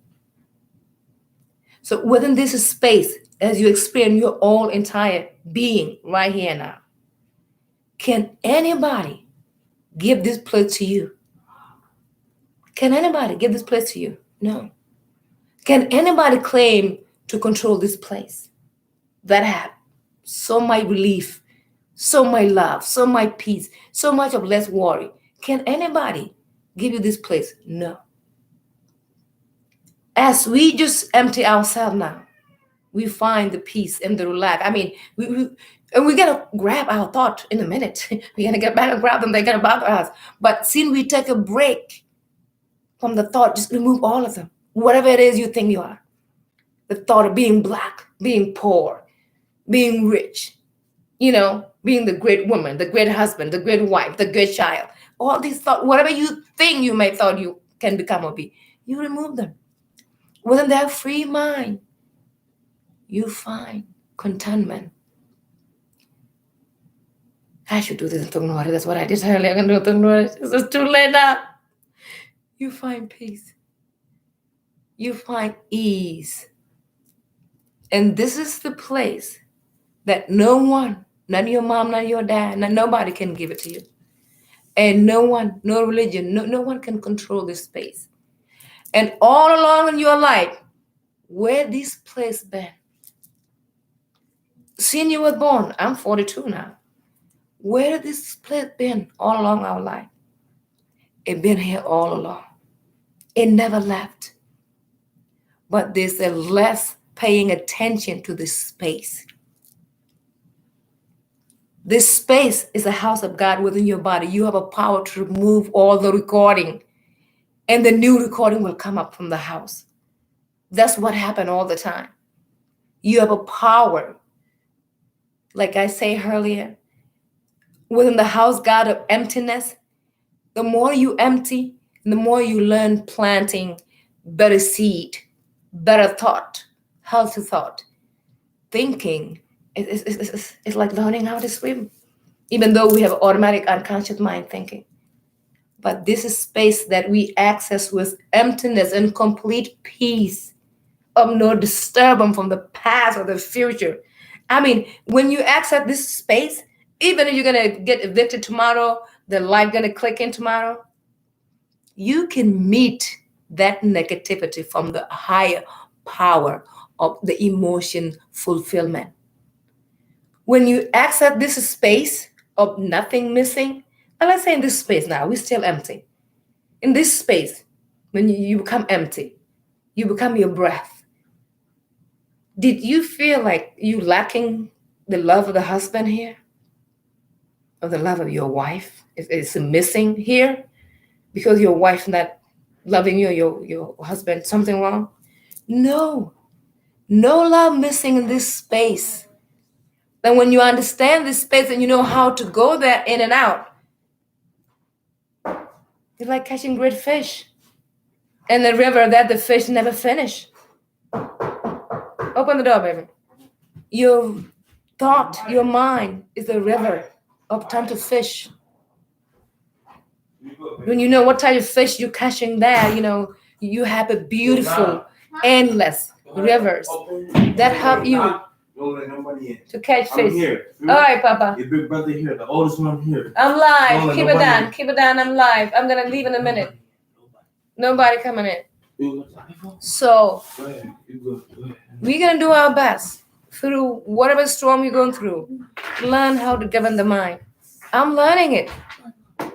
So within this space, as you experience your whole entire being right here now, can anybody give this place to you? Can anybody give this place to you? No. Can anybody claim to control this place that had so much relief, so much love, so much peace, so much of less worry? Can anybody give you this place? No. As we just empty ourselves now, we find the peace and the relax. I mean, we're gonna grab our thought in a minute. We're gonna get back and grab them. They're gonna bother us. But since we take a break from the thought, just remove all of them. Whatever it is you think you are. The thought of being black, being poor, being rich, being the great woman, the great husband, the great wife, the great child. All these thoughts, whatever you think you may thought you can become or be, you remove them. Within that free mind, you find contentment. I should do this in Tungnuari. That's what I did earlier. I'm going to do it in Tungnuari. It's too late now. You find peace. You find ease. And this is the place that no one, not your mom, not your dad, nobody can give it to you. And no one, no religion, no one can control this space. And all along in your life, where this place been? Since you were born, I'm 42 now. Where did this place been all along our life? It been here all along. It never left. But there's a less paying attention to this space. This space is a house of God within your body. You have a power to remove all the recording, and the new recording will come up from the house. That's what happened all the time. You have a power, like I say earlier, within the house, God, of emptiness. The more you empty, the more you learn planting better seed, better thought, healthy thought. Thinking is like learning how to swim, even though we have automatic unconscious mind thinking. But this is space that we access with emptiness and complete peace of no disturbance from the past or the future. I mean, when you access this space, even if you're going to get evicted tomorrow, the light going to click in tomorrow, you can meet that negativity from the higher power of the emotion fulfillment. When you access this space of nothing missing, and let's say in this space now, we're still empty. In this space, when you become empty, you become your breath. Did you feel like you lacking the love of the husband here? Or the love of your wife? Is missing here? Because your wife's not loving you, your husband, something wrong? No. No love missing in this space. Then when you understand this space and you know how to go there in and out, it's like catching great fish in the river that the fish never finish. Open the door, baby. Your thought, your mind is a river of time to fish. When you know what type of fish you're catching there, you have a beautiful, endless rivers that help you to catch fish. All right, Papa. Your big brother here, the oldest one here. I'm live. Keep it down. Keep it down. I'm live. I'm going to leave in a minute. Nobody coming in. So, we're going to do our best through whatever storm you're going through. Learn how to govern the mind. I'm learning it.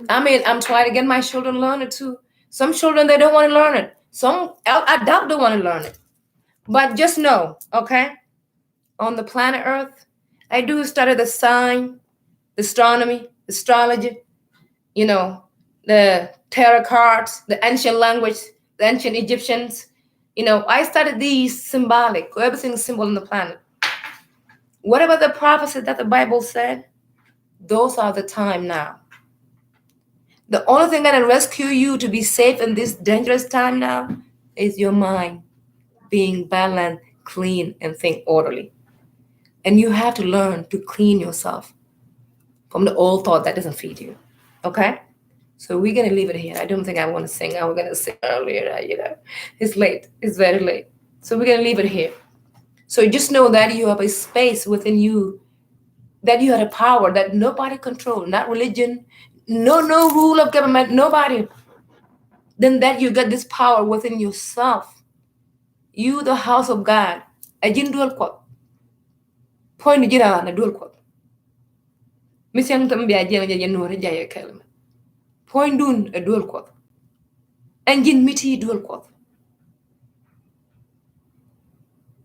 I mean, I'm trying to get my children to learn it too. Some children, they don't want to learn it. Some adults don't want to learn it. But just know, okay, on the planet Earth, I do study the sign, the astronomy, astrology, the tarot cards, the ancient language, the ancient Egyptians. I studied these symbolic, everything symbol on the planet. Whatever the prophecy that the Bible said, those are the time now. The only thing that can rescue you to be safe in this dangerous time now is your mind being balanced, clean, and think orderly. And you have to learn to clean yourself from the old thought that doesn't feed you. Okay? So we're gonna leave it here. I don't think I want to sing. I was gonna sing earlier, It's late. It's very late. So we're gonna leave it here. So just know that you have a space within you, that you have a power that nobody control, not religion, no rule of government, nobody. Then that you get this power within yourself. You, the house of God. Ajin dual kwat. Point jira na dual kwat. Misyang tam biya jeng jajan nuore jaya kelma. Point dun a dual kwat. Anjin miti dual kwat.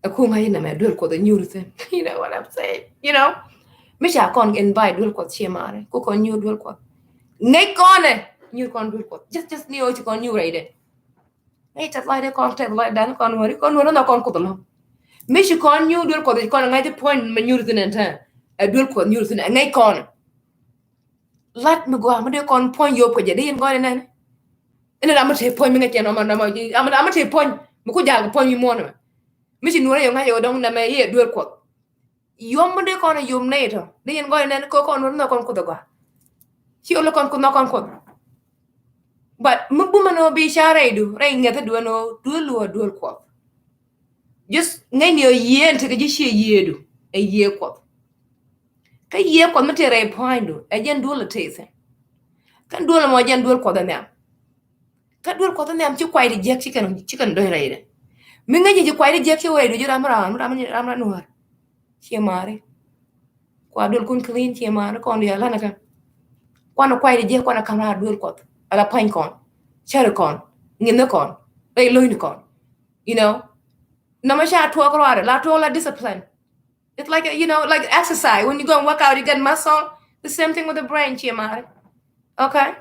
A kuma yina me dual kwat a nyuruthin. You know what I'm saying? Misha kon invite dual kwat shemare. Ko kon nyu dual kwat. Ngay kone nyu kon dual kwat. Just neo chi kon nyu raide. Ngay tat lai de kon tat lai dan kon wari na kon kutalo. Misha kon nyu dual kwat kon ngay de point me nyuruthin enta. A dual kwat nyuruthin ngay kon. Let me go. I'm gonna con point yo put your day and go in. And then I'm gonna take point me again. I'm gonna take point. Mukuja point you more. Mission no young I don't know me dual quote. Yom de con a yum nato. They and go in and cook on no con kudoga. She look on knock on quote. But Mubumano be sharedu, rain at the dual quote. Just name your year and take a year do a year quote. Ka year commentary point do a gen dual taste. Kan dual mo jan dual ko da nyam ka dual ko da nyam ci kwai di jek ci kan do reede mi nga ji kwai di jek ci way do jura mara nuar ci mare kwa dual kun clean ci mare kon ya lana kan kwa kwai di jek kwa kamera dual ko ala pain kon chere kon ngine kon bay loyni kon no ma sha to ko la to la discipline. It's like like exercise. When you go and work out, you get muscle. The same thing with the brain, ci mare. Okay,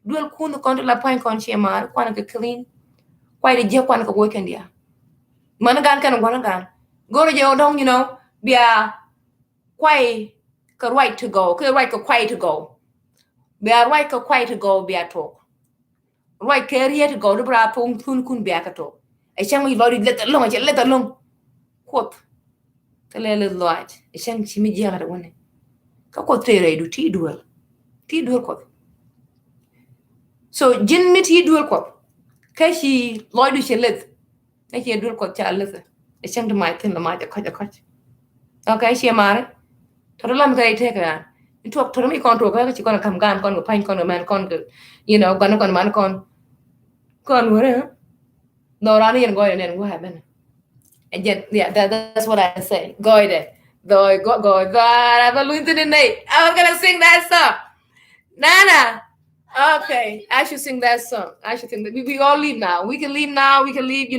dual kun ko la point kon chema kwana ka clean kwai de je kwana ka weekend ya man gan kan gwana gan go je odong bia kwai ka right to go ka right ka kwai to go bia right ka kwai to go bia to right ka here to go do bra pung kun bia ka to ai chang mi lori let along quote ka le lot ai chang chimi je ga wona ka ko tere du ti dual ko. So jin miti dual ko kashi loidu she lit kashi dual ko cha lit e chang mai tin la mai ka okay she mare to lam ga ite ka to to mi kon to ka chi kon kam gan kon ko pain kon man kon gan kon man kon wore no rani en go en go haben and yet yeah that's what I say go I was gonna sing that song Nana. Okay, I should sing that song. I should sing that. We all leave now. We can leave now. We can leave,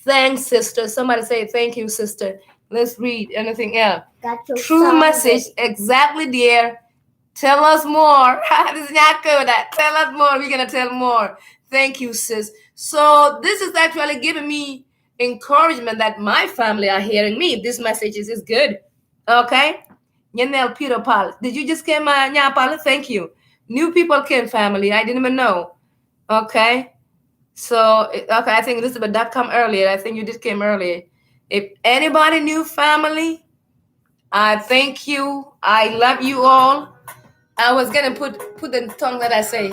Thanks, sister. Somebody say thank you, sister. Let's read anything else. True message. Exactly, dear. Tell us more. This is not good. Tell us more. We're going to tell more. Thank you, sis. So this is actually giving me encouragement that my family are hearing me. This message is good. Okay? Yanel Peter Paul. Did you just came, Nyapal? Thank you. New people came, family. I didn't even know. Okay. So, okay, I think Elizabeth that come earlier. I think you just came earlier. If anybody new, family, I thank you. I love you all. I was going to put the song that I say.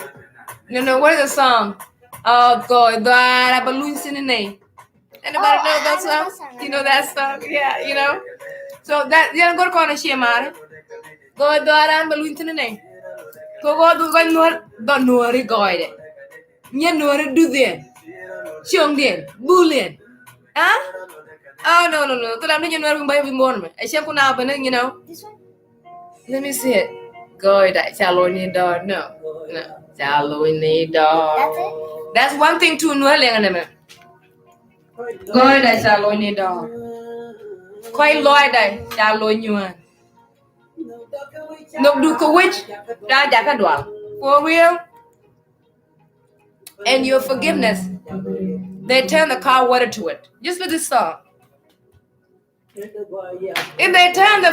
What is the song? Oh, God. Anybody know that song? You know that song? Yeah, So that, go to corner, Shemar. Go do aran balloon to the name. Go do don't know a guide. You do then. Chung then. Bullion. Huh? Oh, no. Because I'm not by morning. I shall put out, This one? Let me see it. Go that shallow need door. No. Shallow need door. That's it? That's one thing to know. Go that shallow need door. Quite loy that shallow new one. No do ko which for real. And your forgiveness, they turn the car water to it. Just for this song. If they turn the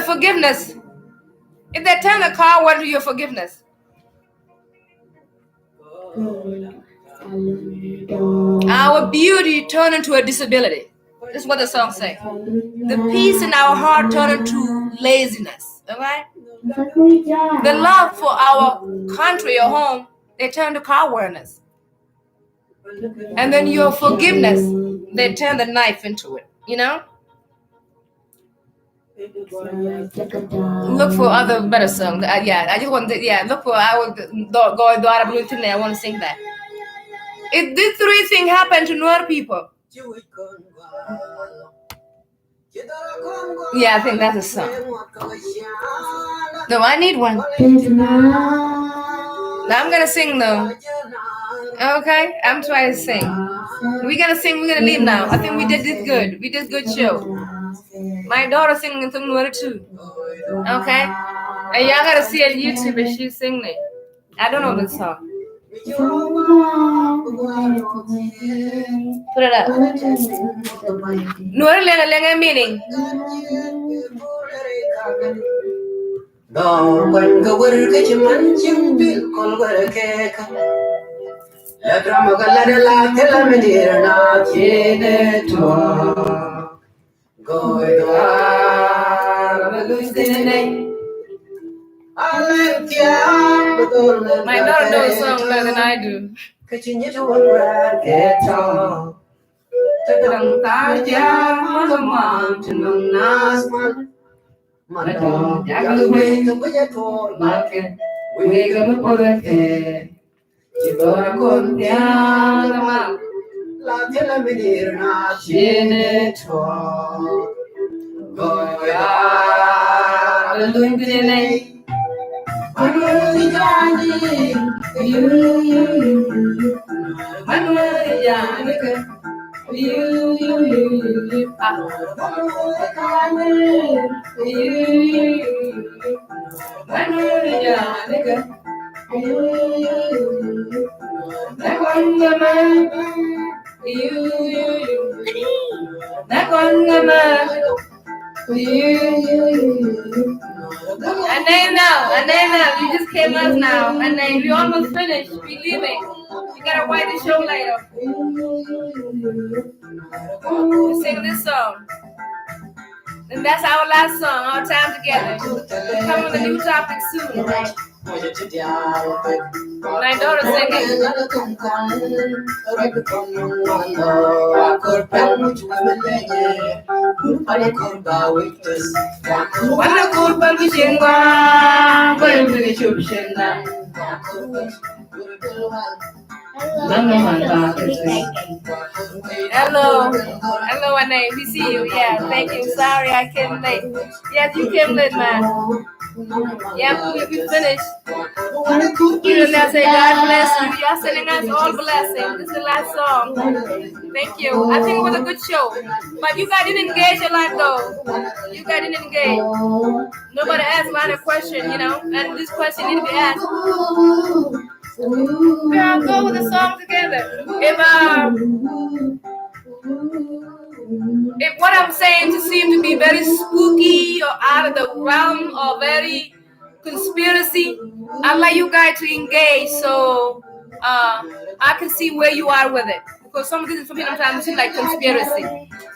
car water to your forgiveness, Our beauty turned into a disability. This is what the song says. The peace in our heart turned into laziness. Okay? The love for our country or home, they turn to cowardness. And then your forgiveness, they turn the knife into it. You know? Look for other better songs. Yeah, I just want to. Yeah, look for. I will go do I want to sing that. These three things happen to Nuer people. Yeah, I think that's a song. No, I need one. Now I'm gonna sing though. Okay, I'm trying to sing. We're gonna sing. We're gonna leave now. I think we did this good. We did good show. My daughter singing some Nuer too. Okay, and y'all gotta see on YouTube if she's singing it. I don't know this song. Put it up. Nuer lenga meaning. My daughter knows the song better than I do. And then you just came up now, and then we almost finished. We leaving. You gotta write the show later. We sing this song. And that's our last song, our time together. We'll come with a new topic soon. My daughter singing. Hello, Anay. We see you. Yeah, thank you. Sorry, I came late. Yes, you came late, man. Yeah, we finished. You know, say God bless you. You're sending us all blessings. This is the last song. Thank you. I think it was a good show. But you guys didn't engage a lot, though. You guys didn't engage. Nobody asked a lot of questions, you know, and this question need to be asked. Girl, go with the song together. If what I'm saying seems to be very spooky or out of the realm or very conspiracy, I'd like you guys to engage so I can see where you are with it. Because some of this sometimes seem like conspiracy.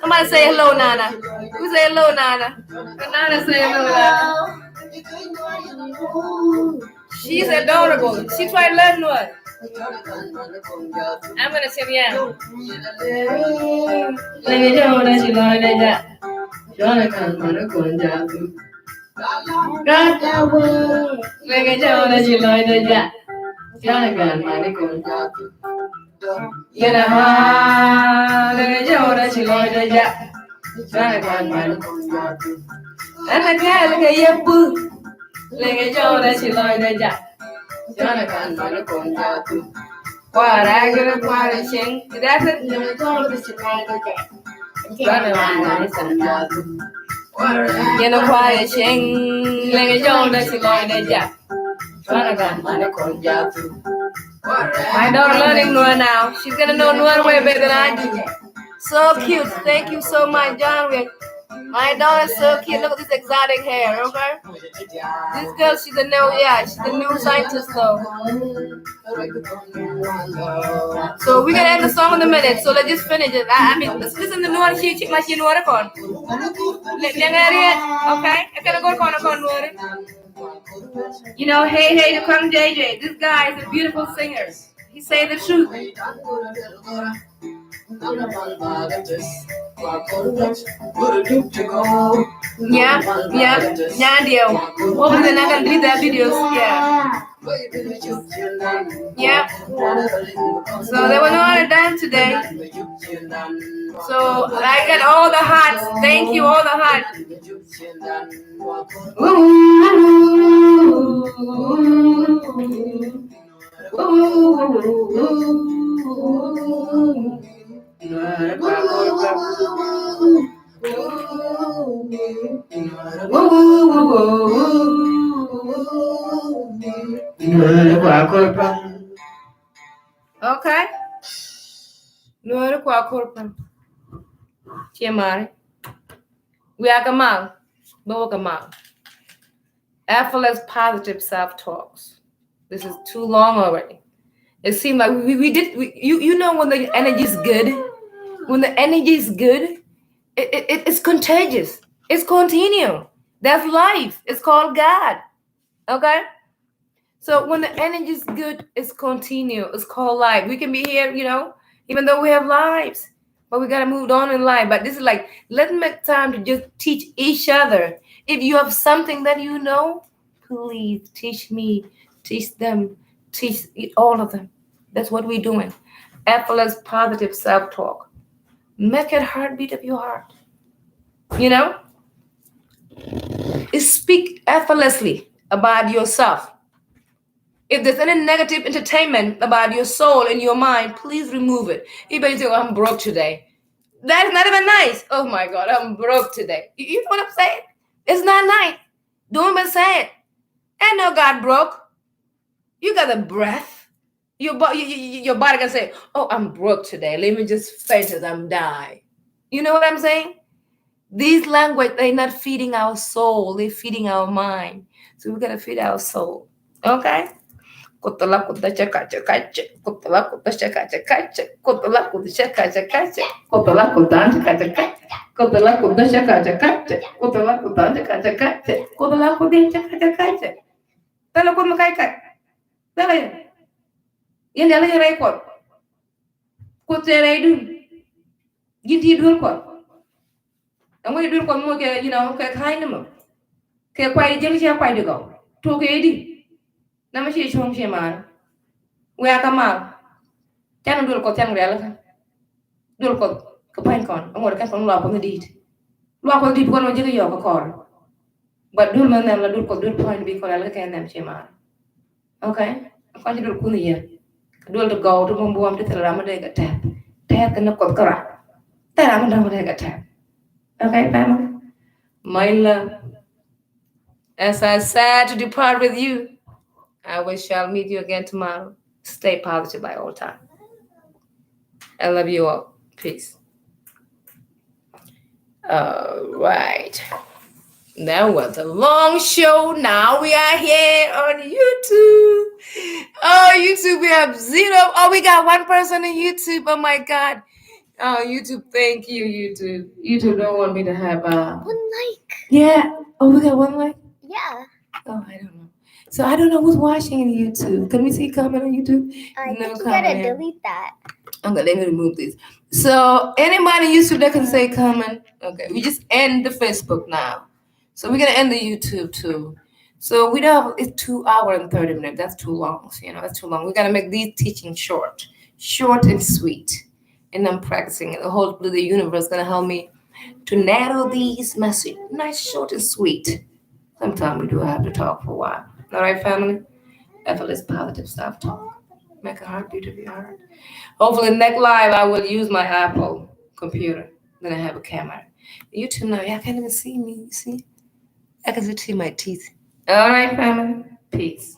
Somebody say hello, Nana. Who say hello, Nana? Nana say hello, Nana. She's adorable. She tried to learn what? I'm gonna sing yeah. My daughter learning Nuer now. She's gonna know Nuer way better than I do. So cute. Thank you so much, John Wick. My daughter's so cute. Look at this exotic hair, okay? This girl, she's a new scientist though. So we're gonna end the song in a minute. So let's just finish it. I mean, let's listen to Nuara Chichi like you know what on. Okay? I'm gonna go on Nuara. You know, hey to come JJ. This guy is a beautiful singer. He say the truth. Yeah, dear. Hopefully they're not gonna delete their videos. Yeah. So they were not done today. So I got all the hearts. Thank you, all the hearts. Okay. Nuara kwa korpan. Chiamari. We are Gamal. Boa Gamal. Effortless positive self-talks. This is too long already. It seemed like you know when the energy is good. When the energy is good, it's contagious. It's continual. That's life. It's called God. Okay? So when the energy is good, it's continual. It's called life. We can be here, even though we have lives. But we got to move on in life. But this is like, let's make time to just teach each other. If you have something that you know, please teach me, teach them, teach all of them. That's what we're doing. Effortless positive self-talk. Make it heartbeat of your heart. Speak effortlessly about yourself. If there's any negative entertainment about your soul and your mind, please remove it. Everybody say, I'm broke today. That's not even nice. Oh my God, I'm broke today. You know what I'm saying? It's not nice. Don't even say it. Ain't no God broke. You got a breath. Your body can say, oh, I'm broke today. Let me just faint as I'm dying. You know what I'm saying? These language, they're not feeding our soul. They're feeding our mind. So we got to feed our soul. Okay? Kutala kutashakacha kacha, kutala kutashakacha kacha, kutala kutashakacha kacha, kutala kutashakacha kacha, kutala kutashakacha kacha, kutala kutashakacha kacha, kutala kutashakacha kacha. Tala kut makai kat. Tala ya. Yan dala ya rekod. Kutere dun. Ginti dun ko. Amo dun ko mo ke ke kain mo. Ke kwai jeli sia kwai de go. To ke di. Nama si chong si man. We are kamal. Jangan dulu kau tiang real kan. Dulu kau kepain kon. Amor kan kon luar kon dit. Luar kon dit kon aja ke yo ke kon. But dulu mana lah dulu kau dulu point bi kon ala kan nam si man. Okay. Aku aja dulu kun ya. Dulu tu kau tu membuam tu terlama deh ke tap. Tap kena kau kerak. Terlama dah deh ke tap. Okay, family. My love. As I sad to depart with you, I wish I'll meet you again tomorrow. Stay positive by all time. I love you all. Peace. All right. That was a long show. Now we are here on YouTube. Oh, YouTube, we have 0. Oh, we got 1 person on YouTube. Oh, my God. Oh, YouTube, thank you, YouTube. YouTube don't want me to have 1 like. Yeah. Oh, we got 1 like? Yeah. Oh, I don't know. So I don't know who's watching on YouTube. Can we see comment on YouTube? I think you gotta delete that. Okay, let me remove this. So anybody on YouTube that can say comment. Okay, we just end the Facebook now. So we're gonna end the YouTube too. So we don't have, it's 2 hours and 30 minutes. That's too long. So, that's too long. We gotta make these teachings short and sweet. And I'm practicing it. Hopefully the universe is gonna help me to narrow these messages. Nice, short, and sweet. Sometimes we do have to talk for a while. All right, family? Effortless positive self-talk. Make a heartbeat of your heart. Hopefully, next live, I will use my Apple computer. Then I have a camera. YouTube now, y'all can't even see me. You see? I can see my teeth. All right, family? Peace.